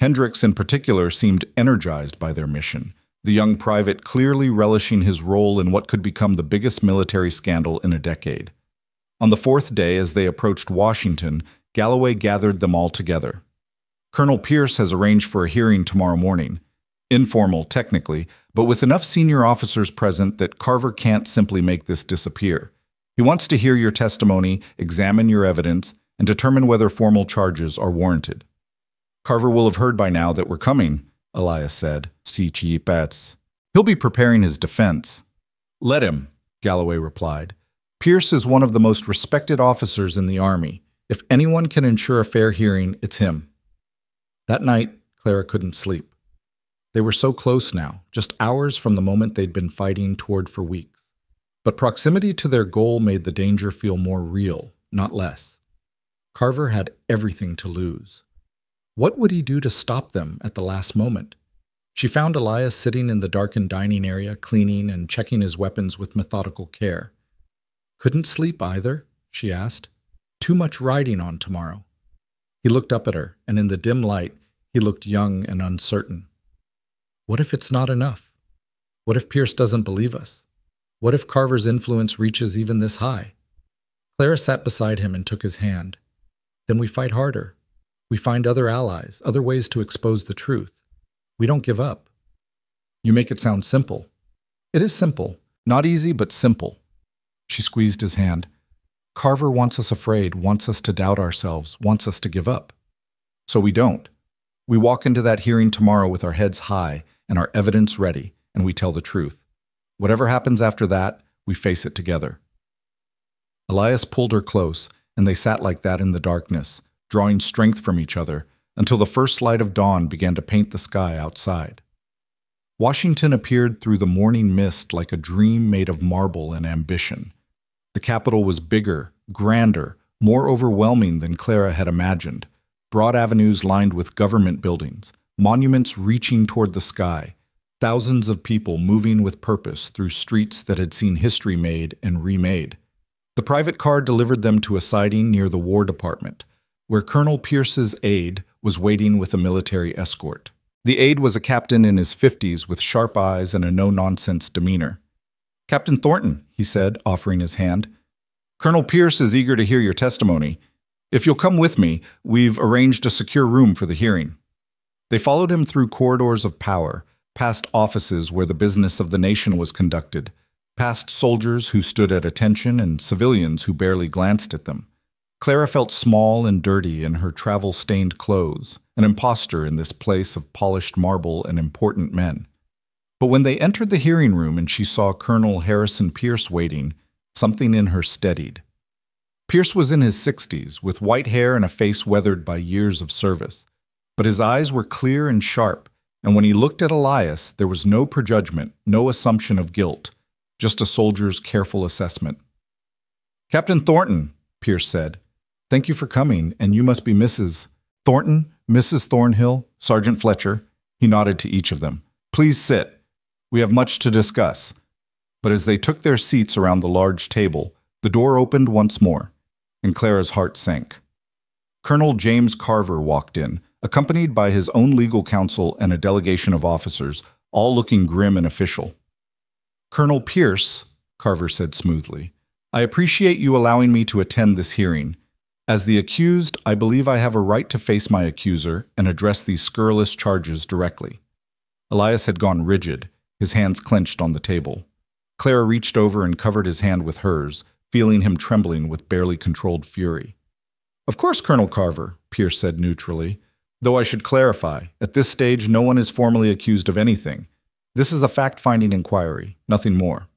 Hendricks, in particular, seemed energized by their mission, the young private clearly relishing his role in what could become the biggest military scandal in a decade. On the fourth day, as they approached Washington, Galloway gathered them all together. Colonel Pierce has arranged for a hearing tomorrow morning. Informal, technically, but with enough senior officers present that Carver can't simply make this disappear. He wants to hear your testimony, examine your evidence, and determine whether formal charges are warranted. Carver will have heard by now that we're coming, Elias said. Si chipets. He'll be preparing his defense. Let him, Galloway replied. Pierce is one of the most respected officers in the Army. If anyone can ensure a fair hearing, it's him. That night, Clara couldn't sleep. They were so close now, just hours from the moment they'd been fighting toward for weeks. But proximity to their goal made the danger feel more real, not less. Carver had everything to lose. What would he do to stop them at the last moment? She found Elias sitting in the darkened dining area, cleaning and checking his weapons with methodical care. Couldn't sleep either? She asked. Too much riding on tomorrow. He looked up at her, and in the dim light, he looked young and uncertain. What if it's not enough? What if Pierce doesn't believe us? What if Carver's influence reaches even this high? Clara sat beside him and took his hand. Then we fight harder. We find other allies, other ways to expose the truth. We don't give up. You make it sound simple. It is simple. Not easy, but simple. She squeezed his hand. Carver wants us afraid, wants us to doubt ourselves, wants us to give up. So we don't. We walk into that hearing tomorrow with our heads high and our evidence ready, and we tell the truth. Whatever happens after that, we face it together. Elias pulled her close, and they sat like that in the darkness, drawing strength from each other, until the first light of dawn began to paint the sky outside. Washington appeared through the morning mist like a dream made of marble and ambition. The Capitol was bigger, grander, more overwhelming than Clara had imagined. Broad avenues lined with government buildings, monuments reaching toward the sky, thousands of people moving with purpose through streets that had seen history made and remade. The private car delivered them to a siding near the War Department, where Colonel Pierce's aide was waiting with a military escort. The aide was a captain in his 50s with sharp eyes and a no-nonsense demeanor. Captain Thornton, he said, offering his hand. Colonel Pierce is eager to hear your testimony. If you'll come with me, we've arranged a secure room for the hearing. They followed him through corridors of power, past offices where the business of the nation was conducted, past soldiers who stood at attention and civilians who barely glanced at them. Clara felt small and dirty in her travel-stained clothes, an imposter in this place of polished marble and important men. But when they entered the hearing room and she saw Colonel Harrison Pierce waiting, something in her steadied. Pierce was in his 60s, with white hair and a face weathered by years of service. But his eyes were clear and sharp, and when he looked at Elias, there was no prejudgment, no assumption of guilt, just a soldier's careful assessment. Captain Thornton, Pierce said, thank you for coming, and you must be Mrs. Thornton, Mrs. Thornhill, Sergeant Fletcher. He nodded to each of them. Please sit. We have much to discuss. But as they took their seats around the large table, the door opened once more, and Clara's heart sank. Colonel James Carver walked in, accompanied by his own legal counsel and a delegation of officers, all looking grim and official. Colonel Pierce, Carver said smoothly, I appreciate you allowing me to attend this hearing. As the accused, I believe I have a right to face my accuser and address these scurrilous charges directly. Elias had gone rigid, his hands clenched on the table. Clara reached over and covered his hand with hers, feeling him trembling with barely controlled fury. Of course, Colonel Carver, Pierce said neutrally, though I should clarify, at this stage no one is formally accused of anything. This is a fact-finding inquiry, nothing more.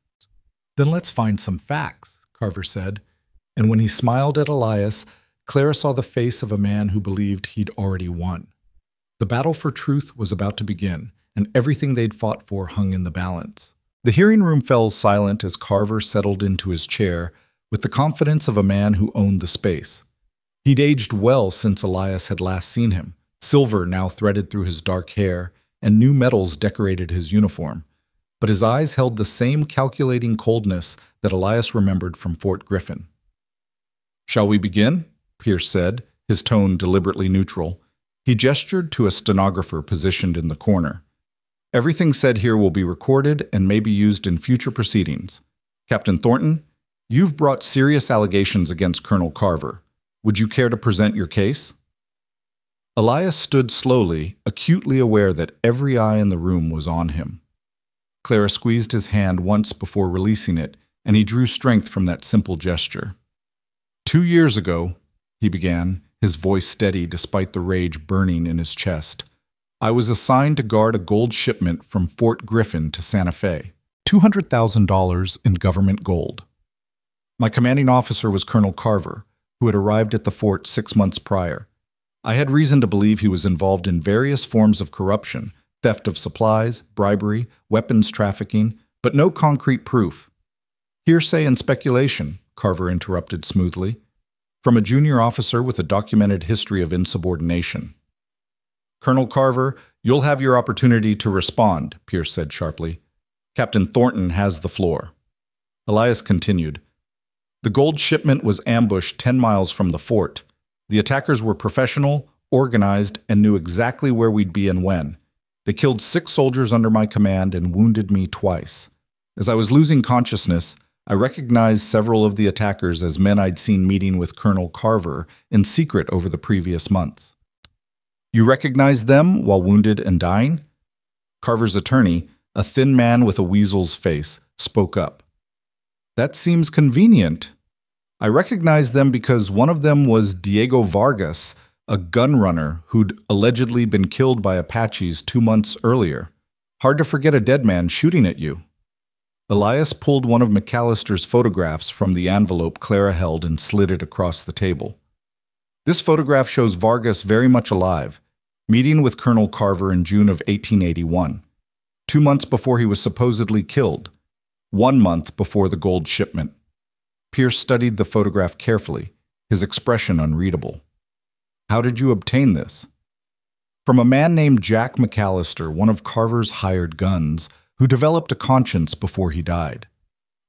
Then let's find some facts, Carver said, and when he smiled at Elias, Clara saw the face of a man who believed he'd already won. The battle for truth was about to begin, and everything they'd fought for hung in the balance. The hearing room fell silent as Carver settled into his chair with the confidence of a man who owned the space. He'd aged well since Elias had last seen him. Silver now threaded through his dark hair, and new medals decorated his uniform. but his eyes held the same calculating coldness that Elias remembered from Fort Griffin. "Shall we begin?" Pierce said, his tone deliberately neutral. He gestured to a stenographer positioned in the corner. "Everything said here will be recorded and may be used in future proceedings. Captain Thornton, you've brought serious allegations against Colonel Carver. Would you care to present your case?" Elias stood slowly, acutely aware that every eye in the room was on him. Clara squeezed his hand once before releasing it, and he drew strength from that simple gesture. "2 years ago," he began, his voice steady despite the rage burning in his chest, "I was assigned to guard a gold shipment from Fort Griffin to Santa Fe, $200,000 in government gold. My commanding officer was Colonel Carver, who had arrived at the fort 6 months prior. I had reason to believe he was involved in various forms of corruption, theft of supplies, bribery, weapons trafficking, but no concrete proof." "Hearsay and speculation," Carver interrupted smoothly, "from a junior officer with a documented history of insubordination." "Colonel Carver, you'll have your opportunity to respond," Pierce said sharply. "Captain Thornton has the floor." Elias continued. "The gold shipment was ambushed 10 miles from the fort. The attackers were professional, organized, and knew exactly where we'd be and when. They killed 6 soldiers under my command and wounded me twice. As I was losing consciousness, I recognized several of the attackers as men I'd seen meeting with Colonel Carver in secret over the previous months." "You recognized them while wounded and dying?" Carver's attorney, a thin man with a weasel's face, spoke up. "That seems convenient. I recognized them because one of them was Diego Vargas, a gun runner who'd allegedly been killed by Apaches 2 months earlier. Hard to forget a dead man shooting at you." Elias pulled one of McAllister's photographs from the envelope Clara held and slid it across the table. "This photograph shows Vargas very much alive, meeting with Colonel Carver in June of 1881, 2 months before he was supposedly killed, 1 month before the gold shipment." Pierce studied the photograph carefully, his expression unreadable. "How did you obtain this?" "From a man named Jack McAllister, one of Carver's hired guns, who developed a conscience before he died."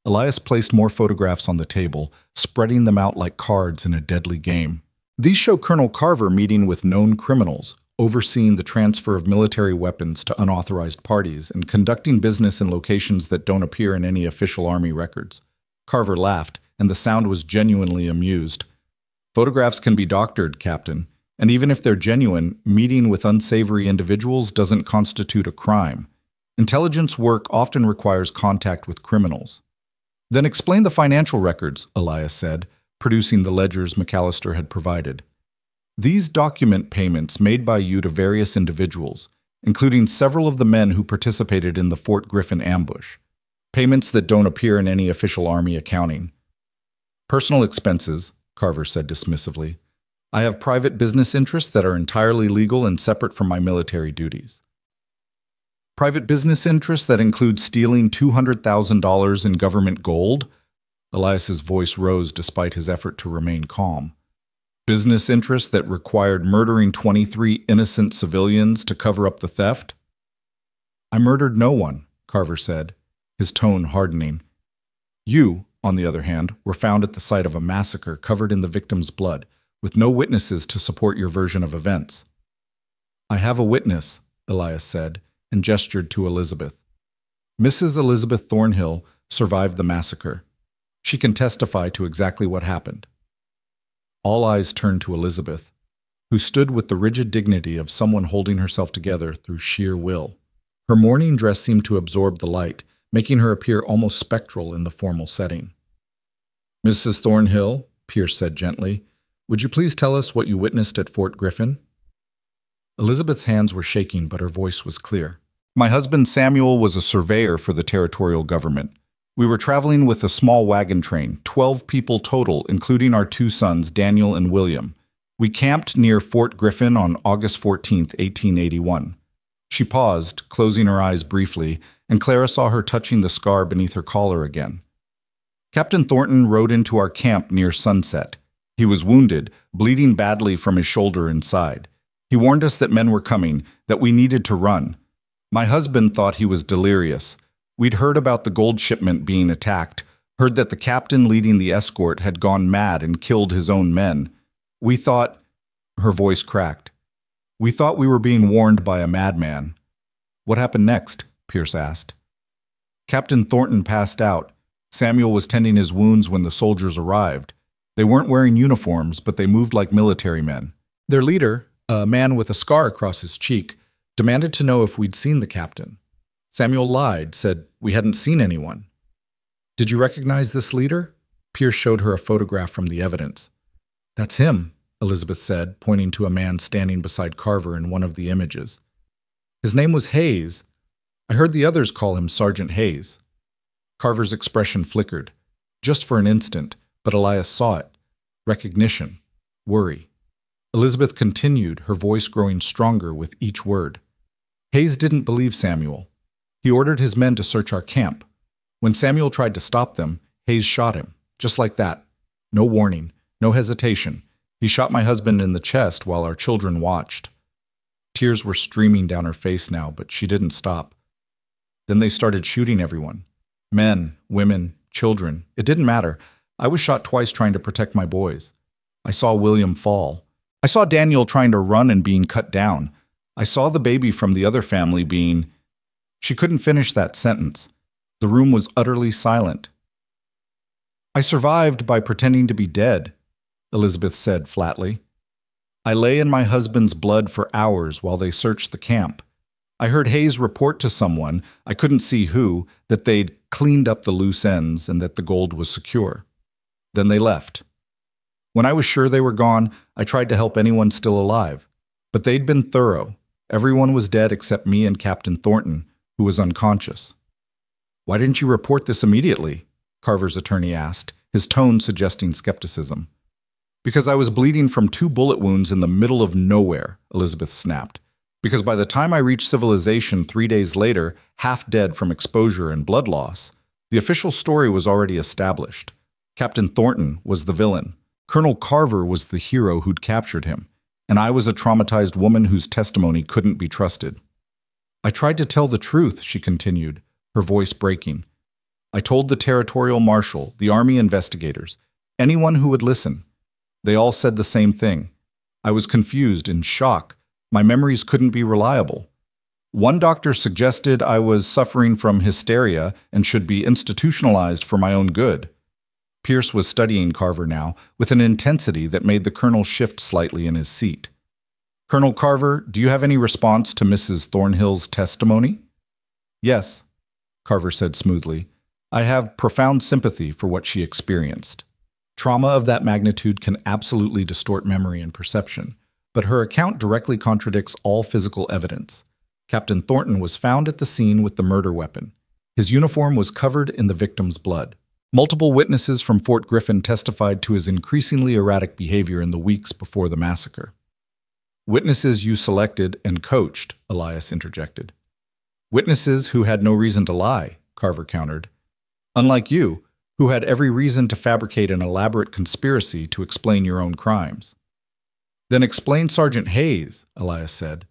Elias placed more photographs on the table, spreading them out like cards in a deadly game. "These show Colonel Carver meeting with known criminals, overseeing the transfer of military weapons to unauthorized parties, and conducting business in locations that don't appear in any official Army records." Carver laughed, and the sound was genuinely amused. "Photographs can be doctored, Captain, and even if they're genuine, meeting with unsavory individuals doesn't constitute a crime. Intelligence work often requires contact with criminals." "Then explain the financial records," Elias said, producing the ledgers McAllister had provided. "These document payments made by you to various individuals, including several of the men who participated in the Fort Griffin ambush. Payments that don't appear in any official Army accounting." "Personal expenses," Carver said dismissively. "I have private business interests that are entirely legal and separate from my military duties." "Private business interests that include stealing $200,000 in government gold?" Elias's voice rose despite his effort to remain calm. "Business interests that required murdering 23 innocent civilians to cover up the theft?" "I murdered no one," Carver said, his tone hardening. "You, on the other hand, were found at the site of a massacre covered in the victim's blood, with no witnesses to support your version of events." "I have a witness," Elias said, and gestured to Elizabeth. "Mrs. Elizabeth Thornhill survived the massacre. She can testify to exactly what happened." All eyes turned to Elizabeth, who stood with the rigid dignity of someone holding herself together through sheer will. Her mourning dress seemed to absorb the light, making her appear almost spectral in the formal setting. "Mrs. Thornhill," Pierce said gently, "would you please tell us what you witnessed at Fort Griffin?" Elizabeth's hands were shaking, but her voice was clear. "My husband Samuel was a surveyor for the territorial government. We were traveling with a small wagon train, 12 people total, including our 2 sons, Daniel and William. We camped near Fort Griffin on August 14, 1881. She paused, closing her eyes briefly, and Clara saw her touching the scar beneath her collar again. "Captain Thornton rode into our camp near sunset. He was wounded, bleeding badly from his shoulder and side. He warned us that men were coming, that we needed to run. My husband thought he was delirious. We'd heard about the gold shipment being attacked, heard that the captain leading the escort had gone mad and killed his own men. We thought, her voice cracked, we thought we were being warned by a madman. What happened next? Pierce asked. Captain Thornton passed out. Samuel was tending his wounds when the soldiers arrived. They weren't wearing uniforms, but they moved like military men. Their leader, a man with a scar across his cheek, demanded to know if we'd seen the captain. Samuel lied, said we hadn't seen anyone. Did you recognize this leader? Pierce showed her a photograph from the evidence. That's him, Elizabeth said, pointing to a man standing beside Carver in one of the images. His name was Hayes. I heard the others call him Sergeant Hayes. Carver's expression flickered, just for an instant, but Elias saw it. Recognition. Worry. Elizabeth continued, her voice growing stronger with each word. Hayes didn't believe Samuel. He ordered his men to search our camp. When Samuel tried to stop them, Hayes shot him, just like that. No warning, no hesitation. He shot my husband in the chest while our children watched. Tears were streaming down her face now, but she didn't stop. Then they started shooting everyone. Men, women, children. It didn't matter. I was shot twice trying to protect my boys. I saw William fall. I saw Daniel trying to run and being cut down. I saw the baby from the other family being... She couldn't finish that sentence. The room was utterly silent. I survived by pretending to be dead, Elizabeth said flatly. I lay in my husband's blood for hours while they searched the camp. I heard Hayes report to someone, I couldn't see who, that they'd cleaned up the loose ends and that the gold was secure. Then they left. When I was sure they were gone, I tried to help anyone still alive. But they'd been thorough. Everyone was dead except me and Captain Thornton, who was unconscious. Why didn't you report this immediately? Carver's attorney asked, his tone suggesting skepticism. Because I was bleeding from 2 bullet wounds in the middle of nowhere, Elizabeth snapped. Because by the time I reached civilization 3 days later, half dead from exposure and blood loss, the official story was already established. Captain Thornton was the villain. Colonel Carver was the hero who'd captured him, and I was a traumatized woman whose testimony couldn't be trusted. I tried to tell the truth, she continued, her voice breaking. I told the territorial marshal, the army investigators, anyone who would listen. They all said the same thing. I was confused, in shock. My memories couldn't be reliable. One doctor suggested I was suffering from hysteria and should be institutionalized for my own good. Pierce was studying Carver now, with an intensity that made the colonel shift slightly in his seat. Colonel Carver, do you have any response to Mrs. Thornhill's testimony? Yes, Carver said smoothly. I have profound sympathy for what she experienced. Trauma of that magnitude can absolutely distort memory and perception, but her account directly contradicts all physical evidence. Captain Thornton was found at the scene with the murder weapon. His uniform was covered in the victim's blood. Multiple witnesses from Fort Griffin testified to his increasingly erratic behavior in the weeks before the massacre. Witnesses you selected and coached, Elias interjected. Witnesses who had no reason to lie, Carver countered. Unlike you, who had every reason to fabricate an elaborate conspiracy to explain your own crimes. Then explain Sergeant Hayes, Elias said.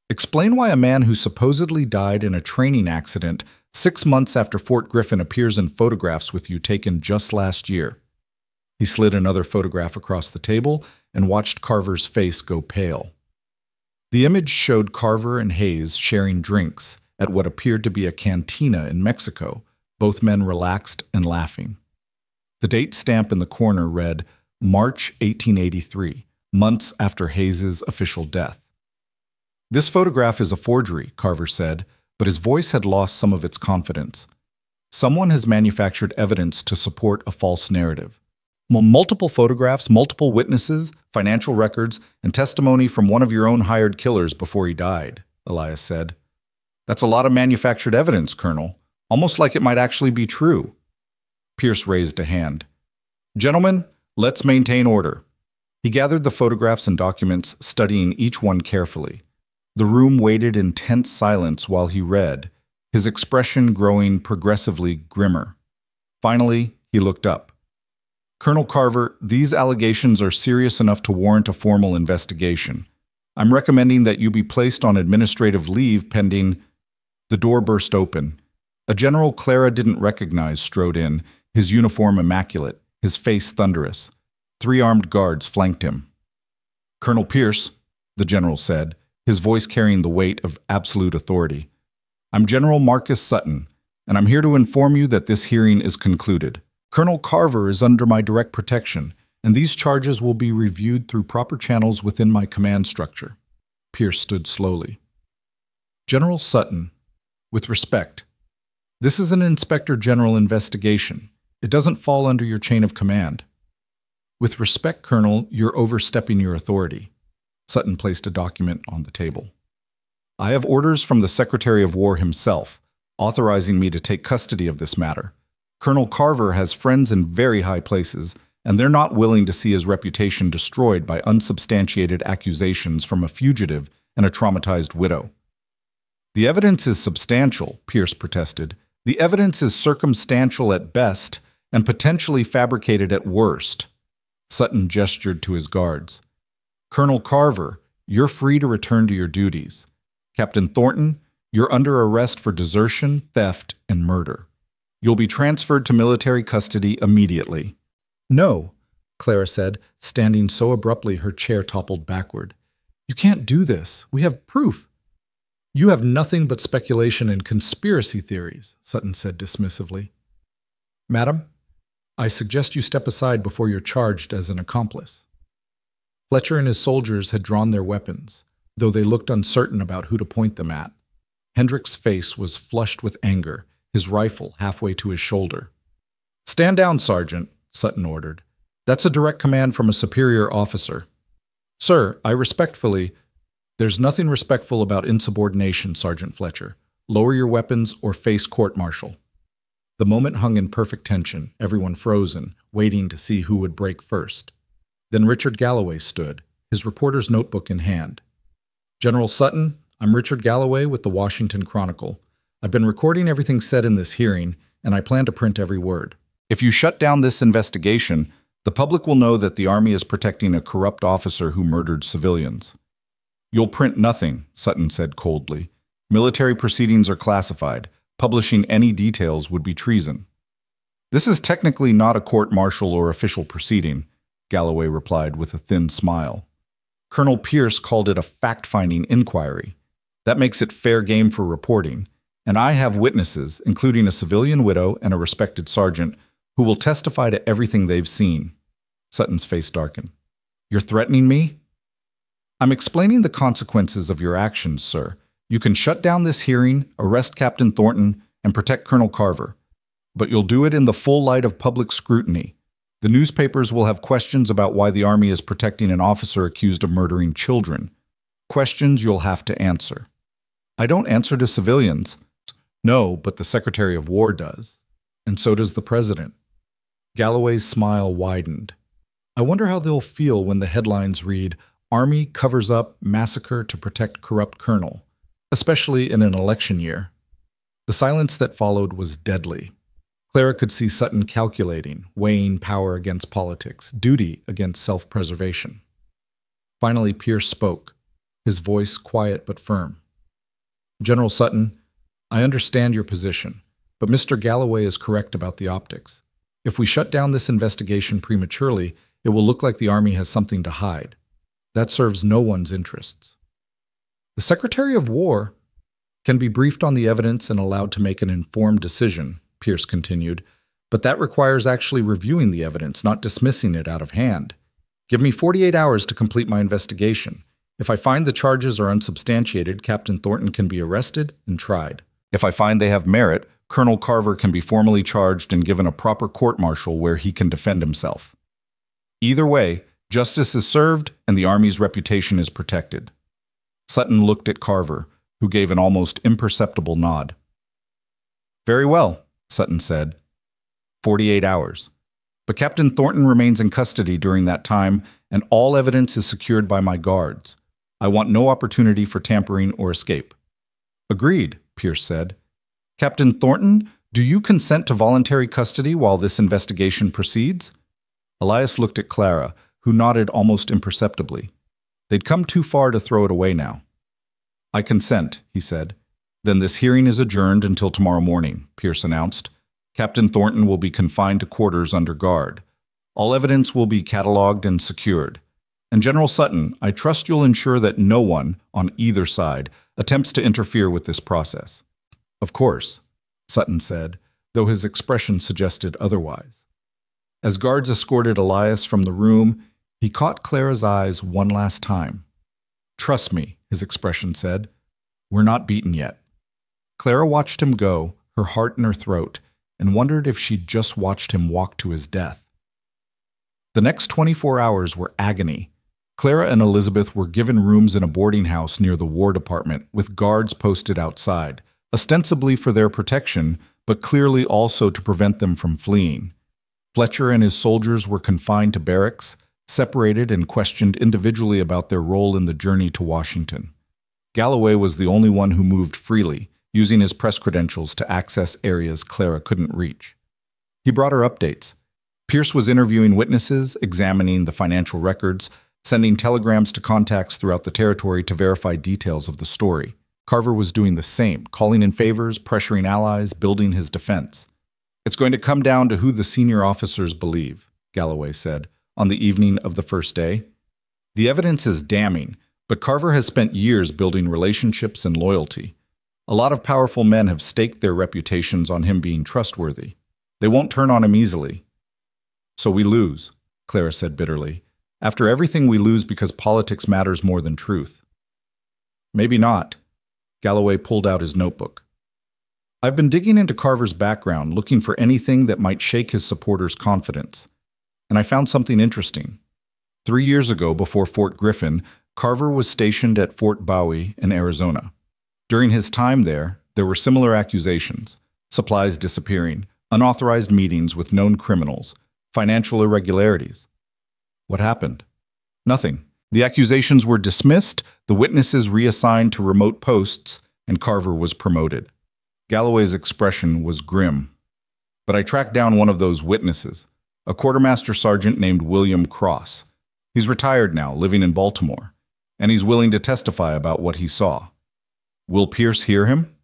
Explain why a man who supposedly died in a training accident 6 months after Fort Griffin appears in photographs with you taken just last year. He slid another photograph across the table and watched Carver's face go pale. The image showed Carver and Hayes sharing drinks at what appeared to be a cantina in Mexico, both men relaxed and laughing. The date stamp in the corner read, March 1883, months after Hayes's official death. This photograph is a forgery, Carver said, but his voice had lost some of its confidence. Someone has manufactured evidence to support a false narrative. Multiple photographs, multiple witnesses, financial records, and testimony from one of your own hired killers before he died, Elias said. That's a lot of manufactured evidence, Colonel. Almost like it might actually be true. Pierce raised a hand. Gentlemen, let's maintain order. He gathered the photographs and documents, studying each one carefully. The room waited in tense silence while he read, his expression growing progressively grimmer. Finally, he looked up. Colonel Carver, these allegations are serious enough to warrant a formal investigation. I'm recommending that you be placed on administrative leave pending... The door burst open. A general Clara didn't recognize strode in, his uniform immaculate, his face thunderous. 3 armed guards flanked him. "Colonel Pierce," the general said, his voice carrying the weight of absolute authority. "I'm General Marcus Sutton, and I'm here to inform you that this hearing is concluded. Colonel Carver is under my direct protection, and these charges will be reviewed through proper channels within my command structure." Pierce stood slowly. "General Sutton, with respect, this is an Inspector General investigation. It doesn't fall under your chain of command. With respect, Colonel, you're overstepping your authority." Sutton placed a document on the table. "I have orders from the Secretary of War himself, authorizing me to take custody of this matter. Colonel Carver has friends in very high places, and they're not willing to see his reputation destroyed by unsubstantiated accusations from a fugitive and a traumatized widow." "The evidence is substantial," Pierce protested. "The evidence is circumstantial at best and potentially fabricated at worst." Sutton gestured to his guards. "Colonel Carver, you're free to return to your duties. Captain Thornton, you're under arrest for desertion, theft, and murder. You'll be transferred to military custody immediately." "No," Clara said, standing so abruptly her chair toppled backward. "You can't do this. We have proof." "You have nothing but speculation and conspiracy theories," Sutton said dismissively. "Madam, I suggest you step aside before you're charged as an accomplice." Fletcher and his soldiers had drawn their weapons, though they looked uncertain about who to point them at. Hendrick's face was flushed with anger, his rifle halfway to his shoulder. "Stand down, Sergeant," Sutton ordered. "That's a direct command from a superior officer." "Sir, I respectfully—" "There's nothing respectful about insubordination, Sergeant Fletcher. Lower your weapons or face court-martial." The moment hung in perfect tension, everyone frozen, waiting to see who would break first. Then Richard Galloway stood, his reporter's notebook in hand. "General Sutton, I'm Richard Galloway with the Washington Chronicle. I've been recording everything said in this hearing, and I plan to print every word. If you shut down this investigation, the public will know that the Army is protecting a corrupt officer who murdered civilians." "You'll print nothing," Sutton said coldly. "Military proceedings are classified. Publishing any details would be treason." "This is technically not a court-martial or official proceeding," Galloway replied with a thin smile. "Colonel Pierce called it a fact-finding inquiry. That makes it fair game for reporting, and I have witnesses, including a civilian widow and a respected sergeant, who will testify to everything they've seen." Sutton's face darkened. "You're threatening me?" "I'm explaining the consequences of your actions, sir. You can shut down this hearing, arrest Captain Thornton, and protect Colonel Carver. But you'll do it in the full light of public scrutiny. The newspapers will have questions about why the Army is protecting an officer accused of murdering children. Questions you'll have to answer." "I don't answer to civilians." "No, but the Secretary of War does. And so does the President." Galloway's smile widened. "I wonder how they'll feel when the headlines read, 'Army covers up massacre to protect corrupt colonel,' especially in an election year." The silence that followed was deadly. Clara could see Sutton calculating, weighing power against politics, duty against self-preservation. Finally, Pierce spoke, his voice quiet but firm. "General Sutton, I understand your position, but Mr. Galloway is correct about the optics. If we shut down this investigation prematurely, it will look like the Army has something to hide. That serves no one's interests. The Secretary of War can be briefed on the evidence and allowed to make an informed decision," Pierce continued, "but that requires actually reviewing the evidence, not dismissing it out of hand. Give me 48 hours to complete my investigation. If I find the charges are unsubstantiated, Captain Thornton can be arrested and tried. If I find they have merit, Colonel Carver can be formally charged and given a proper court-martial where he can defend himself. Either way, justice is served and the Army's reputation is protected." Sutton looked at Carver, who gave an almost imperceptible nod. "Very well," Sutton said. 48 hours. But Captain Thornton remains in custody during that time, and all evidence is secured by my guards. I want no opportunity for tampering or escape." "Agreed," Pierce said. "Captain Thornton, do you consent to voluntary custody while this investigation proceeds?" Elias looked at Clara, who nodded almost imperceptibly. They'd come too far to throw it away now. "I consent," he said. Then this hearing is adjourned until tomorrow morning, Pierce announced. Captain Thornton will be confined to quarters under guard. All evidence will be cataloged and secured. And General Sutton, I trust you'll ensure that no one, on either side, attempts to interfere with this process. Of course, Sutton said, though his expression suggested otherwise. As guards escorted Elias from the room, he caught Clara's eyes one last time. Trust me, his expression said. We're not beaten yet. Clara watched him go, her heart in her throat, and wondered if she'd just watched him walk to his death. The next 24 hours were agony. Clara and Elizabeth were given rooms in a boarding house near the War Department with guards posted outside, ostensibly for their protection, but clearly also to prevent them from fleeing. Fletcher and his soldiers were confined to barracks, separated and questioned individually about their role in the journey to Washington. Galloway was the only one who moved freely, using his press credentials to access areas Clara couldn't reach. He brought her updates. Pierce was interviewing witnesses, examining the financial records, sending telegrams to contacts throughout the territory to verify details of the story. Carver was doing the same, calling in favors, pressuring allies, building his defense. It's going to come down to who the senior officers believe, Galloway said, on the evening of the first day. The evidence is damning, but Carver has spent years building relationships and loyalty. A lot of powerful men have staked their reputations on him being trustworthy. They won't turn on him easily. So we lose, Clara said bitterly. After everything, we lose because politics matters more than truth. Maybe not. Galloway pulled out his notebook. I've been digging into Carver's background, looking for anything that might shake his supporters' confidence. And I found something interesting. 3 years ago, before Fort Griffin, Carver was stationed at Fort Bowie in Arizona. During his time there were similar accusations: supplies disappearing, unauthorized meetings with known criminals, financial irregularities. What happened? Nothing. The accusations were dismissed, the witnesses reassigned to remote posts, and Carver was promoted. Galloway's expression was grim. But I tracked down one of those witnesses, a quartermaster sergeant named William Cross. He's retired now, living in Baltimore, and he's willing to testify about what he saw. Will Pierce hear him?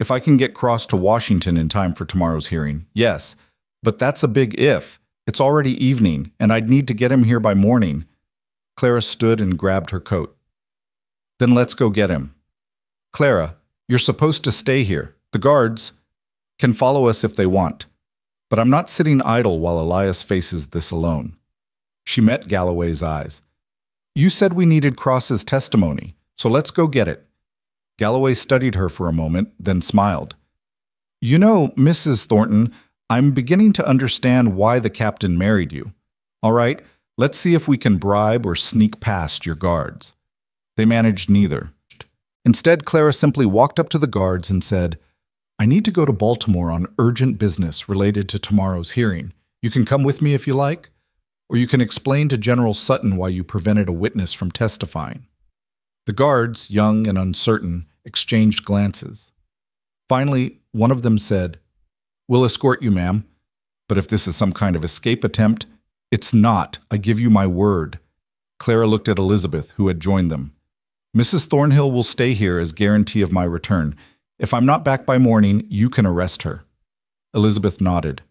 If I can get Cross to Washington in time for tomorrow's hearing, yes, but that's a big if. It's already evening, and I'd need to get him here by morning. Clara stood and grabbed her coat. Then let's go get him. Clara, you're supposed to stay here. The guards can follow us if they want. But I'm not sitting idle while Elias faces this alone. She met Galloway's eyes. You said we needed Cross's testimony, so let's go get it. Galloway studied her for a moment, then smiled. You know, Mrs. Thornton, I'm beginning to understand why the captain married you. All right, let's see if we can bribe or sneak past your guards. They managed neither. Instead, Clara simply walked up to the guards and said, I need to go to Baltimore on urgent business related to tomorrow's hearing. You can come with me if you like, or you can explain to General Sutton why you prevented a witness from testifying. The guards, young and uncertain, exchanged glances. Finally, one of them said, We'll escort you, ma'am. But if this is some kind of escape attempt, it's not. I give you my word. Clara looked at Elizabeth, who had joined them. Mrs. Thornhill will stay here as guarantee of my return. If I'm not back by morning, you can arrest her. Elizabeth nodded.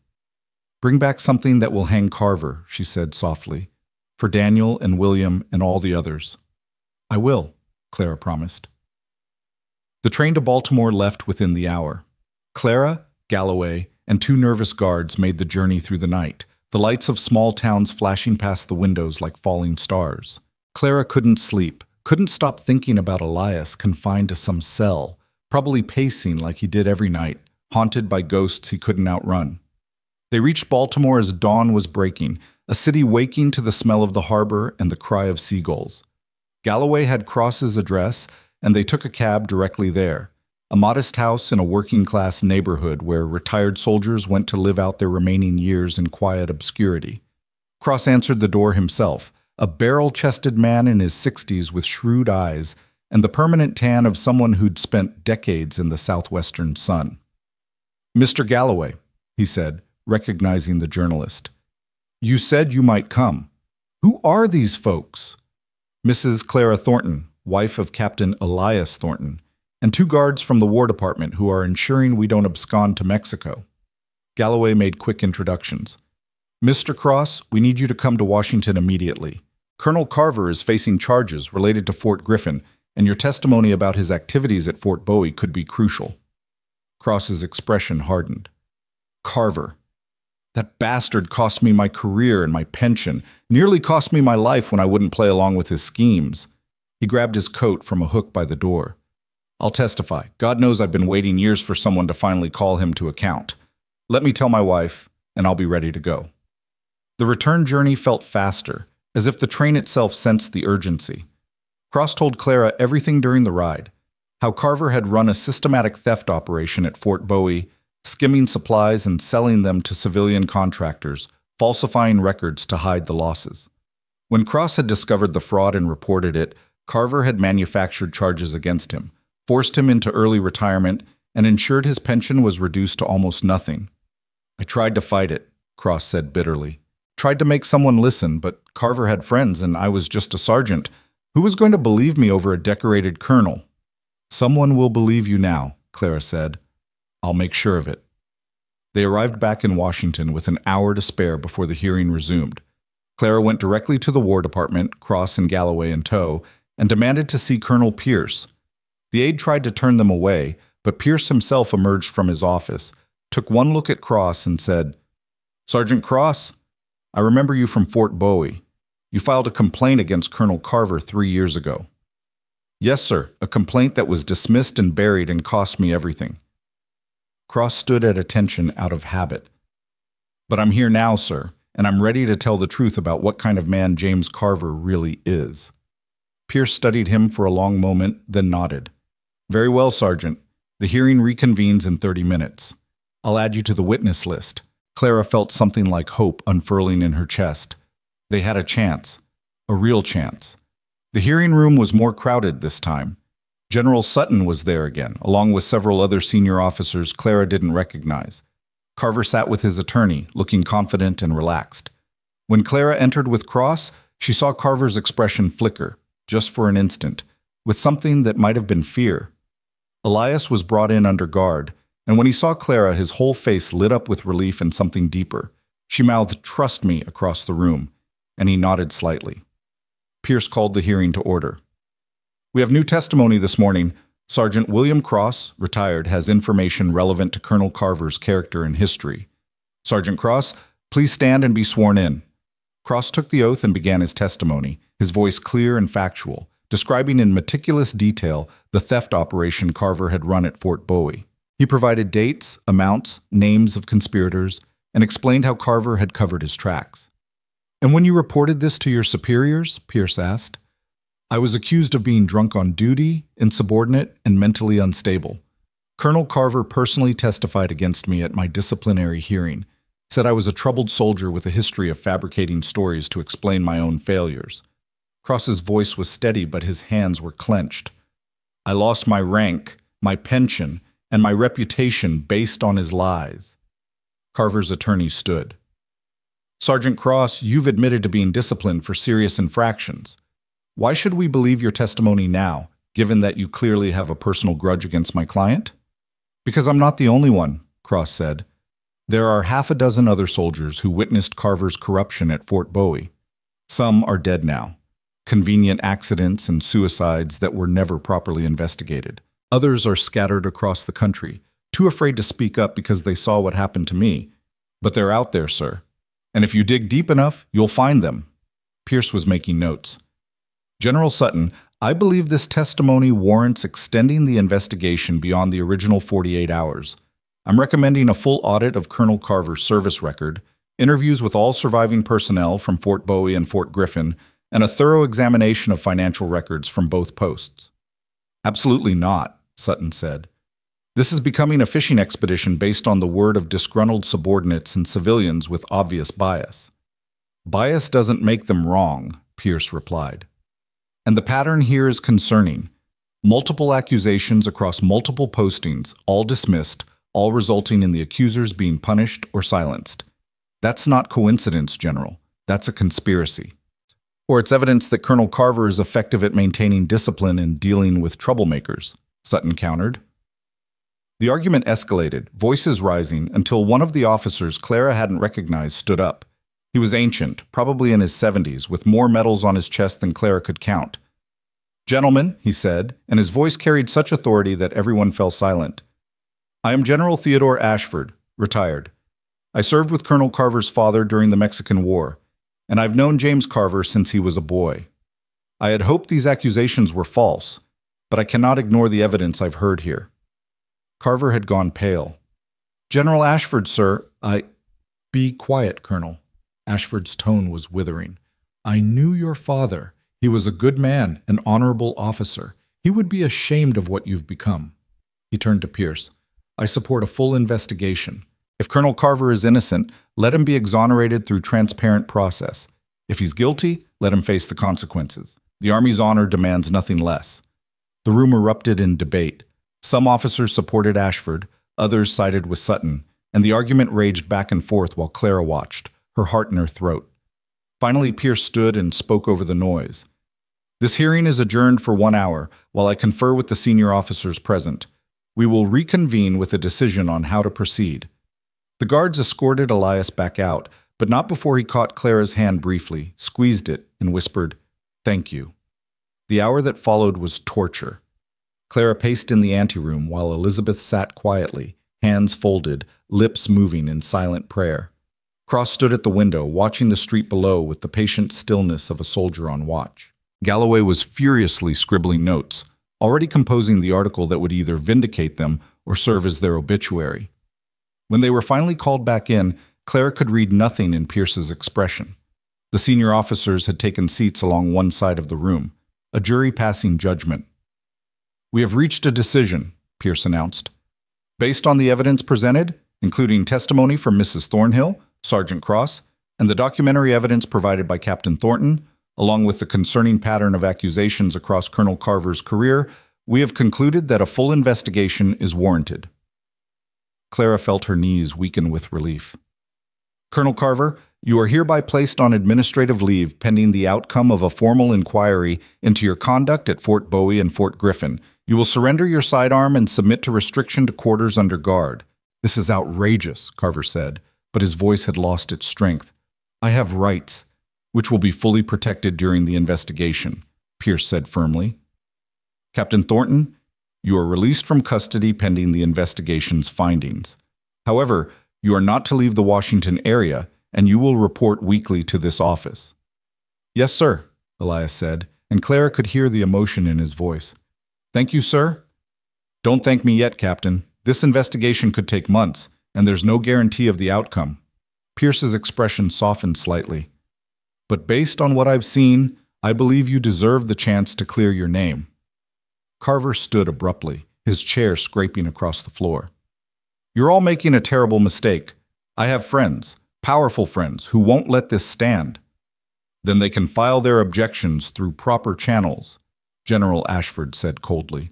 Bring back something that will hang Carver, she said softly, for Daniel and William and all the others. I will, Clara promised. The train to Baltimore left within the hour. Clara, Galloway, and 2 nervous guards made the journey through the night, the lights of small towns flashing past the windows like falling stars. Clara couldn't sleep, couldn't stop thinking about Elias confined to some cell, probably pacing like he did every night, haunted by ghosts he couldn't outrun. They reached Baltimore as dawn was breaking, a city waking to the smell of the harbor and the cry of seagulls. Galloway had Cross's address, and they took a cab directly there, a modest house in a working-class neighborhood where retired soldiers went to live out their remaining years in quiet obscurity. Cross answered the door himself, a barrel-chested man in his 60s with shrewd eyes and the permanent tan of someone who'd spent decades in the southwestern sun. Mr. Galloway, he said, recognizing the journalist. You said you might come. Who are these folks? Mrs. Clara Thornton, wife of Captain Elias Thornton. and 2 guards from the War Department who are ensuring we don't abscond to Mexico. Galloway made quick introductions. Mr. Cross, we need you to come to Washington immediately. Colonel Carver is facing charges related to Fort Griffin, and your testimony about his activities at Fort Bowie could be crucial. Cross's expression hardened. Carver. That bastard cost me my career and my pension, nearly cost me my life when I wouldn't play along with his schemes. He grabbed his coat from a hook by the door. I'll testify. God knows I've been waiting years for someone to finally call him to account. Let me tell my wife, and I'll be ready to go. The return journey felt faster, as if the train itself sensed the urgency. Cross told Clara everything during the ride, how Carver had run a systematic theft operation at Fort Bowie, skimming supplies and selling them to civilian contractors, falsifying records to hide the losses. When Cross had discovered the fraud and reported it, Carver had manufactured charges against him, forced him into early retirement, and ensured his pension was reduced to almost nothing. I tried to fight it, Cross said bitterly. Tried to make someone listen, but Carver had friends and I was just a sergeant. Who was going to believe me over a decorated colonel? Someone will believe you now, Clara said. I'll make sure of it. They arrived back in Washington with an hour to spare before the hearing resumed. Clara went directly to the War Department, Cross and Galloway in tow, and demanded to see Colonel Pierce. The aide tried to turn them away, but Pierce himself emerged from his office, took one look at Cross and said, Sergeant Cross, I remember you from Fort Bowie. You filed a complaint against Colonel Carver 3 years ago. Yes, sir, a complaint that was dismissed and buried and cost me everything. Cross stood at attention out of habit. But I'm here now, sir, and I'm ready to tell the truth about what kind of man James Carver really is. Pierce studied him for a long moment, then nodded. Very well, Sergeant. The hearing reconvenes in 30 minutes. I'll add you to the witness list. Clara felt something like hope unfurling in her chest. They had a chance. A real chance. The hearing room was more crowded this time. General Sutton was there again, along with several other senior officers Clara didn't recognize. Carver sat with his attorney, looking confident and relaxed. When Clara entered with Cross, she saw Carver's expression flicker, just for an instant, with something that might have been fear. Elias was brought in under guard, and when he saw Clara, his whole face lit up with relief and something deeper. She mouthed, "Trust me," across the room, and he nodded slightly. Pierce called the hearing to order. We have new testimony this morning. Sergeant William Cross, retired, has information relevant to Colonel Carver's character and history. Sergeant Cross, please stand and be sworn in. Cross took the oath and began his testimony, his voice clear and factual, describing in meticulous detail the theft operation Carver had run at Fort Bowie. He provided dates, amounts, names of conspirators, and explained how Carver had covered his tracks. And when you reported this to your superiors? Pierce asked. I was accused of being drunk on duty, insubordinate, and mentally unstable. Colonel Carver personally testified against me at my disciplinary hearing, said I was a troubled soldier with a history of fabricating stories to explain my own failures. Cross's voice was steady, but his hands were clenched. I lost my rank, my pension, and my reputation based on his lies. Carver's attorney stood. Sergeant Cross, you've admitted to being disciplined for serious infractions. Why should we believe your testimony now, given that you clearly have a personal grudge against my client? Because I'm not the only one, Cross said. There are half a dozen other soldiers who witnessed Carver's corruption at Fort Bowie. Some are dead now. Convenient accidents and suicides that were never properly investigated. Others are scattered across the country, too afraid to speak up because they saw what happened to me. But they're out there, sir. And if you dig deep enough, you'll find them. Pierce was making notes. General Sutton, I believe this testimony warrants extending the investigation beyond the original 48 hours. I'm recommending a full audit of Colonel Carver's service record, interviews with all surviving personnel from Fort Bowie and Fort Griffin, and a thorough examination of financial records from both posts. Absolutely not, Sutton said. This is becoming a fishing expedition based on the word of disgruntled subordinates and civilians with obvious bias. Bias doesn't make them wrong, Pierce replied. And the pattern here is concerning. Multiple accusations across multiple postings, all dismissed, all resulting in the accusers being punished or silenced. That's not coincidence, General. That's a conspiracy. Or it's evidence that Colonel Carver is effective at maintaining discipline and dealing with troublemakers, Sutton countered. The argument escalated, voices rising, until one of the officers Clara hadn't recognized stood up. He was ancient, probably in his 70s, with more medals on his chest than Clara could count. "Gentlemen," he said, and his voice carried such authority that everyone fell silent. "I am General Theodore Ashford, retired. I served with Colonel Carver's father during the Mexican War, and I've known James Carver since he was a boy. I had hoped these accusations were false, but I cannot ignore the evidence I've heard here." Carver had gone pale. "General Ashford, sir, Be quiet, Colonel." Ashford's tone was withering. "I knew your father. He was a good man, an honorable officer. He would be ashamed of what you've become." He turned to Pierce. "I support a full investigation. If Colonel Carver is innocent, let him be exonerated through transparent process. If he's guilty, let him face the consequences. The Army's honor demands nothing less." The room erupted in debate. Some officers supported Ashford, others sided with Sutton, and the argument raged back and forth while Clara watched, her heart in her throat. Finally, Pierce stood and spoke over the noise. "This hearing is adjourned for 1 hour, while I confer with the senior officers present. We will reconvene with a decision on how to proceed." The guards escorted Elias back out, but not before he caught Clara's hand briefly, squeezed it, and whispered, "Thank you." The hour that followed was torture. Clara paced in the anteroom while Elizabeth sat quietly, hands folded, lips moving in silent prayer. Cross stood at the window, watching the street below with the patient stillness of a soldier on watch. Galloway was furiously scribbling notes, already composing the article that would either vindicate them or serve as their obituary. When they were finally called back in, Clara could read nothing in Pierce's expression. The senior officers had taken seats along one side of the room, a jury passing judgment. "We have reached a decision," Pierce announced. "Based on the evidence presented, including testimony from Mrs. Thornhill, Sergeant Cross, and the documentary evidence provided by Captain Thornton, along with the concerning pattern of accusations across Colonel Carver's career, we have concluded that a full investigation is warranted." Clara felt her knees weaken with relief. "Colonel Carver, you are hereby placed on administrative leave pending the outcome of a formal inquiry into your conduct at Fort Bowie and Fort Griffin. You will surrender your sidearm and submit to restriction to quarters under guard." "This is outrageous," Carver said, but his voice had lost its strength. "I have rights, which will be fully protected during the investigation," Pierce said firmly. "Captain Thornton, you are released from custody pending the investigation's findings. However, you are not to leave the Washington area, and you will report weekly to this office." "Yes, sir," Elias said, and Clara could hear the emotion in his voice. "Thank you, sir." "Don't thank me yet, Captain. This investigation could take months, and there's no guarantee of the outcome." Pierce's expression softened slightly. "But based on what I've seen, I believe you deserve the chance to clear your name." Carver stood abruptly, his chair scraping across the floor. "You're all making a terrible mistake. I have friends, powerful friends, who won't let this stand." "Then they can file their objections through proper channels," General Ashford said coldly.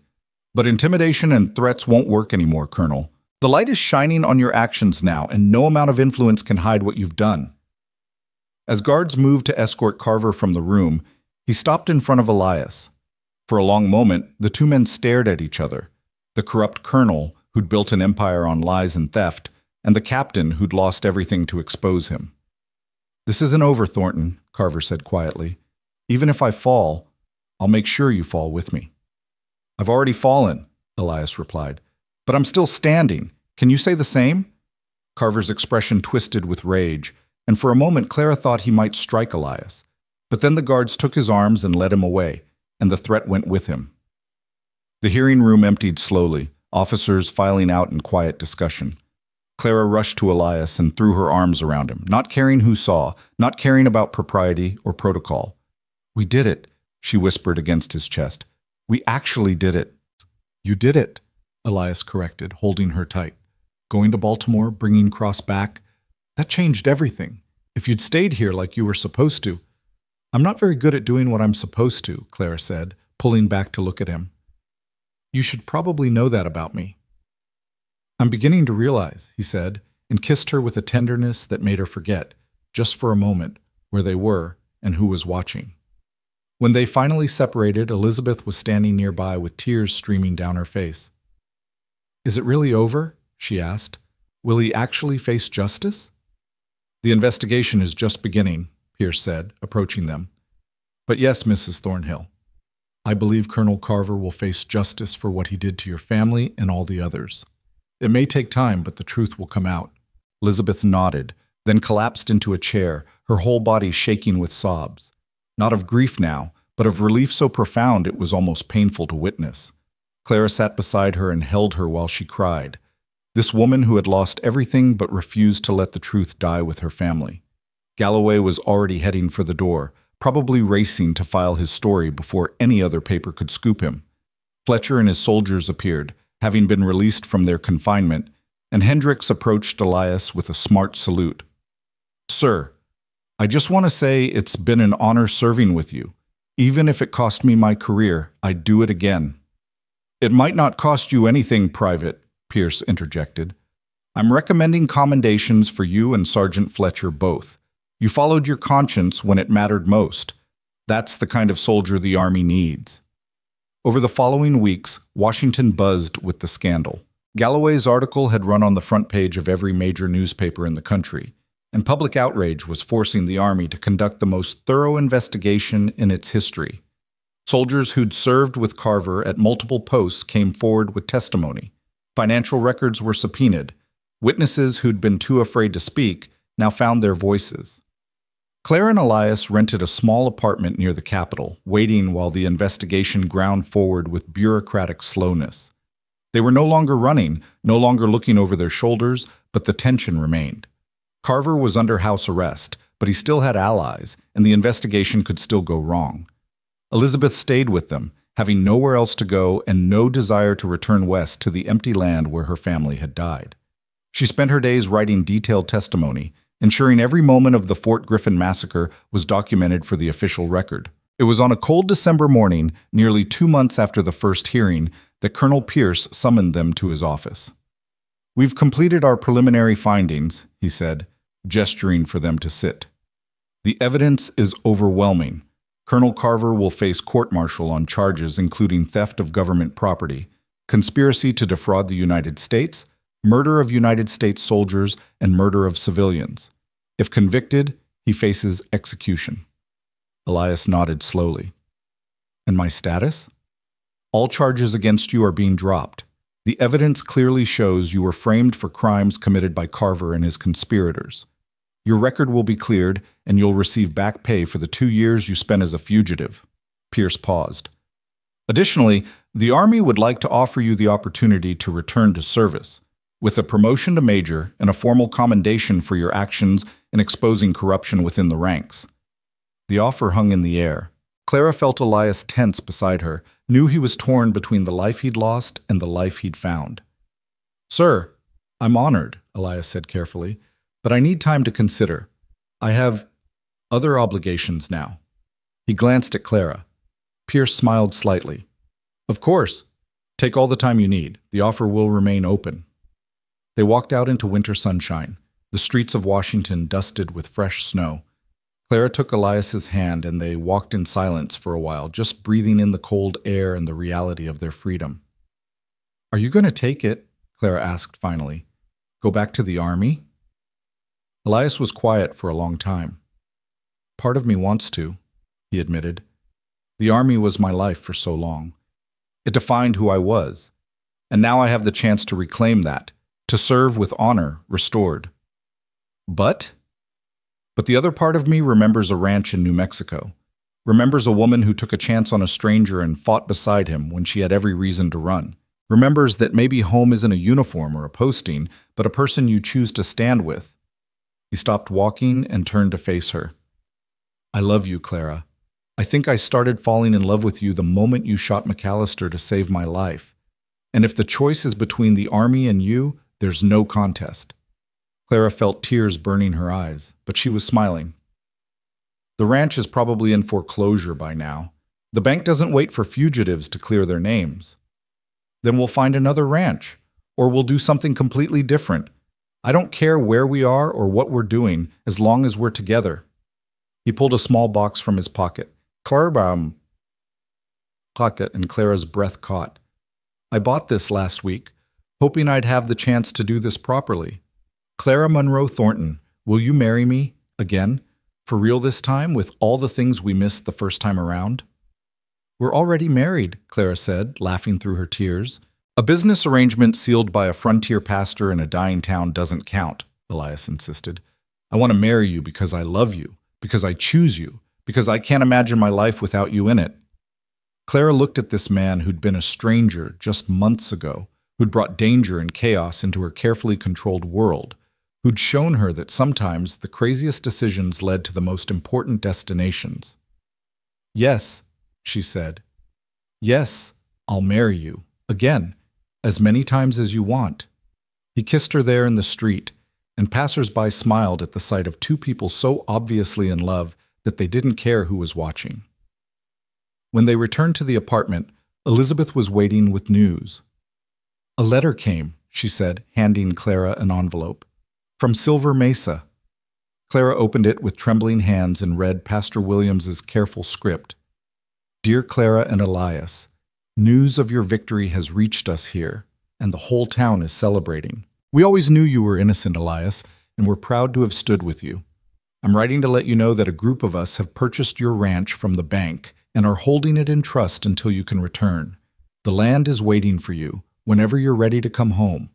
"But intimidation and threats won't work anymore, Colonel. The light is shining on your actions now, and no amount of influence can hide what you've done." As guards moved to escort Carver from the room, he stopped in front of Elias. For a long moment, the two men stared at each other, the corrupt colonel who'd built an empire on lies and theft, and the captain who'd lost everything to expose him. "This isn't over, Thornton," Carver said quietly. "Even if I fall, I'll make sure you fall with me." "I've already fallen," Elias replied. "But I'm still standing. Can you say the same?" Carver's expression twisted with rage, and for a moment Clara thought he might strike Elias. But then the guards took his arms and led him away, and the threat went with him. The hearing room emptied slowly, officers filing out in quiet discussion. Clara rushed to Elias and threw her arms around him, not caring who saw, not caring about propriety or protocol. "We did it," she whispered against his chest. "We actually did it." "You did it," Elias corrected, holding her tight. "Going to Baltimore, bringing Cross back, that changed everything. If you'd stayed here like you were supposed to—" "I'm not very good at doing what I'm supposed to," Clara said, pulling back to look at him. "You should probably know that about me." "I'm beginning to realize," he said, and kissed her with a tenderness that made her forget, just for a moment, where they were and who was watching. When they finally separated, Elizabeth was standing nearby with tears streaming down her face. "Is it really over?" she asked. "Will he actually face justice?" "The investigation is just beginning," Pierce said, approaching them. "But yes, Mrs. Thornhill, I believe Colonel Carver will face justice for what he did to your family and all the others. It may take time, but the truth will come out." Elizabeth nodded, then collapsed into a chair, her whole body shaking with sobs. Not of grief now, but of relief so profound it was almost painful to witness. Clara sat beside her and held her while she cried. This woman who had lost everything but refused to let the truth die with her family. Galloway was already heading for the door, probably racing to file his story before any other paper could scoop him. Fletcher and his soldiers appeared, having been released from their confinement, and Hendricks approached Elias with a smart salute. "Sir, I just want to say it's been an honor serving with you. Even if it cost me my career, I'd do it again." "It might not cost you anything, Private," Pierce interjected. "I'm recommending commendations for you and Sergeant Fletcher both. You followed your conscience when it mattered most. That's the kind of soldier the Army needs." Over the following weeks, Washington buzzed with the scandal. Galloway's article had run on the front page of every major newspaper in the country, and public outrage was forcing the Army to conduct the most thorough investigation in its history. Soldiers who'd served with Carver at multiple posts came forward with testimony. Financial records were subpoenaed. Witnesses who'd been too afraid to speak now found their voices. Claire and Elias rented a small apartment near the Capitol, waiting while the investigation ground forward with bureaucratic slowness. They were no longer running, no longer looking over their shoulders, but the tension remained. Carver was under house arrest, but he still had allies, and the investigation could still go wrong. Elizabeth stayed with them, having nowhere else to go and no desire to return west to the empty land where her family had died. She spent her days writing detailed testimony, ensuring every moment of the Fort Griffin massacre was documented for the official record. It was on a cold December morning, nearly 2 months after the first hearing, that Colonel Pierce summoned them to his office. "We've completed our preliminary findings," he said, gesturing for them to sit. "The evidence is overwhelming. Colonel Carver will face court-martial on charges including theft of government property, conspiracy to defraud the United States, murder of United States soldiers, and murder of civilians. If convicted, he faces execution." Elias nodded slowly. "And my status?" "All charges against you are being dropped. The evidence clearly shows you were framed for crimes committed by Carver and his conspirators. Your record will be cleared, and you'll receive back pay for the 2 years you spent as a fugitive." Pierce paused. "Additionally, the Army would like to offer you the opportunity to return to service, with a promotion to major and a formal commendation for your actions in exposing corruption within the ranks." The offer hung in the air. Clara felt Elias tense beside her, knew he was torn between the life he'd lost and the life he'd found. "Sir, I'm honored," Elias said carefully, "but I need time to consider. I have other obligations now." He glanced at Clara. Pierce smiled slightly. "Of course. Take all the time you need. The offer will remain open." They walked out into winter sunshine, the streets of Washington dusted with fresh snow. Clara took Elias's hand and they walked in silence for a while, just breathing in the cold air and the reality of their freedom. "Are you going to take it?" Clara asked finally. "Go back to the Army?" Elias was quiet for a long time. "Part of me wants to," he admitted. "The Army was my life for so long. It defined who I was. And now I have the chance to reclaim that, to serve with honor restored. But the other part of me remembers a ranch in New Mexico, remembers a woman who took a chance on a stranger and fought beside him when she had every reason to run, remembers that maybe home isn't a uniform or a posting, but a person you choose to stand with." He stopped walking and turned to face her. "I love you, Clara. I think I started falling in love with you the moment you shot McAllister to save my life. And if the choice is between the Army and you, there's no contest." Clara felt tears burning her eyes, but she was smiling. "The ranch is probably in foreclosure by now. The bank doesn't wait for fugitives to clear their names. Then we'll find another ranch, or we'll do something completely different. I don't care where we are or what we're doing, as long as we're together." He pulled a small box from his pocket, Clara, pocket, and Clara's breath caught. I bought this last week, hoping I'd have the chance to do this properly. Clara Monroe Thornton, will you marry me? Again? For real this time, with all the things we missed the first time around? We're already married, Clara said, laughing through her tears. A business arrangement sealed by a frontier pastor in a dying town doesn't count, Elias insisted. I want to marry you because I love you, because I choose you, because I can't imagine my life without you in it. Clara looked at this man who'd been a stranger just months ago, who'd brought danger and chaos into her carefully controlled world, who'd shown her that sometimes the craziest decisions led to the most important destinations. Yes, she said. Yes, I'll marry you. Again, as many times as you want. He kissed her there in the street, and passers-by smiled at the sight of two people so obviously in love that they didn't care who was watching. When they returned to the apartment, Elizabeth was waiting with news. A letter came, she said, handing Clara an envelope. From Silver Mesa. Clara opened it with trembling hands and read Pastor Williams's careful script. Dear Clara and Elias, news of your victory has reached us here, and the whole town is celebrating. We always knew you were innocent, Elias, and we're proud to have stood with you. I'm writing to let you know that a group of us have purchased your ranch from the bank and are holding it in trust until you can return. The land is waiting for you whenever you're ready to come home.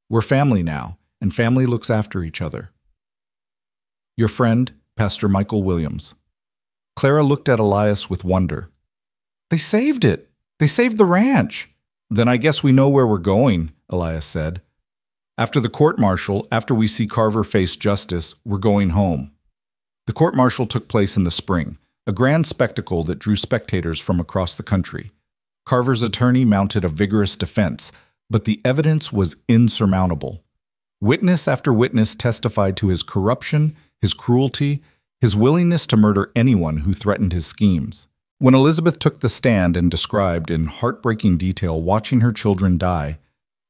We're family now, and family looks after each other. Your friend, Pastor Michael Williams. Clara looked at Elias with wonder. They saved it! They saved the ranch! Then I guess we know where we're going, Elias said. After the court-martial, after we see Carver face justice, we're going home. The court-martial took place in the spring, a grand spectacle that drew spectators from across the country. Carver's attorney mounted a vigorous defense, but the evidence was insurmountable. Witness after witness testified to his corruption, his cruelty, his willingness to murder anyone who threatened his schemes. When Elizabeth took the stand and described in heartbreaking detail watching her children die,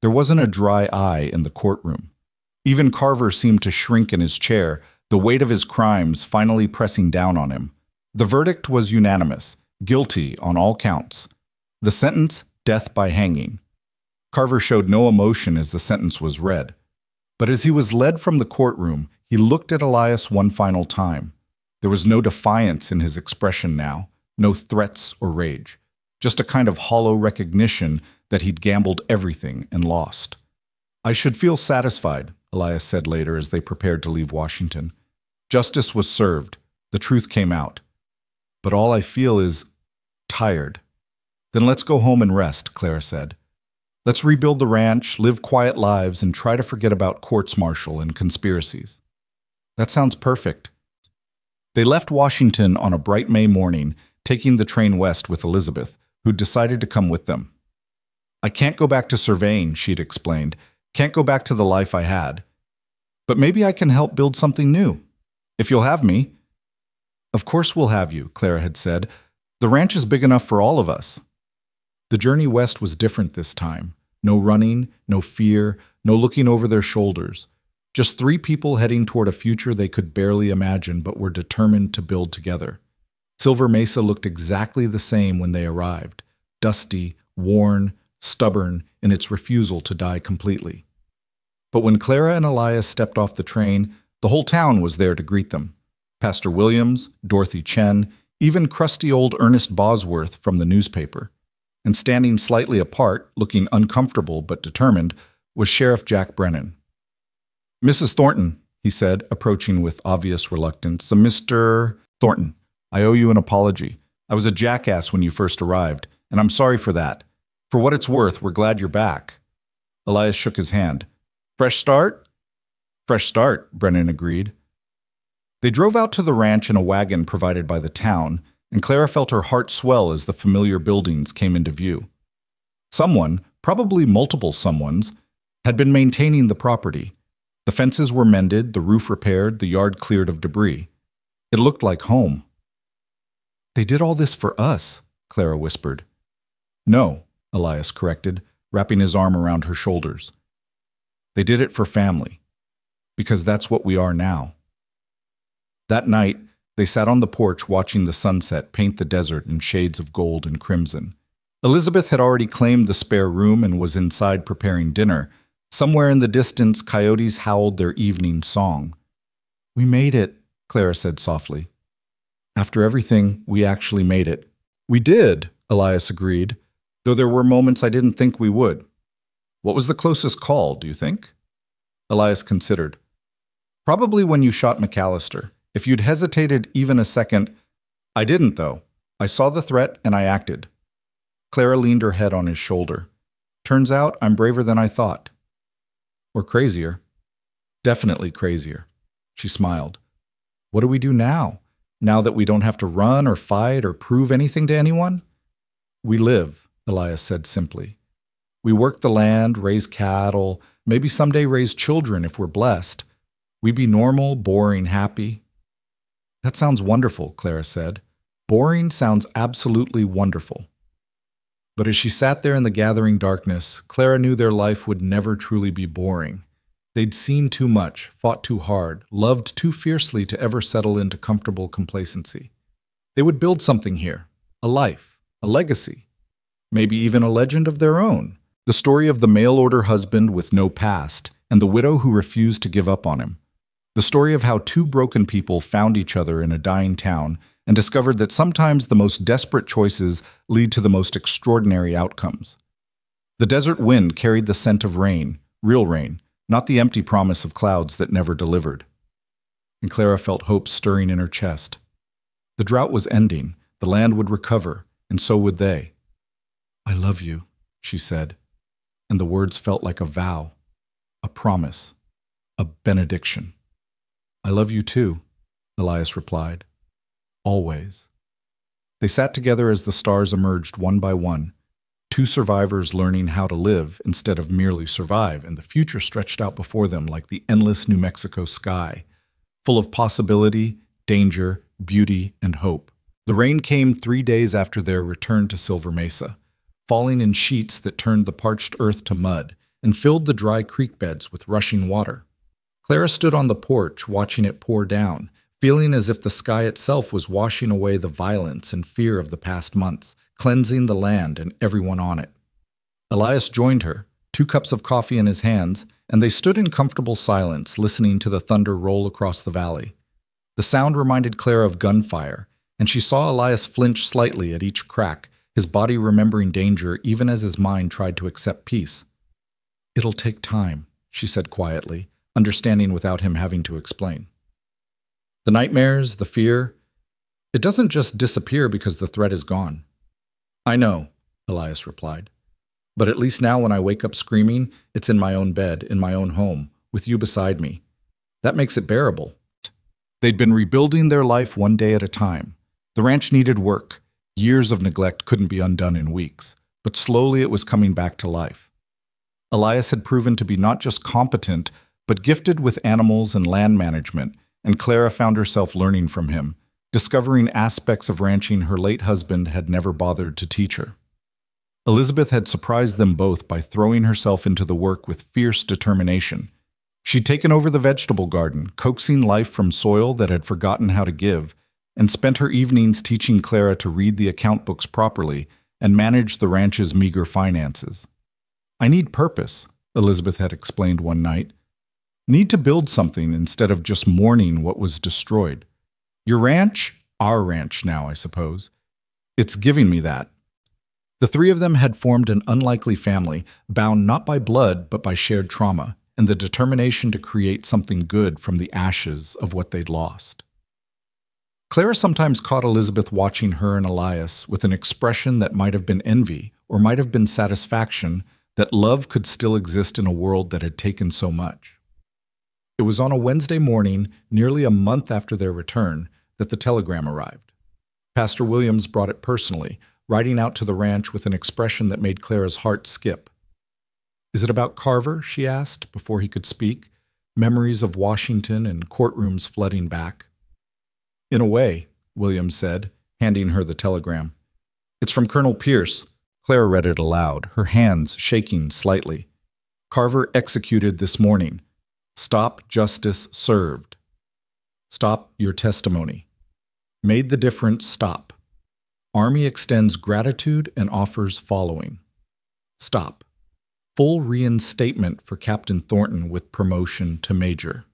there wasn't a dry eye in the courtroom. Even Carver seemed to shrink in his chair, the weight of his crimes finally pressing down on him. The verdict was unanimous, guilty on all counts. The sentence, death by hanging. Carver showed no emotion as the sentence was read. But as he was led from the courtroom, he looked at Elias one final time. There was no defiance in his expression now, no threats or rage, just a kind of hollow recognition that he'd gambled everything and lost. I should feel satisfied, Elias said later as they prepared to leave Washington. Justice was served. The truth came out. But all I feel is tired. Then let's go home and rest, Clara said. Let's rebuild the ranch, live quiet lives, and try to forget about courts-martial and conspiracies. That sounds perfect. They left Washington on a bright May morning, taking the train west with Elizabeth, who'd decided to come with them. I can't go back to surveying, she'd explained. Can't go back to the life I had. But maybe I can help build something new. If you'll have me. Of course we'll have you, Clara had said. The ranch is big enough for all of us. The journey west was different this time. No running, no fear, no looking over their shoulders. Just three people heading toward a future they could barely imagine but were determined to build together. Silver Mesa looked exactly the same when they arrived, dusty, worn, stubborn in its refusal to die completely. But when Clara and Elias stepped off the train, the whole town was there to greet them. Pastor Williams, Dorothy Chen, even crusty old Ernest Bosworth from the newspaper. And standing slightly apart, looking uncomfortable but determined, was Sheriff Jack Brennan. Mrs. Thornton, he said, approaching with obvious reluctance. Mr. Thornton, I owe you an apology. I was a jackass when you first arrived, and I'm sorry for that. For what it's worth, we're glad you're back. Elias shook his hand. Fresh start? Fresh start, Brennan agreed. They drove out to the ranch in a wagon provided by the town, and Clara felt her heart swell as the familiar buildings came into view. Someone, probably multiple someones, had been maintaining the property. The fences were mended, the roof repaired, the yard cleared of debris. It looked like home. They did all this for us, Clara whispered. No, Elias corrected, wrapping his arm around her shoulders. They did it for family, because that's what we are now. That night, They sat on the porch watching the sunset paint the desert in shades of gold and crimson. Elizabeth had already claimed the spare room and was inside preparing dinner. Somewhere in the distance, coyotes howled their evening song. "We made it," Clara said softly. "After everything, we actually made it." "We did," Elias agreed, "though there were moments I didn't think we would." "What was the closest call, do you think?" Elias considered. "Probably when you shot McAllister. If you'd hesitated even a second—" "I didn't, though. I saw the threat and I acted." Clara leaned her head on his shoulder. "Turns out I'm braver than I thought." "Or crazier." "Definitely crazier." She smiled. "What do we do now? Now that we don't have to run or fight or prove anything to anyone?" "We live," Elias said simply. "We work the land, raise cattle, maybe someday raise children if we're blessed. We be normal, boring, happy." "That sounds wonderful," Clara said. "Boring sounds absolutely wonderful." But as she sat there in the gathering darkness, Clara knew their life would never truly be boring. They'd seen too much, fought too hard, loved too fiercely to ever settle into comfortable complacency. They would build something here, a life, a legacy, maybe even a legend of their own. The story of the mail-order husband with no past and the widow who refused to give up on him. The story of how two broken people found each other in a dying town and discovered that sometimes the most desperate choices lead to the most extraordinary outcomes. The desert wind carried the scent of rain, real rain, not the empty promise of clouds that never delivered. And Clara felt hope stirring in her chest. The drought was ending, the land would recover, and so would they. "I love you," she said, and the words felt like a vow, a promise, a benediction. "I love you too," Elias replied. "Always." They sat together as the stars emerged one by one, two survivors learning how to live instead of merely survive, and the future stretched out before them like the endless New Mexico sky, full of possibility, danger, beauty, and hope. The rain came 3 days after their return to Silver Mesa, falling in sheets that turned the parched earth to mud and filled the dry creek beds with rushing water. Clara stood on the porch watching it pour down, feeling as if the sky itself was washing away the violence and fear of the past months, cleansing the land and everyone on it. Elias joined her, 2 cups of coffee in his hands, and they stood in comfortable silence, listening to the thunder roll across the valley. The sound reminded Clara of gunfire, and she saw Elias flinch slightly at each crack, his body remembering danger even as his mind tried to accept peace. "It'll take time," she said quietly, understanding without him having to explain. "The nightmares, the fear, it doesn't just disappear because the threat is gone." "I know," Elias replied. "But at least now when I wake up screaming, it's in my own bed, in my own home, with you beside me. That makes it bearable." They'd been rebuilding their life one day at a time. The ranch needed work. Years of neglect couldn't be undone in weeks, but slowly it was coming back to life. Elias had proven to be not just competent, but gifted with animals and land management, and Clara found herself learning from him, discovering aspects of ranching her late husband had never bothered to teach her. Elizabeth had surprised them both by throwing herself into the work with fierce determination. She'd taken over the vegetable garden, coaxing life from soil that had forgotten how to give, and spent her evenings teaching Clara to read the account books properly and manage the ranch's meager finances. "I need purpose," Elizabeth had explained one night. "Need to build something instead of just mourning what was destroyed. Your ranch, our ranch now, I suppose. It's giving me that." The 3 of them had formed an unlikely family, bound not by blood but by shared trauma, and the determination to create something good from the ashes of what they'd lost. Clara sometimes caught Elizabeth watching her and Elias with an expression that might have been envy or might have been satisfaction that love could still exist in a world that had taken so much. It was on a Wednesday morning, nearly a month after their return, that the telegram arrived. Pastor Williams brought it personally, riding out to the ranch with an expression that made Clara's heart skip. "Is it about Carver?" she asked before he could speak, memories of Washington and courtrooms flooding back. "In a way," Williams said, handing her the telegram. "It's from Colonel Pierce." Clara read it aloud, her hands shaking slightly. "Carver executed this morning. 'Stop, justice served. Stop your testimony.'" Made the difference stop. Army extends gratitude and offers following. Stop. Full reinstatement for Captain Thornton with promotion to Major.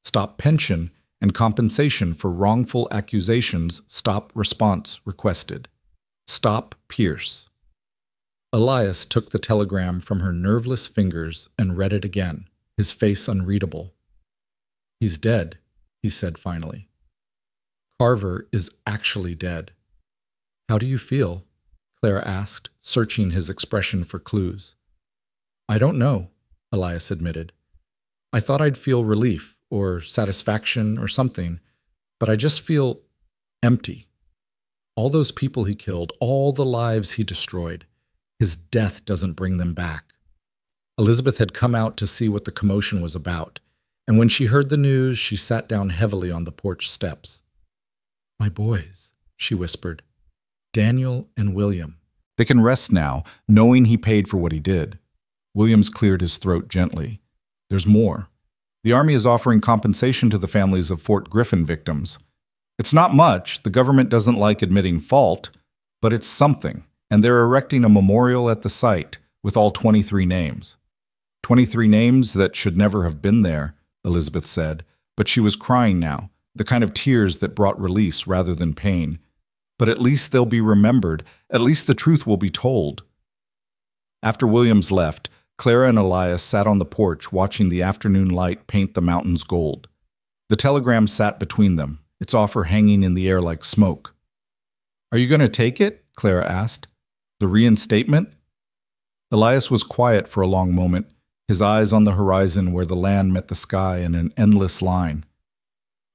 Stop pension and compensation for wrongful accusations. Stop response requested. Stop Pierce. Elias took the telegram from her nerveless fingers and read it again, his face unreadable. He's dead, he said finally. Carver is actually dead. How do you feel? Clara asked, searching his expression for clues. I don't know, Elias admitted. I thought I'd feel relief or satisfaction or something, but I just feel empty. All those people he killed, all the lives he destroyed, his death doesn't bring them back. Elizabeth had come out to see what the commotion was about, and when she heard the news, she sat down heavily on the porch steps. My boys, she whispered. Daniel and William. They can rest now, knowing he paid for what he did. Williams cleared his throat gently. There's more. The Army is offering compensation to the families of Fort Griffin victims. It's not much, the government doesn't like admitting fault, but it's something, and they're erecting a memorial at the site with all 23 names. 23 names that should never have been there, Elizabeth said, but she was crying now, the kind of tears that brought release rather than pain. But at least they'll be remembered, at least the truth will be told. After Williams left, Clara and Elias sat on the porch watching the afternoon light paint the mountains gold. The telegram sat between them, its offer hanging in the air like smoke. Are you going to take it? Clara asked. The reinstatement? Elias was quiet for a long moment, his eyes on the horizon where the land met the sky in an endless line.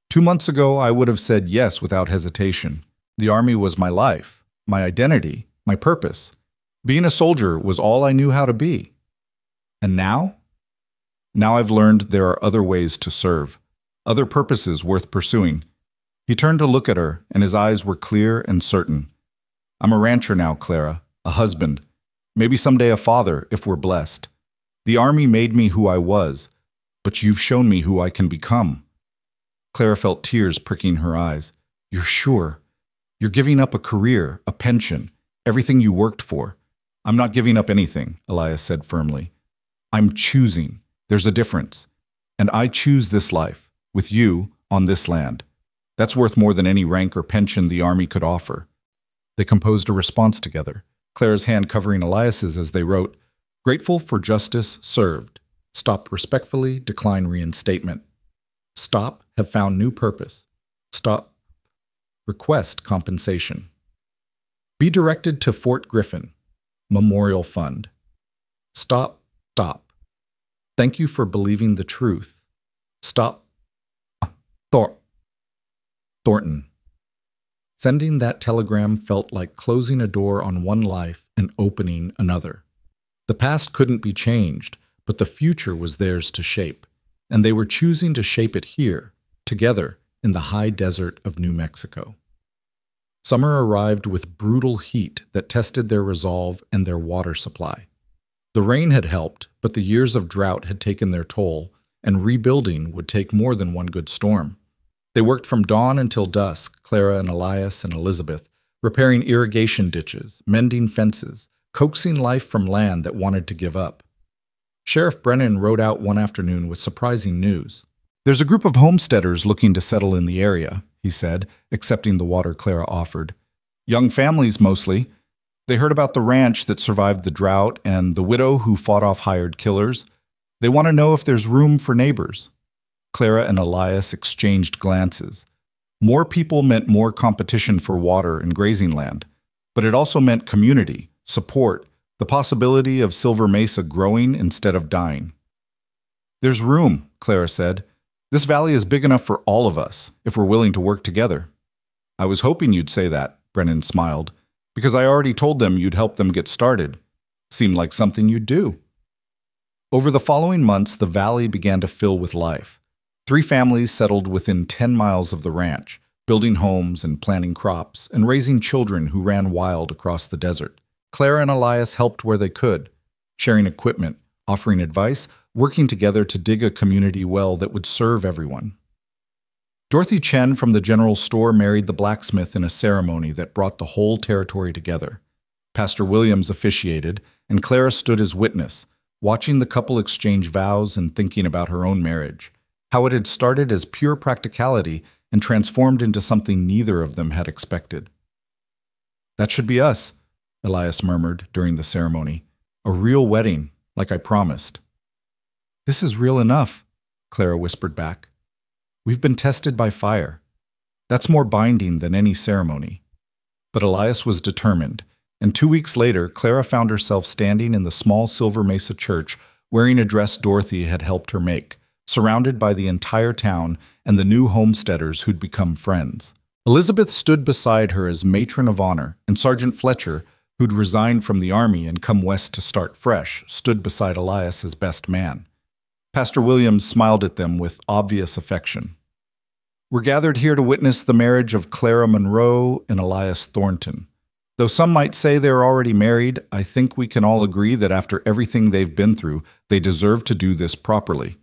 2 months ago, I would have said yes without hesitation. The Army was my life, my identity, my purpose. Being a soldier was all I knew how to be. And now? Now I've learned there are other ways to serve, other purposes worth pursuing. He turned to look at her, and his eyes were clear and certain. I'm a rancher now, Clara, a husband, maybe someday a father if we're blessed. The Army made me who I was, but you've shown me who I can become. Clara felt tears pricking her eyes. You're sure? You're giving up a career, a pension, everything you worked for. I'm not giving up anything, Elias said firmly. I'm choosing. There's a difference. And I choose this life, with you, on this land. That's worth more than any rank or pension the Army could offer. They composed a response together, Clara's hand covering Elias's as they wrote, Grateful for justice served. Stop respectfully, decline reinstatement. Stop, have found new purpose. Stop, request compensation. Be directed to Fort Griffin, Memorial Fund. Stop. Thank you for believing the truth. Stop. Thornton. Sending that telegram felt like closing a door on one life and opening another. The past couldn't be changed, but the future was theirs to shape, and they were choosing to shape it here, together, in the high desert of New Mexico. Summer arrived with brutal heat that tested their resolve and their water supply. The rain had helped, but the years of drought had taken their toll, and rebuilding would take more than one good storm. They worked from dawn until dusk, Clara and Elias and Elizabeth, repairing irrigation ditches, mending fences, coaxing life from land that wanted to give up. Sheriff Brennan rode out one afternoon with surprising news. There's a group of homesteaders looking to settle in the area, he said, accepting the water Clara offered. Young families, mostly. They heard about the ranch that survived the drought and the widow who fought off hired killers. They want to know if there's room for neighbors. Clara and Elias exchanged glances. More people meant more competition for water and grazing land, but it also meant community, support, the possibility of Silver Mesa growing instead of dying. There's room, Clara said. This valley is big enough for all of us, if we're willing to work together. I was hoping you'd say that, Brennan smiled, because I already told them you'd help them get started. Seemed like something you'd do. Over the following months, the valley began to fill with life. 3 families settled within 10 miles of the ranch, building homes and planting crops, and raising children who ran wild across the desert. Clara and Elias helped where they could, sharing equipment, offering advice, working together to dig a community well that would serve everyone. Dorothy Chen from the general store married the blacksmith in a ceremony that brought the whole territory together. Pastor Williams officiated, and Clara stood as witness, watching the couple exchange vows and thinking about her own marriage, how it had started as pure practicality and transformed into something neither of them had expected. "That should be us," Elias murmured during the ceremony. "A real wedding, like I promised." "This is real enough," Clara whispered back. "We've been tested by fire. That's more binding than any ceremony." But Elias was determined, and 2 weeks later, Clara found herself standing in the small Silver Mesa church wearing a dress Dorothy had helped her make, surrounded by the entire town and the new homesteaders who'd become friends. Elizabeth stood beside her as matron of honor, and Sergeant Fletcher, who'd resigned from the army and come west to start fresh, stood beside Elias as best man. Pastor Williams smiled at them with obvious affection. "We're gathered here to witness the marriage of Clara Monroe and Elias Thornton. Though some might say they're already married, I think we can all agree that after everything they've been through, they deserve to do this properly."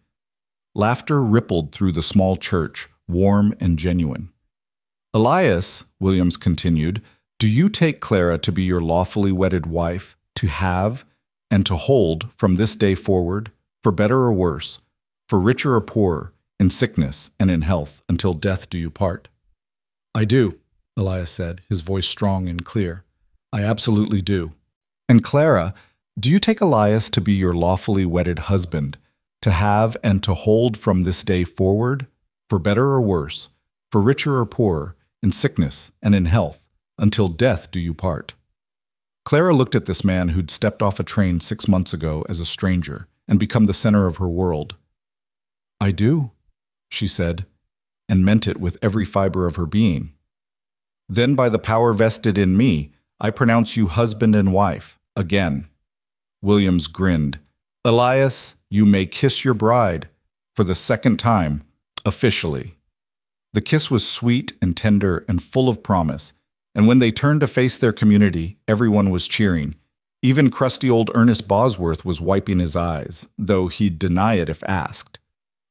Laughter rippled through the small church, warm and genuine. "Elias," Williams continued, "do you take Clara to be your lawfully wedded wife, to have and to hold from this day forward, for better or worse, for richer or poorer, in sickness and in health, until death do you part?" "I do," Elias said, his voice strong and clear. "I absolutely do." "And Clara, do you take Elias to be your lawfully wedded husband, to have and to hold from this day forward, for better or worse, for richer or poorer, in sickness and in health, until death do you part?" Clara looked at this man who'd stepped off a train 6 months ago as a stranger and become the center of her world. "I do," she said, and meant it with every fiber of her being. "Then by the power vested in me, I pronounce you husband and wife, again." Williams grinned. "Elias, you may kiss your bride, for the second time, officially." The kiss was sweet and tender and full of promise, and when they turned to face their community, everyone was cheering. Even crusty old Ernest Bosworth was wiping his eyes, though he'd deny it if asked.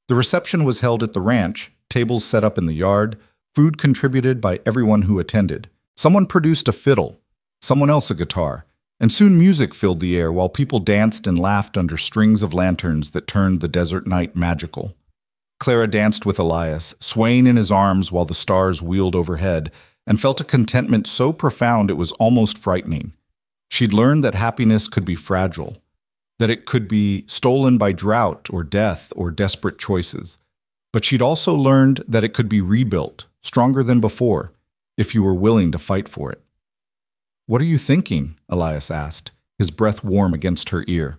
The reception was held at the ranch, tables set up in the yard, food contributed by everyone who attended. Someone produced a fiddle, someone else a guitar, and soon music filled the air while people danced and laughed under strings of lanterns that turned the desert night magical. Clara danced with Elias, swaying in his arms while the stars wheeled overhead, and felt a contentment so profound it was almost frightening. She'd learned that happiness could be fragile, that it could be stolen by drought or death or desperate choices. But she'd also learned that it could be rebuilt, stronger than before, if you were willing to fight for it. "What are you thinking?" Elias asked, his breath warm against her ear.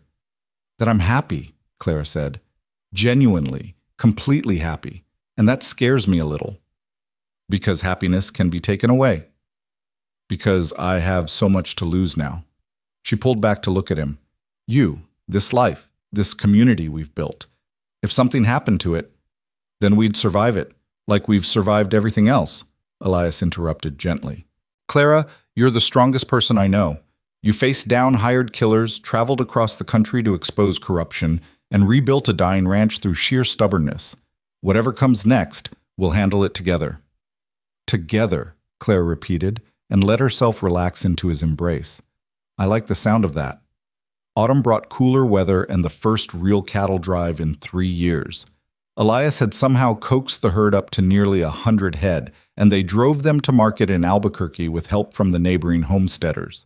"That I'm happy," Clara said. "Genuinely, completely happy, and that scares me a little. Because happiness can be taken away. Because I have so much to lose now." She pulled back to look at him. "You, this life, this community we've built. If something happened to it, then we'd survive it, like we've survived everything else," Elias interrupted gently. "Clara, you're the strongest person I know. You faced down hired killers, traveled across the country to expose corruption, and rebuilt a dying ranch through sheer stubbornness. Whatever comes next, we'll handle it together." "Together," Clara repeated, and let herself relax into his embrace. I like the sound of that. Autumn brought cooler weather and the first real cattle drive in 3 years. Elias had somehow coaxed the herd up to nearly 100 head, and they drove them to market in Albuquerque with help from the neighboring homesteaders.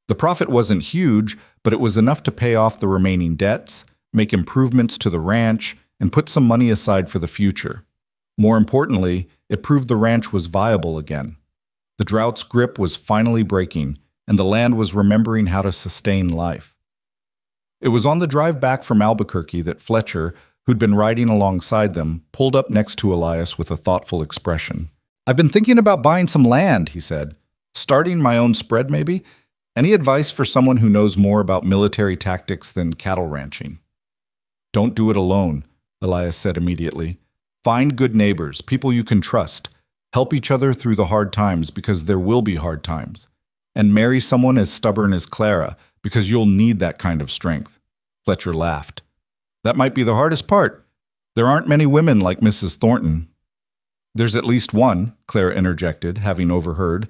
The profit wasn't huge, but it was enough to pay off the remaining debts, make improvements to the ranch, and put some money aside for the future. More importantly, it proved the ranch was viable again. The drought's grip was finally breaking, and the land was remembering how to sustain life. It was on the drive back from Albuquerque that Fletcher, who'd been riding alongside them, pulled up next to Elias with a thoughtful expression. "I've been thinking about buying some land," he said. "Starting my own spread, maybe? Any advice for someone who knows more about military tactics than cattle ranching?" "Don't do it alone," Elias said immediately. "Find good neighbors, people you can trust. Help each other through the hard times, because there will be hard times. And marry someone as stubborn as Clara, because you'll need that kind of strength." Fletcher laughed. "That might be the hardest part. There aren't many women like Mrs. Thornton." There's at least one, Clara interjected, having overheard.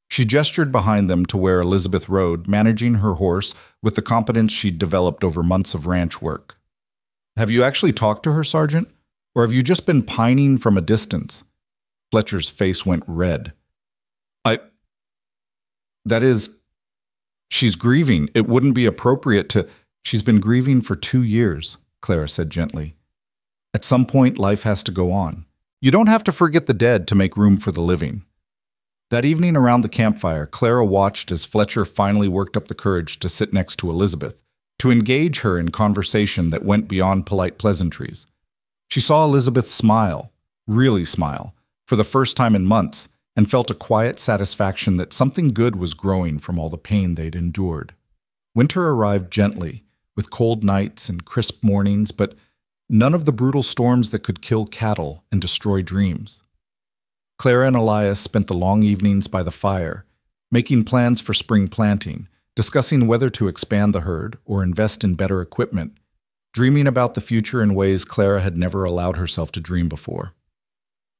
She gestured behind them to where Elizabeth rode, managing her horse with the competence she'd developed over months of ranch work. Have you actually talked to her, Sergeant? Or have you just been pining from a distance? Fletcher's face went red. That is, she's grieving. It wouldn't be appropriate to... She's been grieving for 2 years, Clara said gently. At some point, life has to go on. You don't have to forget the dead to make room for the living. That evening around the campfire, Clara watched as Fletcher finally worked up the courage to sit next to Elizabeth, to engage her in conversation that went beyond polite pleasantries. She saw Elizabeth smile, really smile, for the first time in months, and felt a quiet satisfaction that something good was growing from all the pain they'd endured. Winter arrived gently, with cold nights and crisp mornings, but none of the brutal storms that could kill cattle and destroy dreams. Clara and Elias spent the long evenings by the fire, making plans for spring planting, discussing whether to expand the herd or invest in better equipment, dreaming about the future in ways Clara had never allowed herself to dream before.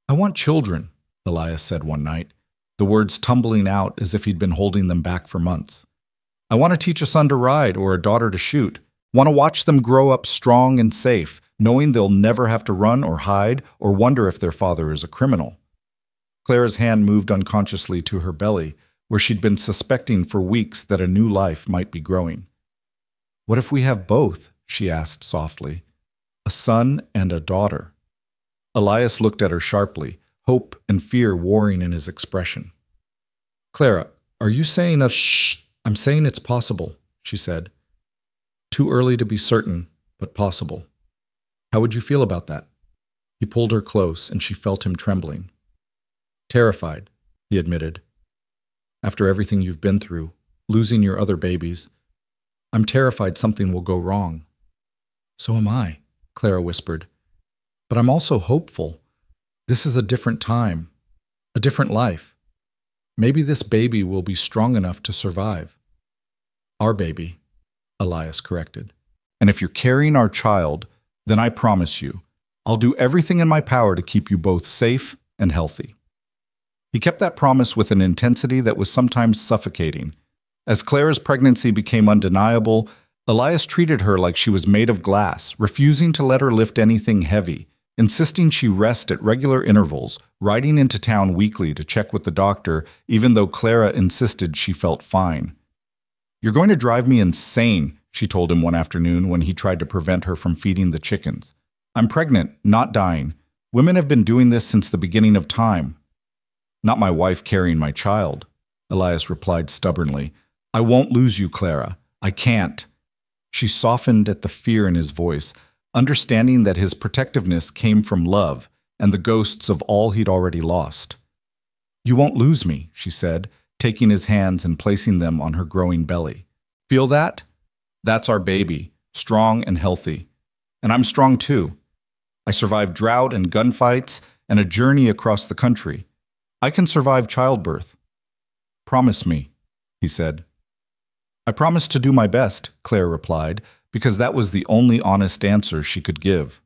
I want children, Elias said one night, the words tumbling out as if he'd been holding them back for months. I want to teach a son to ride or a daughter to shoot. Want to watch them grow up strong and safe, knowing they'll never have to run or hide or wonder if their father is a criminal. Clara's hand moved unconsciously to her belly, where she'd been suspecting for weeks that a new life might be growing. What if we have both? She asked softly. A son and a daughter. Elias looked at her sharply, hope and fear warring in his expression. Clara, are you saying a shh? I'm saying it's possible, she said. Too early to be certain, but possible. How would you feel about that? He pulled her close, and she felt him trembling. Terrified, he admitted. After everything you've been through, losing your other babies, I'm terrified something will go wrong. So am I, Clara whispered. But I'm also hopeful. This is a different time, a different life. Maybe this baby will be strong enough to survive. Our baby, Elias corrected. And if you're carrying our child, then I promise you, I'll do everything in my power to keep you both safe and healthy. He kept that promise with an intensity that was sometimes suffocating. As Clara's pregnancy became undeniable, Elias treated her like she was made of glass, refusing to let her lift anything heavy, insisting she rest at regular intervals, riding into town weekly to check with the doctor, even though Clara insisted she felt fine. You're going to drive me insane, she told him one afternoon when he tried to prevent her from feeding the chickens. I'm pregnant, not dying. Women have been doing this since the beginning of time. Not my wife carrying my child, Elias replied stubbornly. I won't lose you, Clara. I can't. She softened at the fear in his voice, understanding that his protectiveness came from love and the ghosts of all he'd already lost. You won't lose me, she said, taking his hands and placing them on her growing belly. Feel that? That's our baby, strong and healthy. And I'm strong too. I survived drought and gunfights and a journey across the country. I can survive childbirth. Promise me, he said. I promised to do my best, Claire replied, because that was the only honest answer she could give.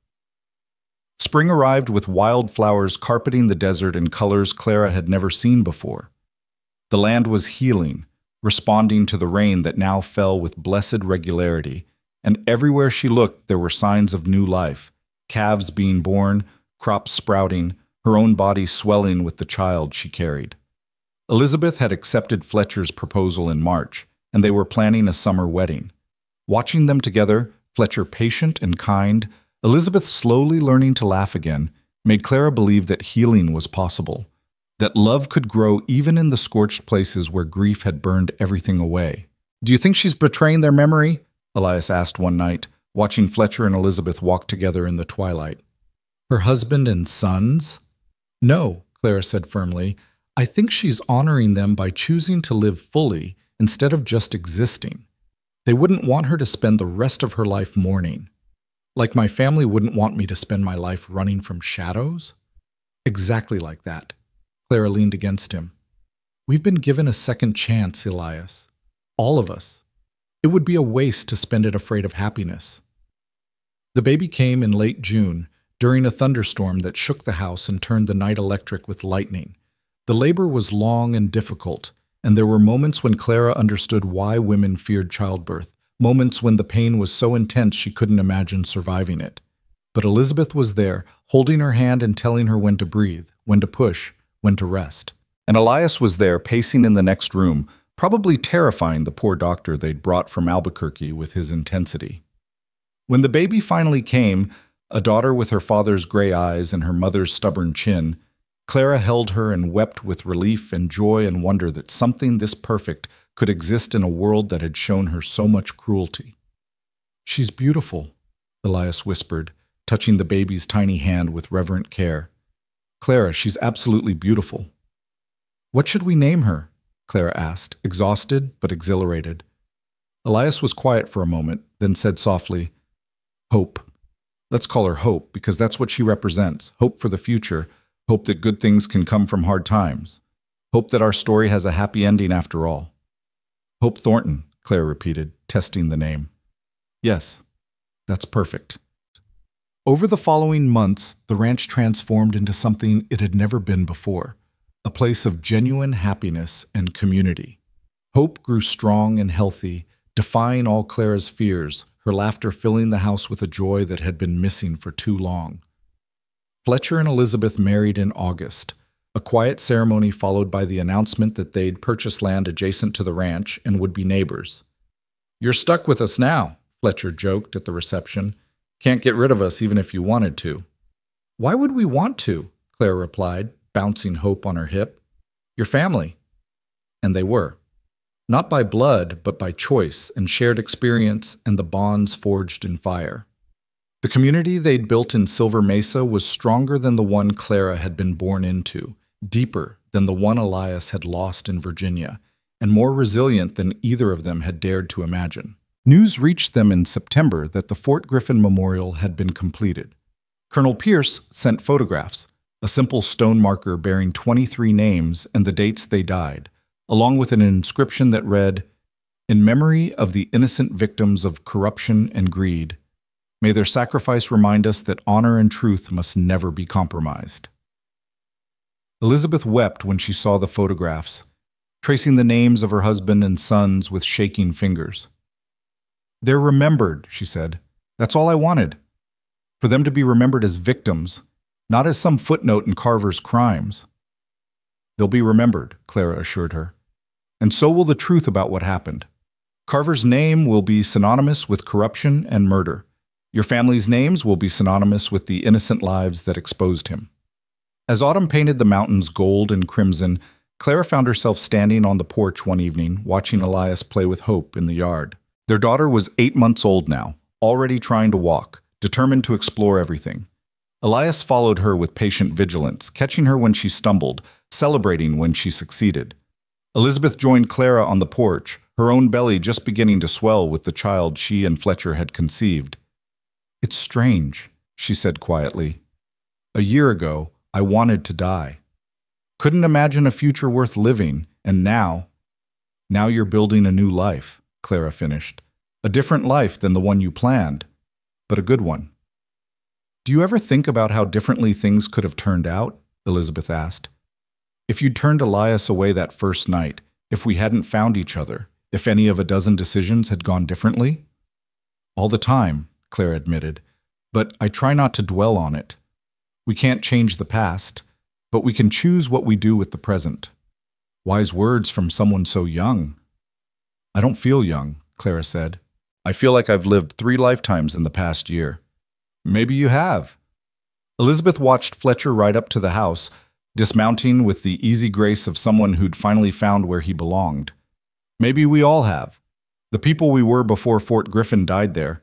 Spring arrived with wildflowers carpeting the desert in colors Clara had never seen before. The land was healing, responding to the rain that now fell with blessed regularity, and everywhere she looked there were signs of new life, calves being born, crops sprouting, her own body swelling with the child she carried. Elizabeth had accepted Fletcher's proposal in March, and they were planning a summer wedding. Watching them together, Fletcher patient and kind, Elizabeth slowly learning to laugh again, made Clara believe that healing was possible, that love could grow even in the scorched places where grief had burned everything away. Do you think she's betraying their memory? Elias asked one night, watching Fletcher and Elizabeth walk together in the twilight. Her husband and sons? No, Clara said firmly. I think she's honoring them by choosing to live fully instead of just existing. They wouldn't want her to spend the rest of her life mourning. Like my family wouldn't want me to spend my life running from shadows? Exactly like that. Clara leaned against him. We've been given a second chance, Elias. All of us. It would be a waste to spend it afraid of happiness. The baby came in late June, during a thunderstorm that shook the house and turned the night electric with lightning. The labor was long and difficult, and there were moments when Clara understood why women feared childbirth, moments when the pain was so intense she couldn't imagine surviving it. But Elizabeth was there, holding her hand and telling her when to breathe, when to push, when to rest. And Elias was there, pacing in the next room, probably terrifying the poor doctor they'd brought from Albuquerque with his intensity. When the baby finally came, a daughter with her father's gray eyes and her mother's stubborn chin, Clara held her and wept with relief and joy and wonder that something this perfect could exist in a world that had shown her so much cruelty. "She's beautiful," Elias whispered, touching the baby's tiny hand with reverent care. "Clara, she's absolutely beautiful." "What should we name her?" Clara asked, exhausted but exhilarated. Elias was quiet for a moment, then said softly, "Hope. Let's call her Hope, because that's what she represents. Hope for the future. Hope that good things can come from hard times. Hope that our story has a happy ending after all." "Hope Thornton," Clara repeated, testing the name. "Yes, that's perfect." Over the following months, the ranch transformed into something it had never been before, a place of genuine happiness and community. Hope grew strong and healthy, defying all Clara's fears, her laughter filling the house with a joy that had been missing for too long. Fletcher and Elizabeth married in August. A quiet ceremony followed by the announcement that they'd purchased land adjacent to the ranch and would be neighbors. "You're stuck with us now," Fletcher joked at the reception. "Can't get rid of us even if you wanted to." "Why would we want to?" Clara replied, bouncing Hope on her hip. "Your family." And they were. Not by blood, but by choice and shared experience and the bonds forged in fire. The community they'd built in Silver Mesa was stronger than the one Clara had been born into, deeper than the one Elias had lost in Virginia, and more resilient than either of them had dared to imagine. News reached them in September that the Fort Griffin Memorial had been completed. Colonel Pierce sent photographs, a simple stone marker bearing 23 names and the dates they died, along with an inscription that read, "In memory of the innocent victims of corruption and greed, may their sacrifice remind us that honor and truth must never be compromised." Elizabeth wept when she saw the photographs, tracing the names of her husband and sons with shaking fingers. "They're remembered," she said. "That's all I wanted. For them to be remembered as victims, not as some footnote in Carver's crimes." "They'll be remembered," Clara assured her. "And so will the truth about what happened. Carver's name will be synonymous with corruption and murder. Your family's names will be synonymous with the innocent lives that exposed him." As autumn painted the mountains gold and crimson, Clara found herself standing on the porch one evening, watching Elias play with Hope in the yard. Their daughter was 8 months old now, already trying to walk, determined to explore everything. Elias followed her with patient vigilance, catching her when she stumbled, celebrating when she succeeded. Elizabeth joined Clara on the porch, her own belly just beginning to swell with the child she and Fletcher had conceived. "It's strange," she said quietly. "A year ago, I wanted to die. Couldn't imagine a future worth living, and now you're building a new life," Clara finished. "A different life than the one you planned, but a good one." "Do you ever think about how differently things could have turned out?" Elizabeth asked. "If you'd turned Elias away that first night, if we hadn't found each other, if any of a dozen decisions had gone differently?" "All the time," Clara admitted, "but I try not to dwell on it. We can't change the past, but we can choose what we do with the present." Wise words from someone so young. "I don't feel young," Clara said. "I feel like I've lived 3 lifetimes in the past year." "Maybe you have." Elizabeth watched Fletcher ride up to the house, dismounting with the easy grace of someone who'd finally found where he belonged. "Maybe we all have. The people we were before Fort Griffin died there,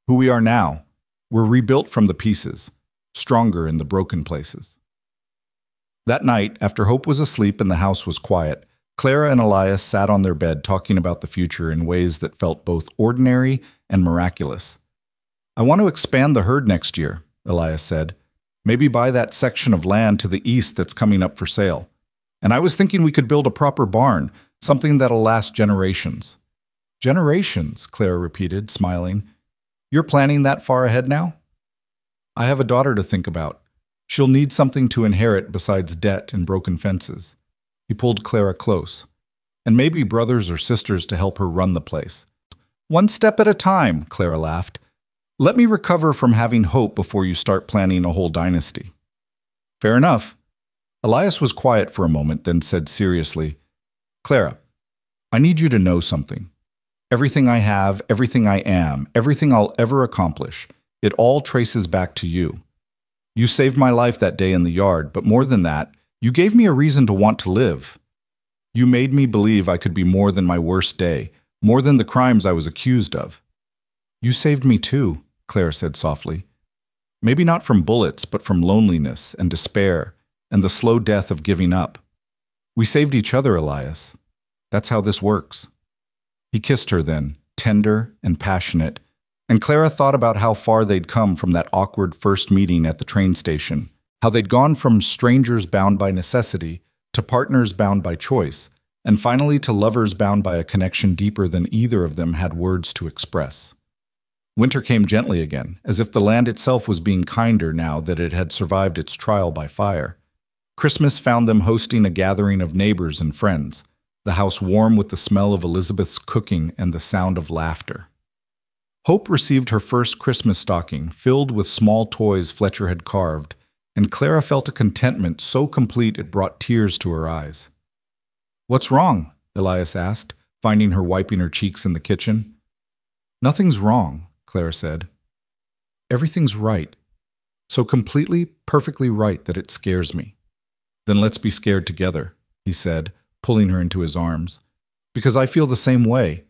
who we are now, were rebuilt from the pieces, stronger in the broken places." That night, after Hope was asleep and the house was quiet, Clara and Elias sat on their bed talking about the future in ways that felt both ordinary and miraculous. "I want to expand the herd next year," Elias said. "Maybe buy that section of land to the east that's coming up for sale. And I was thinking we could build a proper barn, something that'll last generations." "Generations," Clara repeated, smiling. "You're planning that far ahead now?" I have a daughter to think about. She'll need something to inherit besides debt and broken fences. He pulled Clara close. And maybe brothers or sisters to help her run the place. One step at a time, Clara laughed. Let me recover from having hope before you start planning a whole dynasty. Fair enough. Elias was quiet for a moment, then said seriously, Clara, I need you to know something. Everything I have, everything I am, everything I'll ever accomplish, it all traces back to you. You saved my life that day in the yard, but more than that, you gave me a reason to want to live. You made me believe I could be more than my worst day, more than the crimes I was accused of. You saved me too, Clara said softly. Maybe not from bullets, but from loneliness and despair and the slow death of giving up. We saved each other, Elias. That's how this works. He kissed her then, tender and passionate, and Clara thought about how far they'd come from that awkward first meeting at the train station, how they'd gone from strangers bound by necessity to partners bound by choice, and finally to lovers bound by a connection deeper than either of them had words to express. Winter came gently again, as if the land itself was being kinder now that it had survived its trial by fire. Christmas found them hosting a gathering of neighbors and friends, the house warm with the smell of Elizabeth's cooking and the sound of laughter. Hope received her first Christmas stocking, filled with small toys Fletcher had carved, and Clara felt a contentment so complete it brought tears to her eyes. What's wrong? Elias asked, finding her wiping her cheeks in the kitchen. Nothing's wrong, Clara said. Everything's right. So completely, perfectly right that it scares me. Then let's be scared together, he said, pulling her into his arms. Because I feel the same way.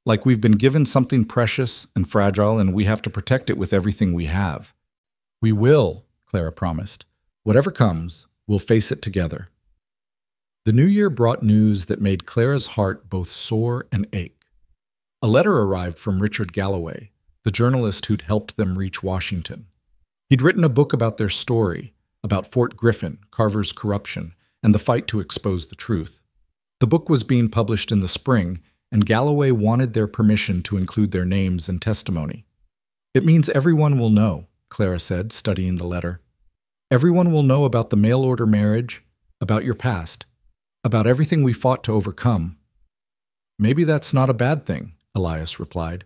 Like we've been given something precious and fragile and we have to protect it with everything we have. We will, Clara promised. Whatever comes, we'll face it together. The new year brought news that made Clara's heart both sore and ache. A letter arrived from Richard Galloway, the journalist who'd helped them reach Washington. He'd written a book about their story, about Fort Griffin, Carver's corruption, and the fight to expose the truth. The book was being published in the spring, and Galloway wanted their permission to include their names and testimony. It means everyone will know, Clara said, studying the letter. Everyone will know about the mail-order marriage, about your past, about everything we fought to overcome. Maybe that's not a bad thing, Elias replied.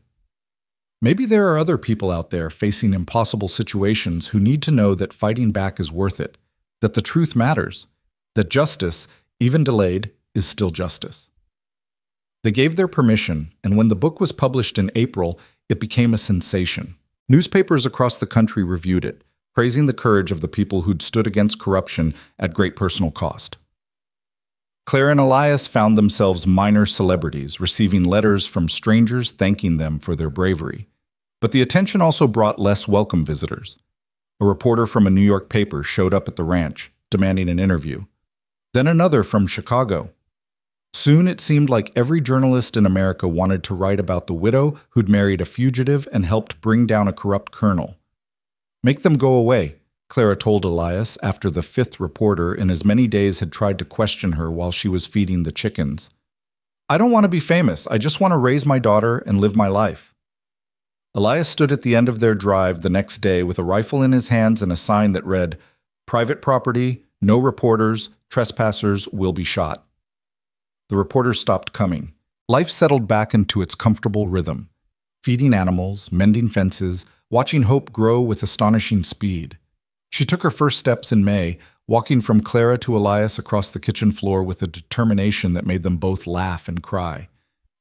Maybe there are other people out there facing impossible situations who need to know that fighting back is worth it, that the truth matters, that justice, even delayed, is still justice. They gave their permission, and when the book was published in April, it became a sensation. Newspapers across the country reviewed it, praising the courage of the people who'd stood against corruption at great personal cost. Clara and Elias found themselves minor celebrities, receiving letters from strangers thanking them for their bravery. But the attention also brought less welcome visitors. A reporter from a New York paper showed up at the ranch, demanding an interview. Then another from Chicago. Soon it seemed like every journalist in America wanted to write about the widow who'd married a fugitive and helped bring down a corrupt colonel. Make them go away, Clara told Elias after the fifth reporter in as many days had tried to question her while she was feeding the chickens. I don't want to be famous. I just want to raise my daughter and live my life. Elias stood at the end of their drive the next day with a rifle in his hands and a sign that read, "Private property, no reporters, trespassers will be shot." The reporters stopped coming. Life settled back into its comfortable rhythm, feeding animals, mending fences, watching Hope grow with astonishing speed. She took her first steps in May, walking from Clara to Elias across the kitchen floor with a determination that made them both laugh and cry.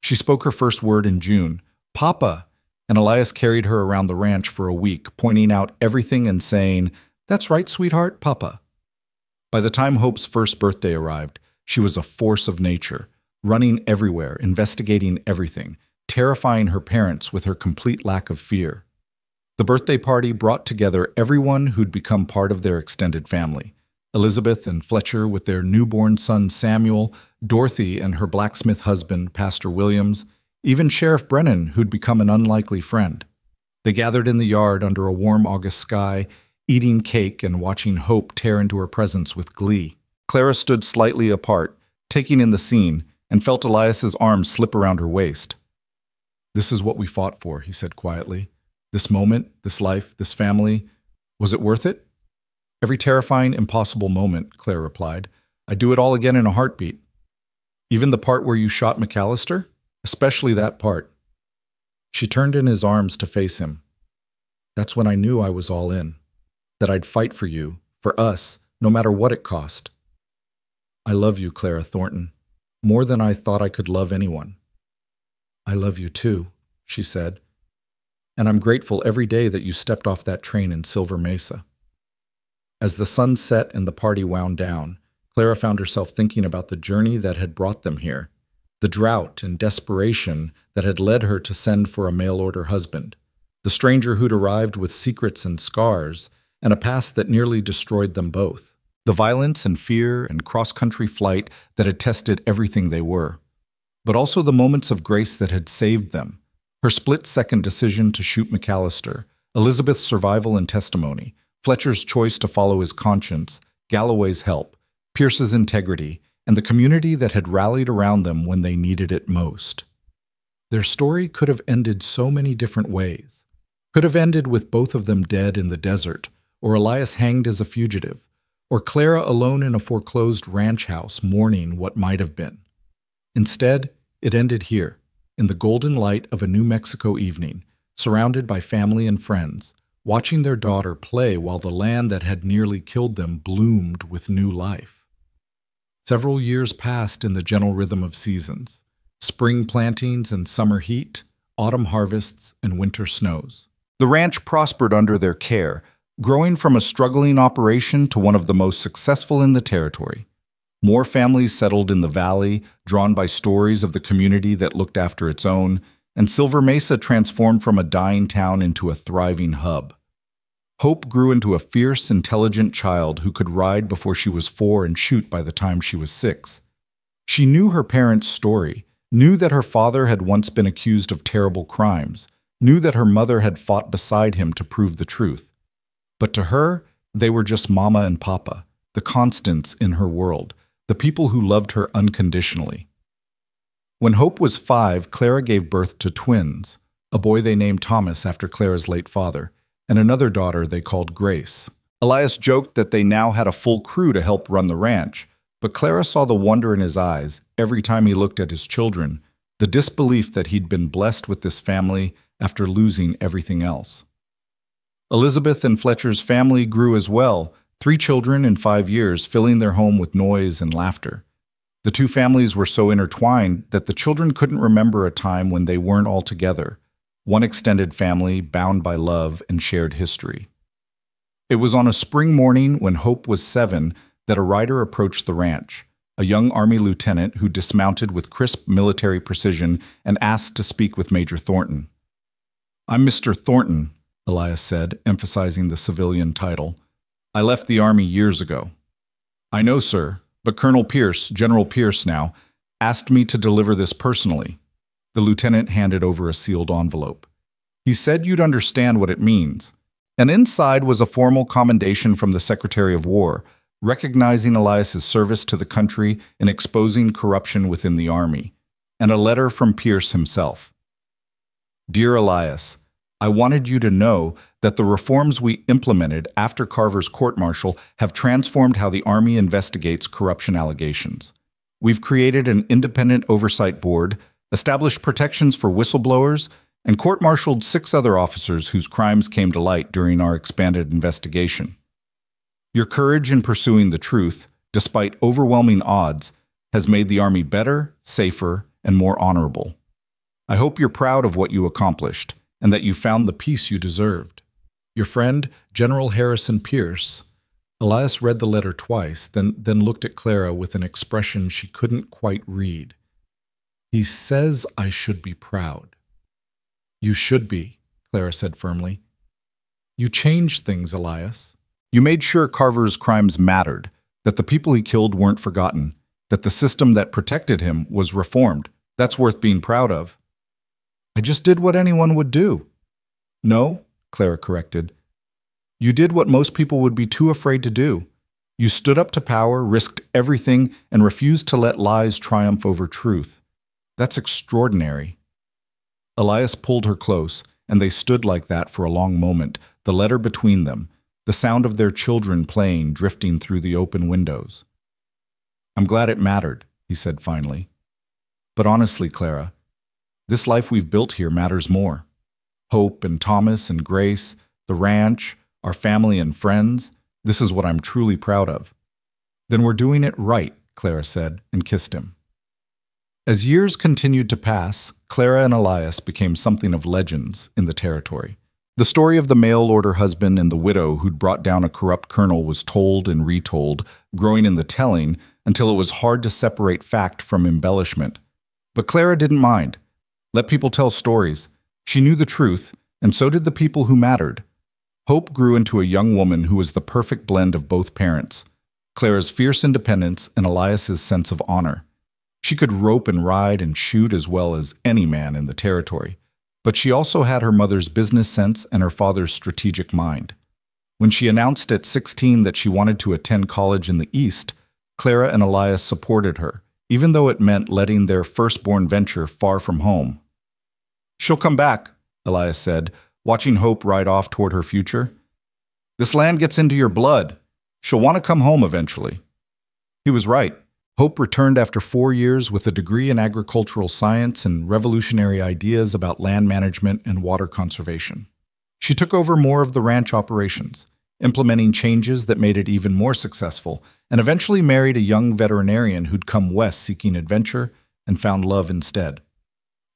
She spoke her first word in June, "Papa," and Elias carried her around the ranch for a week, pointing out everything and saying, "That's right, sweetheart, Papa." By the time Hope's first birthday arrived, she was a force of nature, running everywhere, investigating everything, terrifying her parents with her complete lack of fear. The birthday party brought together everyone who'd become part of their extended family. Elizabeth and Fletcher with their newborn son Samuel, Dorothy and her blacksmith husband, Pastor Williams, even Sheriff Brennan, who'd become an unlikely friend. They gathered in the yard under a warm August sky, eating cake and watching Hope tear into her presence with glee. Clara stood slightly apart, taking in the scene, and felt Elias's arms slip around her waist. "This is what we fought for," he said quietly. "This moment, this life, this family, Was it worth it? Every terrifying, impossible moment, Claire replied. I'd do it all again in a heartbeat. Even the part where you shot McAllister? Especially that part. She turned in his arms to face him. That's when I knew I was all in. That I'd fight for you, for us, no matter what it cost. I love you, Clara Thornton, more than I thought I could love anyone. I love you too, she said. And I'm grateful every day that you stepped off that train in Silver Mesa. As the sun set and the party wound down, Clara found herself thinking about the journey that had brought them here, the drought and desperation that had led her to send for a mail-order husband, the stranger who'd arrived with secrets and scars, and a past that nearly destroyed them both, the violence and fear and cross-country flight that had tested everything they were, but also the moments of grace that had saved them, her split-second decision to shoot McAllister, Elizabeth's survival and testimony, Fletcher's choice to follow his conscience, Galloway's help, Pierce's integrity, and the community that had rallied around them when they needed it most. Their story could have ended so many different ways. Could have ended with both of them dead in the desert, or Elias hanged as a fugitive, or Clara alone in a foreclosed ranch house mourning what might have been. Instead, it ended here, in the golden light of a New Mexico evening, surrounded by family and friends, watching their daughter play while the land that had nearly killed them bloomed with new life. Several years passed in the gentle rhythm of seasons, spring plantings and summer heat, autumn harvests and winter snows. The ranch prospered under their care, growing from a struggling operation to one of the most successful in the territory. More families settled in the valley, drawn by stories of the community that looked after its own, and Silver Mesa transformed from a dying town into a thriving hub. Hope grew into a fierce, intelligent child who could ride before she was 4 and shoot by the time she was 6. She knew her parents' story, knew that her father had once been accused of terrible crimes, knew that her mother had fought beside him to prove the truth. But to her, they were just Mama and Papa, the constants in her world, the people who loved her unconditionally. When Hope was 5, Clara gave birth to twins, a boy they named Thomas after Clara's late father, and another daughter they called Grace. Elias joked that they now had a full crew to help run the ranch, but Clara saw the wonder in his eyes every time he looked at his children, the disbelief that he'd been blessed with this family after losing everything else. Elizabeth and Fletcher's family grew as well, 3 children in 5 years, filling their home with noise and laughter. The two families were so intertwined that the children couldn't remember a time when they weren't all together, one extended family bound by love and shared history. It was on a spring morning when Hope was 7 that a rider approached the ranch, a young Army lieutenant who dismounted with crisp military precision and asked to speak with Major Thornton. "I'm Mr. Thornton," Elias said, emphasizing the civilian title. "I left the Army years ago." "I know, sir, but Colonel Pierce, General Pierce now, asked me to deliver this personally." The lieutenant handed over a sealed envelope. "He said you'd understand what it means." And inside was a formal commendation from the Secretary of War, recognizing Elias's service to the country in exposing corruption within the Army, and a letter from Pierce himself. "Dear Elias, I wanted you to know that the reforms we implemented after Carver's court-martial have transformed how the Army investigates corruption allegations. We've created an independent oversight board, established protections for whistleblowers, and court-martialed 6 other officers whose crimes came to light during our expanded investigation. Your courage in pursuing the truth, despite overwhelming odds, has made the Army better, safer, and more honorable. I hope you're proud of what you accomplished, and that you found the peace you deserved. Your friend, General Harrison Pierce." Elias read the letter twice, then looked at Clara with an expression she couldn't quite read. "He says I should be proud." "You should be," Clara said firmly. "You changed things, Elias. You made sure Carver's crimes mattered, that the people he killed weren't forgotten, that the system that protected him was reformed. That's worth being proud of." "I just did what anyone would do." "No," Clara corrected. "You did what most people would be too afraid to do. You stood up to power, risked everything, and refused to let lies triumph over truth. That's extraordinary." Elias pulled her close, and they stood like that for a long moment, the letter between them, the sound of their children playing drifting through the open windows. "I'm glad it mattered," he said finally. "But honestly, Clara, this life we've built here matters more. Hope and Thomas and Grace, the ranch, our family and friends, this is what I'm truly proud of." "Then we're doing it right," Clara said, and kissed him. As years continued to pass, Clara and Elias became something of legends in the territory. The story of the mail-order husband and the widow who'd brought down a corrupt colonel was told and retold, growing in the telling until it was hard to separate fact from embellishment. But Clara didn't mind. Let people tell stories. She knew the truth, and so did the people who mattered. Hope grew into a young woman who was the perfect blend of both parents, Clara's fierce independence and Elias's sense of honor. She could rope and ride and shoot as well as any man in the territory, but she also had her mother's business sense and her father's strategic mind. When she announced at 16 that she wanted to attend college in the East, Clara and Elias supported her, even though it meant letting their firstborn venture far from home. "She'll come back," Elias said, watching Hope ride off toward her future. "This land gets into your blood. She'll want to come home eventually." He was right. Hope returned after 4 years with a degree in agricultural science and revolutionary ideas about land management and water conservation. She took over more of the ranch operations, implementing changes that made it even more successful, and eventually married a young veterinarian who'd come west seeking adventure and found love instead.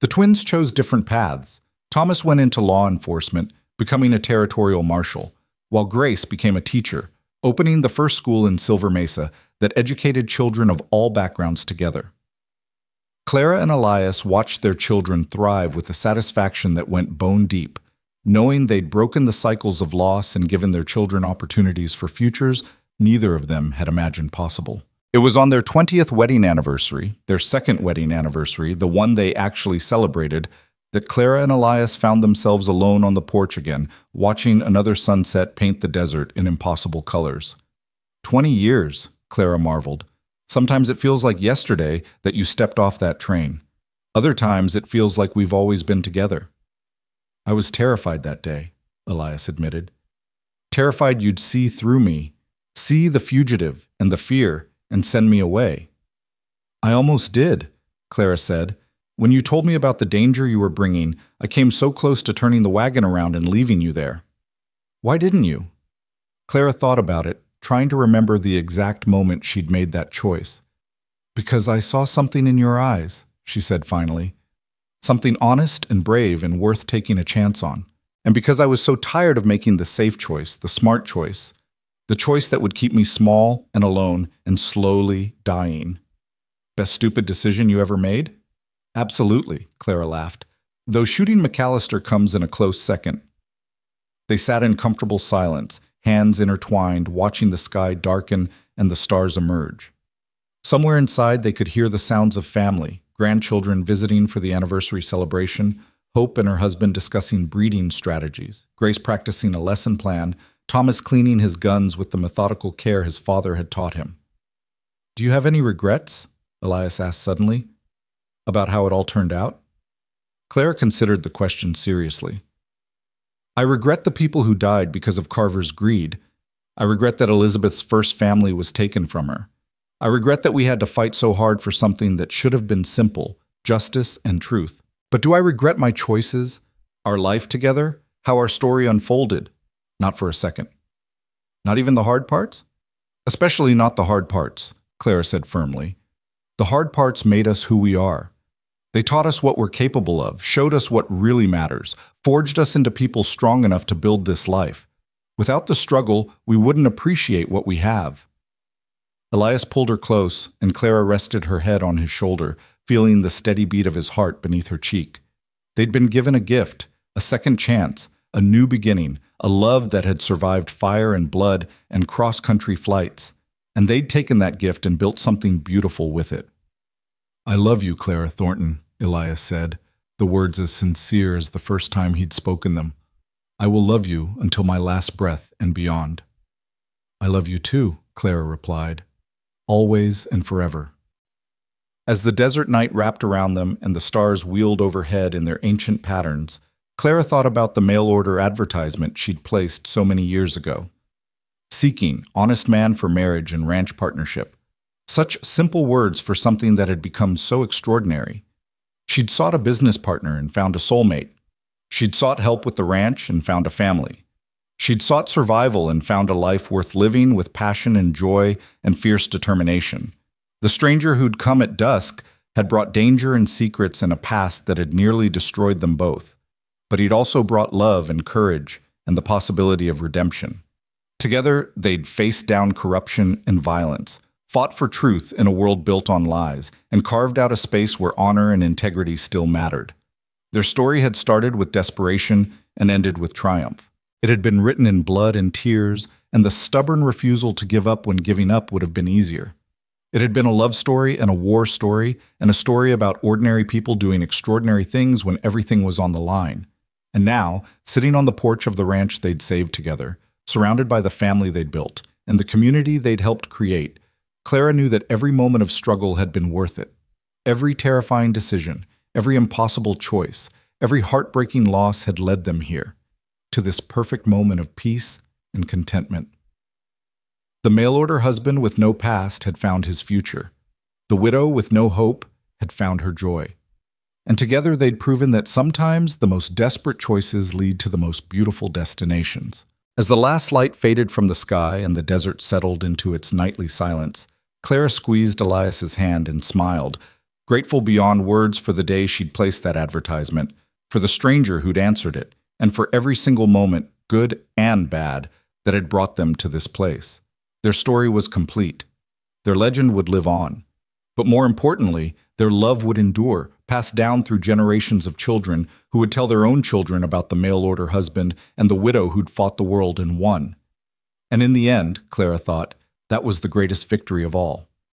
The twins chose different paths. Thomas went into law enforcement, becoming a territorial marshal, while Grace became a teacher, opening the first school in Silver Mesa that educated children of all backgrounds together. Clara and Elias watched their children thrive with a satisfaction that went bone deep, knowing they'd broken the cycles of loss and given their children opportunities for futures neither of them had imagined possible. It was on their 20th wedding anniversary, their second wedding anniversary, the one they actually celebrated, that Clara and Elias found themselves alone on the porch again, watching another sunset paint the desert in impossible colors. 20 years, Clara marveled. Sometimes it feels like yesterday that you stepped off that train. Other times it feels like we've always been together. "I was terrified that day," Elias admitted. "Terrified you'd see through me, see the fugitive and the fear, and send me away." "I almost did," Clara said. "When you told me about the danger you were bringing, I came so close to turning the wagon around and leaving you there." "Why didn't you?" Clara thought about it, trying to remember the exact moment she'd made that choice. "Because I saw something in your eyes," she said finally. "Something honest and brave and worth taking a chance on. And because I was so tired of making the safe choice, the smart choice, the choice that would keep me small and alone and slowly dying." "Best stupid decision you ever made?" "Absolutely," Clara laughed, though shooting McAllister comes in a close second. They sat in comfortable silence, hands intertwined, watching the sky darken and the stars emerge. Somewhere inside they could hear the sounds of family, grandchildren visiting for the anniversary celebration, Hope and her husband discussing breeding strategies, Grace practicing a lesson plan, Thomas cleaning his guns with the methodical care his father had taught him. "Do you have any regrets?" Elias asked suddenly. "About how it all turned out?" Clara considered the question seriously. "I regret the people who died because of Carver's greed. I regret that Elizabeth's first family was taken from her. I regret that we had to fight so hard for something that should have been simple, justice and truth. But do I regret my choices, our life together, how our story unfolded? Not for a second. Not even the hard parts?" "Especially not the hard parts," Clara said firmly. "The hard parts made us who we are. They taught us what we're capable of, showed us what really matters, forged us into people strong enough to build this life. Without the struggle, we wouldn't appreciate what we have." Elias pulled her close, and Clara rested her head on his shoulder, feeling the steady beat of his heart beneath her cheek. They'd been given a gift, a second chance, a new beginning, a love that had survived fire and blood and cross-country flights, and they'd taken that gift and built something beautiful with it. "I love you, Clara Thornton," Elias said, the words as sincere as the first time he'd spoken them. "I will love you until my last breath and beyond." "I love you too," Clara replied, "always and forever." As the desert night wrapped around them and the stars wheeled overhead in their ancient patterns, Clara thought about the mail-order advertisement she'd placed so many years ago. seeking, honest man for marriage and ranch partnership. Such simple words for something that had become so extraordinary. She'd sought a business partner and found a soulmate. She'd sought help with the ranch and found a family. She'd sought survival and found a life worth living with passion and joy and fierce determination. The stranger who'd come at dusk had brought danger and secrets and a past that had nearly destroyed them both. But he'd also brought love and courage and the possibility of redemption. Together, they'd faced down corruption and violence, fought for truth in a world built on lies, and carved out a space where honor and integrity still mattered. Their story had started with desperation and ended with triumph. It had been written in blood and tears, and the stubborn refusal to give up when giving up would have been easier. It had been a love story and a war story, and a story about ordinary people doing extraordinary things when everything was on the line. And now, sitting on the porch of the ranch they'd saved together, surrounded by the family they'd built, and the community they'd helped create, Clara knew that every moment of struggle had been worth it. Every terrifying decision, every impossible choice, every heartbreaking loss had led them here, to this perfect moment of peace and contentment. The mail-order husband with no past had found his future. The widow with no hope had found her joy. And together they'd proven that sometimes the most desperate choices lead to the most beautiful destinations. As the last light faded from the sky and the desert settled into its nightly silence, Clara squeezed Elias's hand and smiled, grateful beyond words for the day she'd placed that advertisement, for the stranger who'd answered it, and for every single moment, good and bad, that had brought them to this place. Their story was complete. Their legend would live on. But more importantly, their love would endure, passed down through generations of children who would tell their own children about the mail-order husband and the widow who'd fought the world and won. And in the end, Clara thought, that was the greatest victory of all.